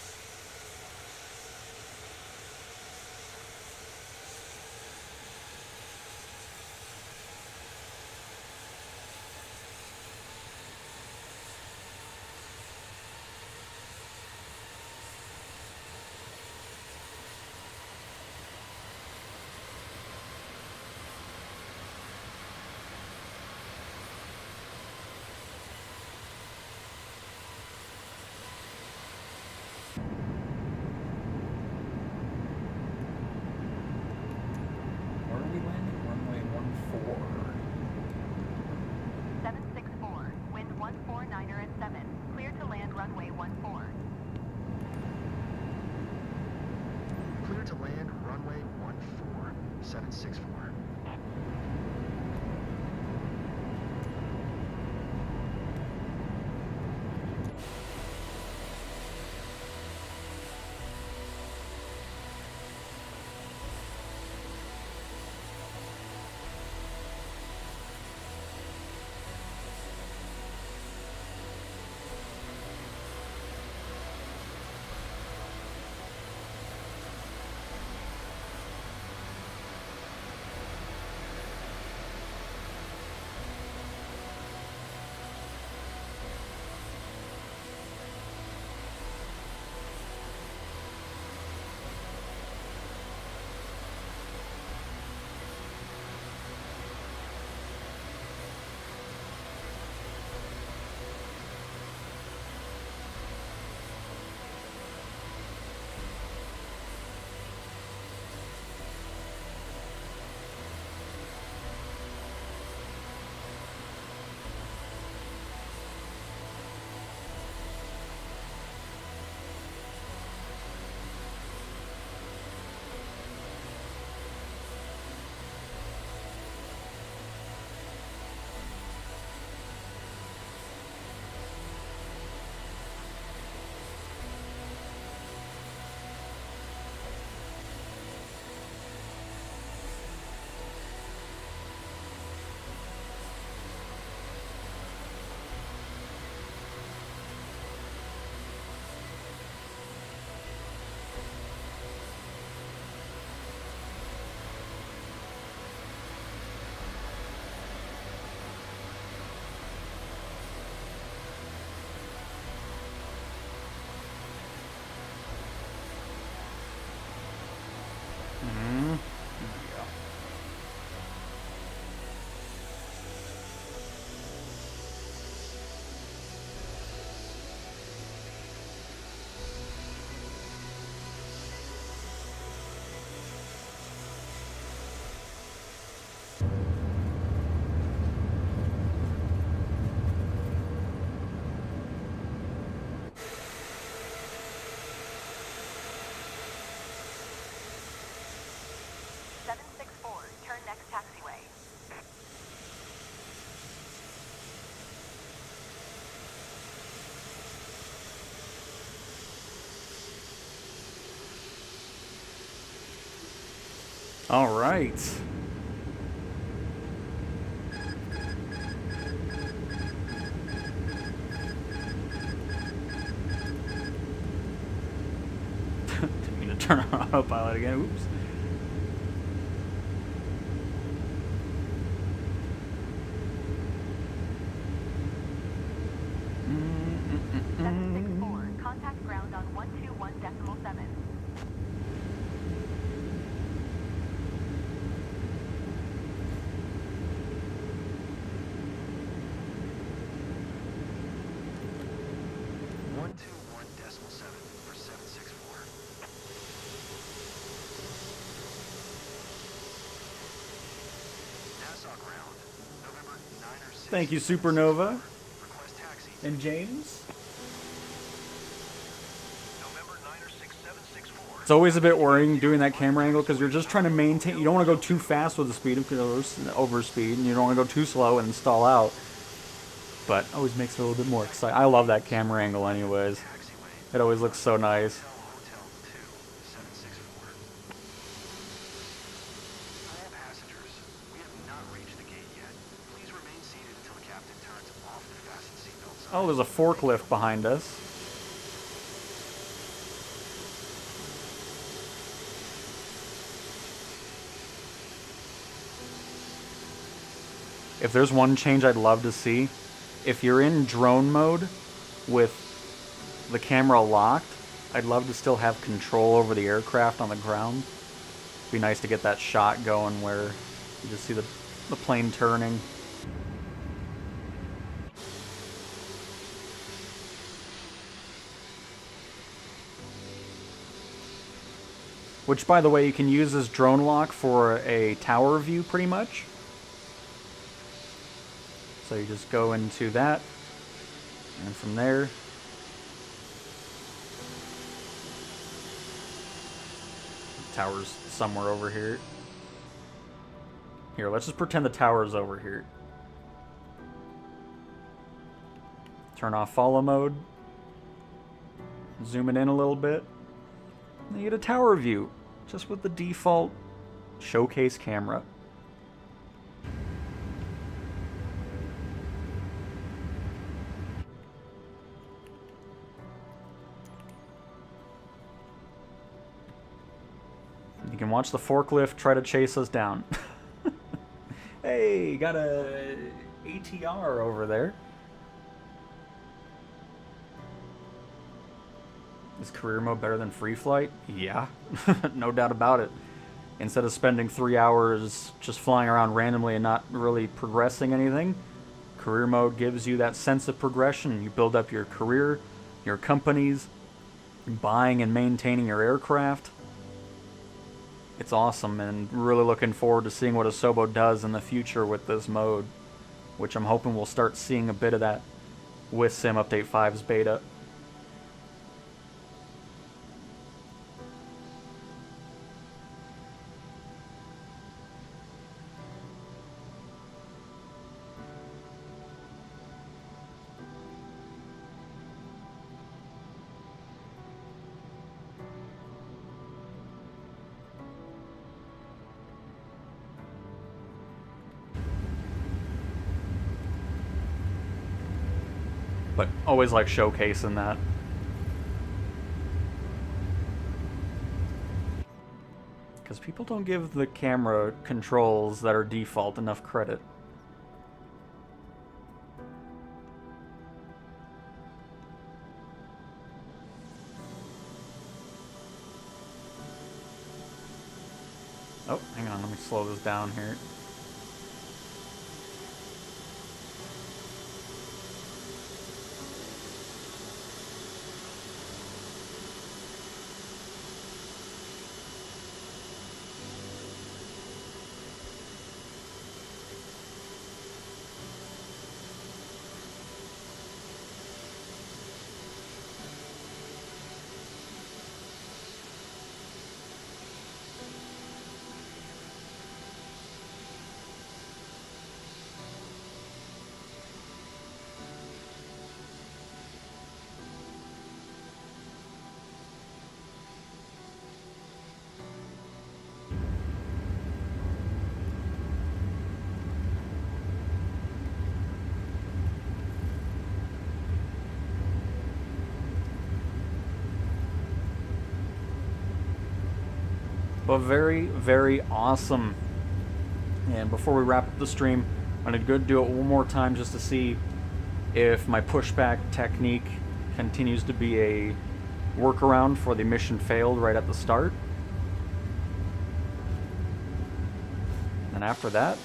Where are we landing? Runway 14. 764, wind 149er at 7. Clear to land runway 14. Clear to land runway 764. All right. Didn't mean to turn on autopilot again. Oops. Contact ground on 121.7. for 764. Nassau ground, November 9 or 6. Thank you, Supernova Request taxi. and James. November 9 or 6, 764. It's always a bit worrying doing that camera angle because you're just trying to maintain. You don't want to go too fast with the speed because overspeed, and you don't want to go too slow and stall out. But always makes it a little bit more exciting. I love that camera angle, anyways. Taxiway. It always looks so nice. Hotel 2, 764. All passengers, we have not reached the gate yet. Please remain seated until the captain turns off the fasten seatbelt sign. Oh, there's a forklift behind us. If there's one change I'd love to see, if you're in drone mode with the camera locked, I'd love to still have control over the aircraft on the ground. It'd be nice to get that shot going where you just see the plane turning. Which, by the way, you can use this drone lock for a tower view pretty much. So you just go into that, and from there, tower's somewhere over here. Here, let's just pretend the tower's over here. Turn off follow mode. Zoom it in a little bit. And you get a tower view, just with the default showcase camera. You can watch the forklift try to chase us down. Hey, got a ATR over there. Is career mode better than free flight? Yeah, no doubt about it. Instead of spending 3 hours just flying around randomly and not really progressing anything, career mode gives you that sense of progression. You build up your career, your companies, buying and maintaining your aircraft. It's awesome, and really looking forward to seeing what Asobo does in the future with this mode, which I'm hoping we'll start seeing a bit of that with Sim Update 5's beta. But always like showcasing that. Because people don't give the camera controls that are default enough credit. Oh, hang on, let me slow this down here. but very, very awesome. And before we wrap up the stream, I'm going to go do it one more time just to see if my pushback technique continues to be a workaround for the mission failed right at the start. And after that,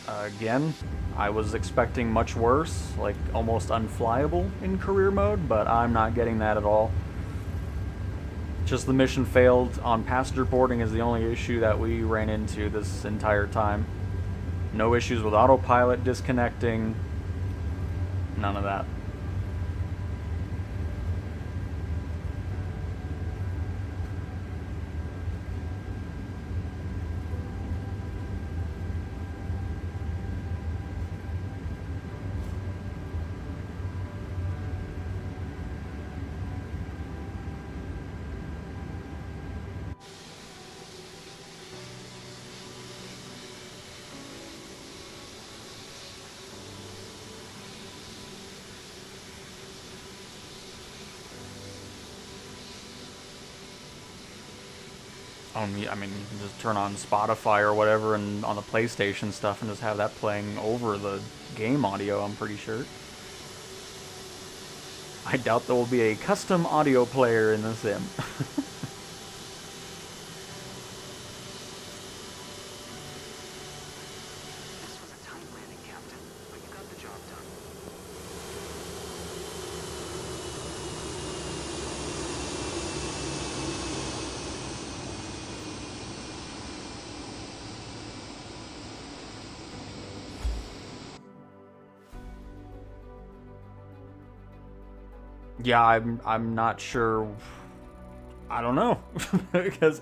again, I was expecting much worse, like almost unflyable in career mode, but I'm not getting that at all. Just the mission failed on passenger boarding is the only issue that we ran into this entire time. No issues with autopilot disconnecting, none of that. I mean, you can just turn on Spotify or whatever and on the PlayStation stuff and just have that playing over the game audio, I'm pretty sure. I doubt there will be a custom audio player in the sim. This was a tight landing, Captain, but you got the job done. Yeah, I'm not sure. I don't know. Because,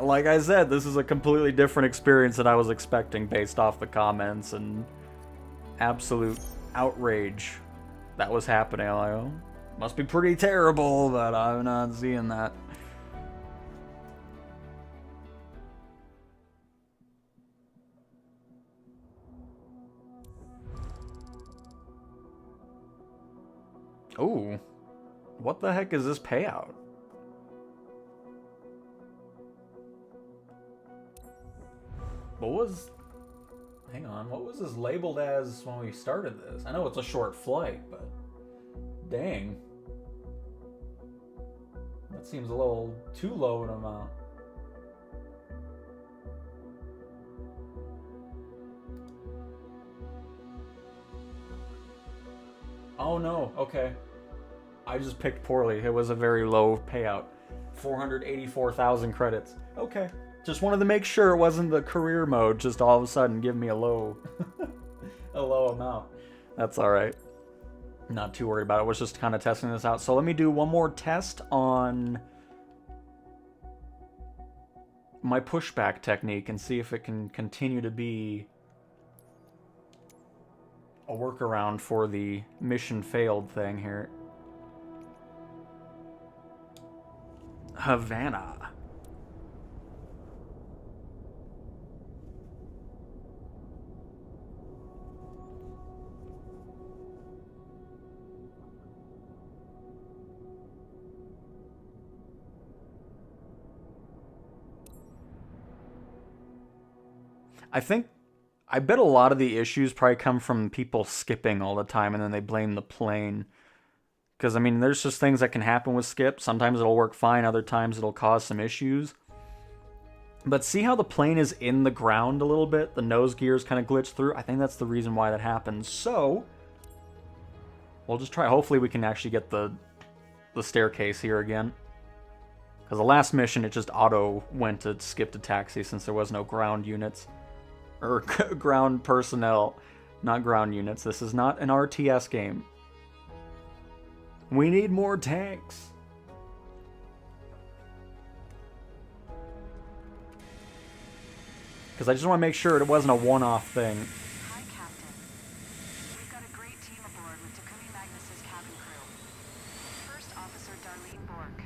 like I said, this is a completely different experience than I was expecting based off the comments and absolute outrage that was happening. I'm like, oh, must be pretty terrible, but I'm not seeing that. Ooh. What the heck is this payout? What was... Hang on, what was this labeled as when we started this? I know it's a short flight, but... Dang. That seems a little too low an amount. Oh no, okay. I just picked poorly. It was a very low payout. 484,000 credits. Okay. Just wanted to make sure it wasn't the career mode just all of a sudden give me a low a low amount. That's alright. Not too worried about it. I was just kind of testing this out. So let me do one more test on my pushback technique and see if it can continue to be a workaround for the mission failed thing here. Havana. I bet a lot of the issues probably come from people skipping all the time and then they blame the plane. Because, I mean, there's just things that can happen with skip. Sometimes it'll work fine, other times it'll cause some issues. But see how the plane is in the ground a little bit? The nose gears kind of glitch through? I think that's the reason why that happens. So, we'll just try. Hopefully we can actually get the staircase here again. Because the last mission, it just auto went to skip to taxi since there was no ground units. Or ground personnel, not ground units. This is not an RTS game. We need more tanks. Because I just want to make sure it wasn't a one-off thing. Hi, Captain. We've got a great team aboard with Takumi Magnus's cabin crew. First Officer Darlene Bork.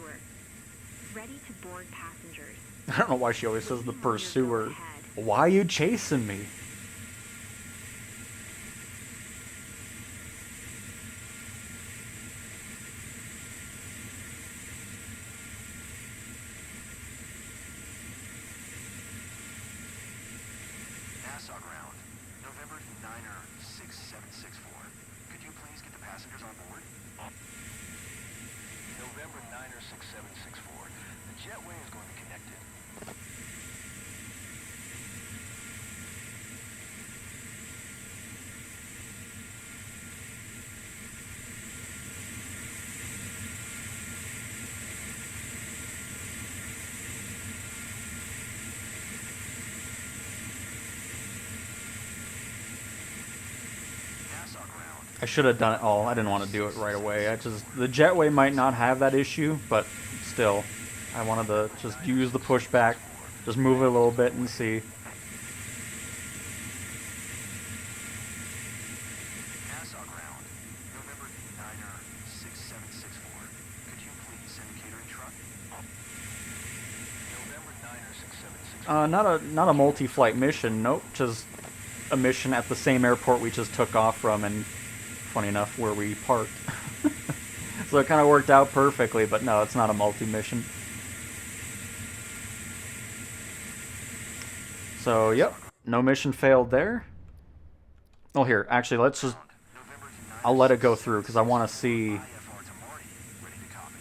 pursuer. Ready to board passengers. I don't know why she always says the Looking on your pursuer. go ahead. Why are you chasing me? Nassau ground. November 9er 6764. Could you please get the passengers on board? November 9er 6764. The jetway is going to connect it. Nassau ground. I should have done it all. I didn't want to do it right away. The jetway might not have that issue, but still, I wanted to just use the pushback, just move it a little bit and see. Nassau ground. November 9er 6764. Could you please send a catering truck? November 9er 6764. Not a multi-flight mission. Nope, just a mission at the same airport we just took off from, and funny enough, where we parked. So it kind of worked out perfectly, but no, it's not a multi-mission. So, yep, no mission failed there. Oh, here, actually, let's just... I'll let it go through, because I want to see... IFR to Marty. Ready to copy.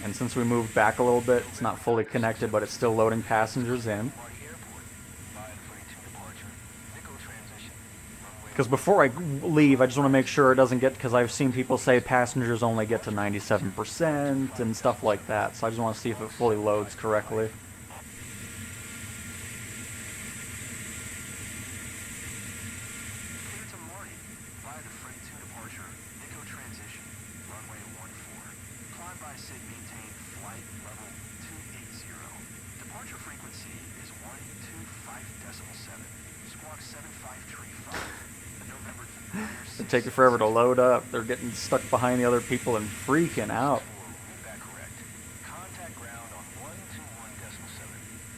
And since we moved back a little bit, it's not fully connected, but it's still loading passengers in. Marty Airport. 532 departure. Nico transition. Runway Because before I leave, I just want to make sure it doesn't get... Because I've seen people say passengers only get to 97% and stuff like that. So I just want to see if it fully loads correctly. Clear to Marty. 532 departure. Nico transition. Runway 14. Climb by SID maintain flight level 280. Departure frequency is 125.7. Squawk 7535. November 9er It takes it forever to load up. They're getting stuck behind the other people and freaking out. read that correct. Contact ground on 121.7.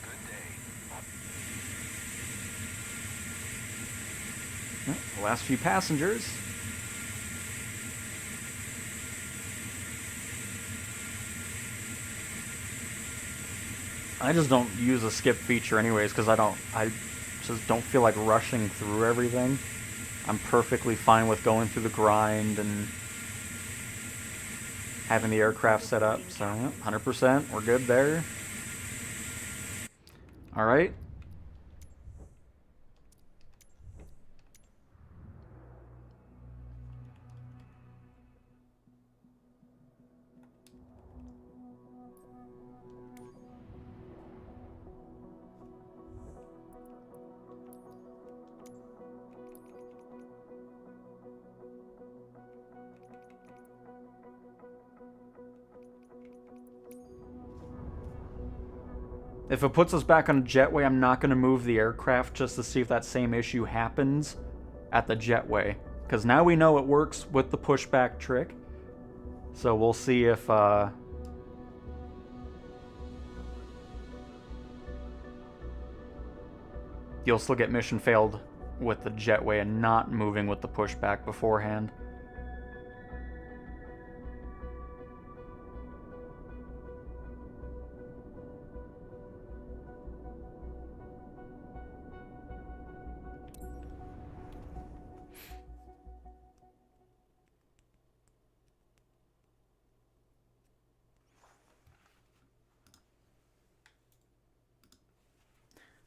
Good day. The last few passengers. I just don't use a skip feature anyways, because I just don't feel like rushing through everything. I'm perfectly fine with going through the grind and having the aircraft set up. So, yeah, 100%, we're good there. Alright. If it puts us back on a jetway, I'm not going to move the aircraft just to see if that same issue happens at the jetway. Because now we know it works with the pushback trick. So we'll see if... You'll still get mission failed with the jetway and not moving with the pushback beforehand.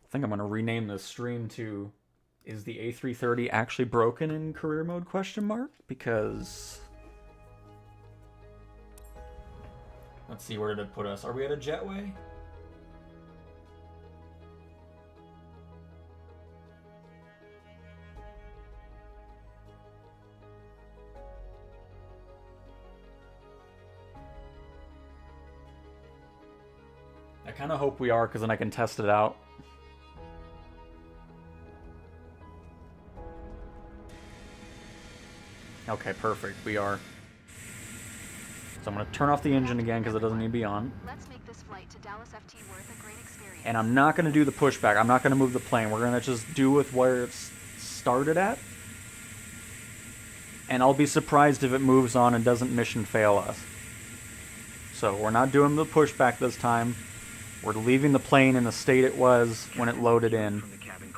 I think I'm going to rename this stream to "Is the A330 actually broken in career mode?" ? Because let's see, where did it put us? Are we at a jetway? I kind of hope we are, because then I can test it out. Okay, perfect. We are. So I'm going to turn off the engine again because it doesn't need to be on. Let's make this flight to Dallas FT worth a great experience. And I'm not going to do the pushback. I'm not going to move the plane. We're going to just do with where it's started at. And I'll be surprised if it moves on and doesn't mission fail us. So we're not doing the pushback this time. We're leaving the plane in the state it was when it loaded in.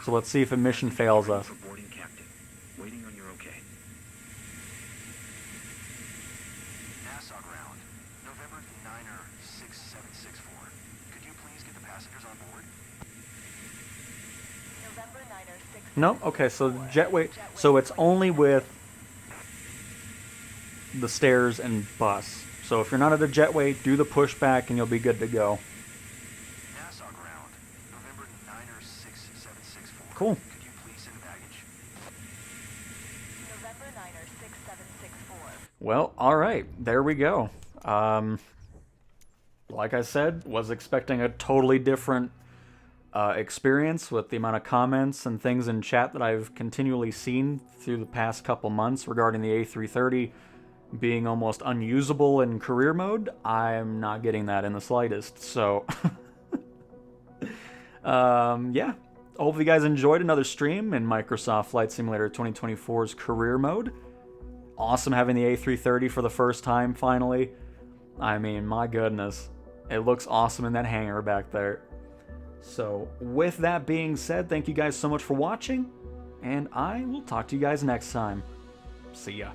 So let's see if a mission fails us. NASA ground, November 9er 6764. Could you please get the passengers on board? November 9er 6. No? Okay, so jetway. So it's only with the stairs and bus. So if you're not at a jetway, do the pushback and you'll be good to go. NASA ground, November 9er 6764. Cool. Could you please send baggage? November 9er 6764. Well, alright, there we go. Like I said, was expecting a totally different experience with the amount of comments and things in chat that I've continually seen through the past couple months regarding the A330 being almost unusable in career mode. I'm not getting that in the slightest, so yeah. Hope you guys enjoyed another stream in Microsoft Flight Simulator 2024's career mode. Awesome having the A330 for the first time, finally. I mean, my goodness. It looks awesome in that hangar back there. So, with that being said, thank you guys so much for watching, and I will talk to you guys next time. See ya.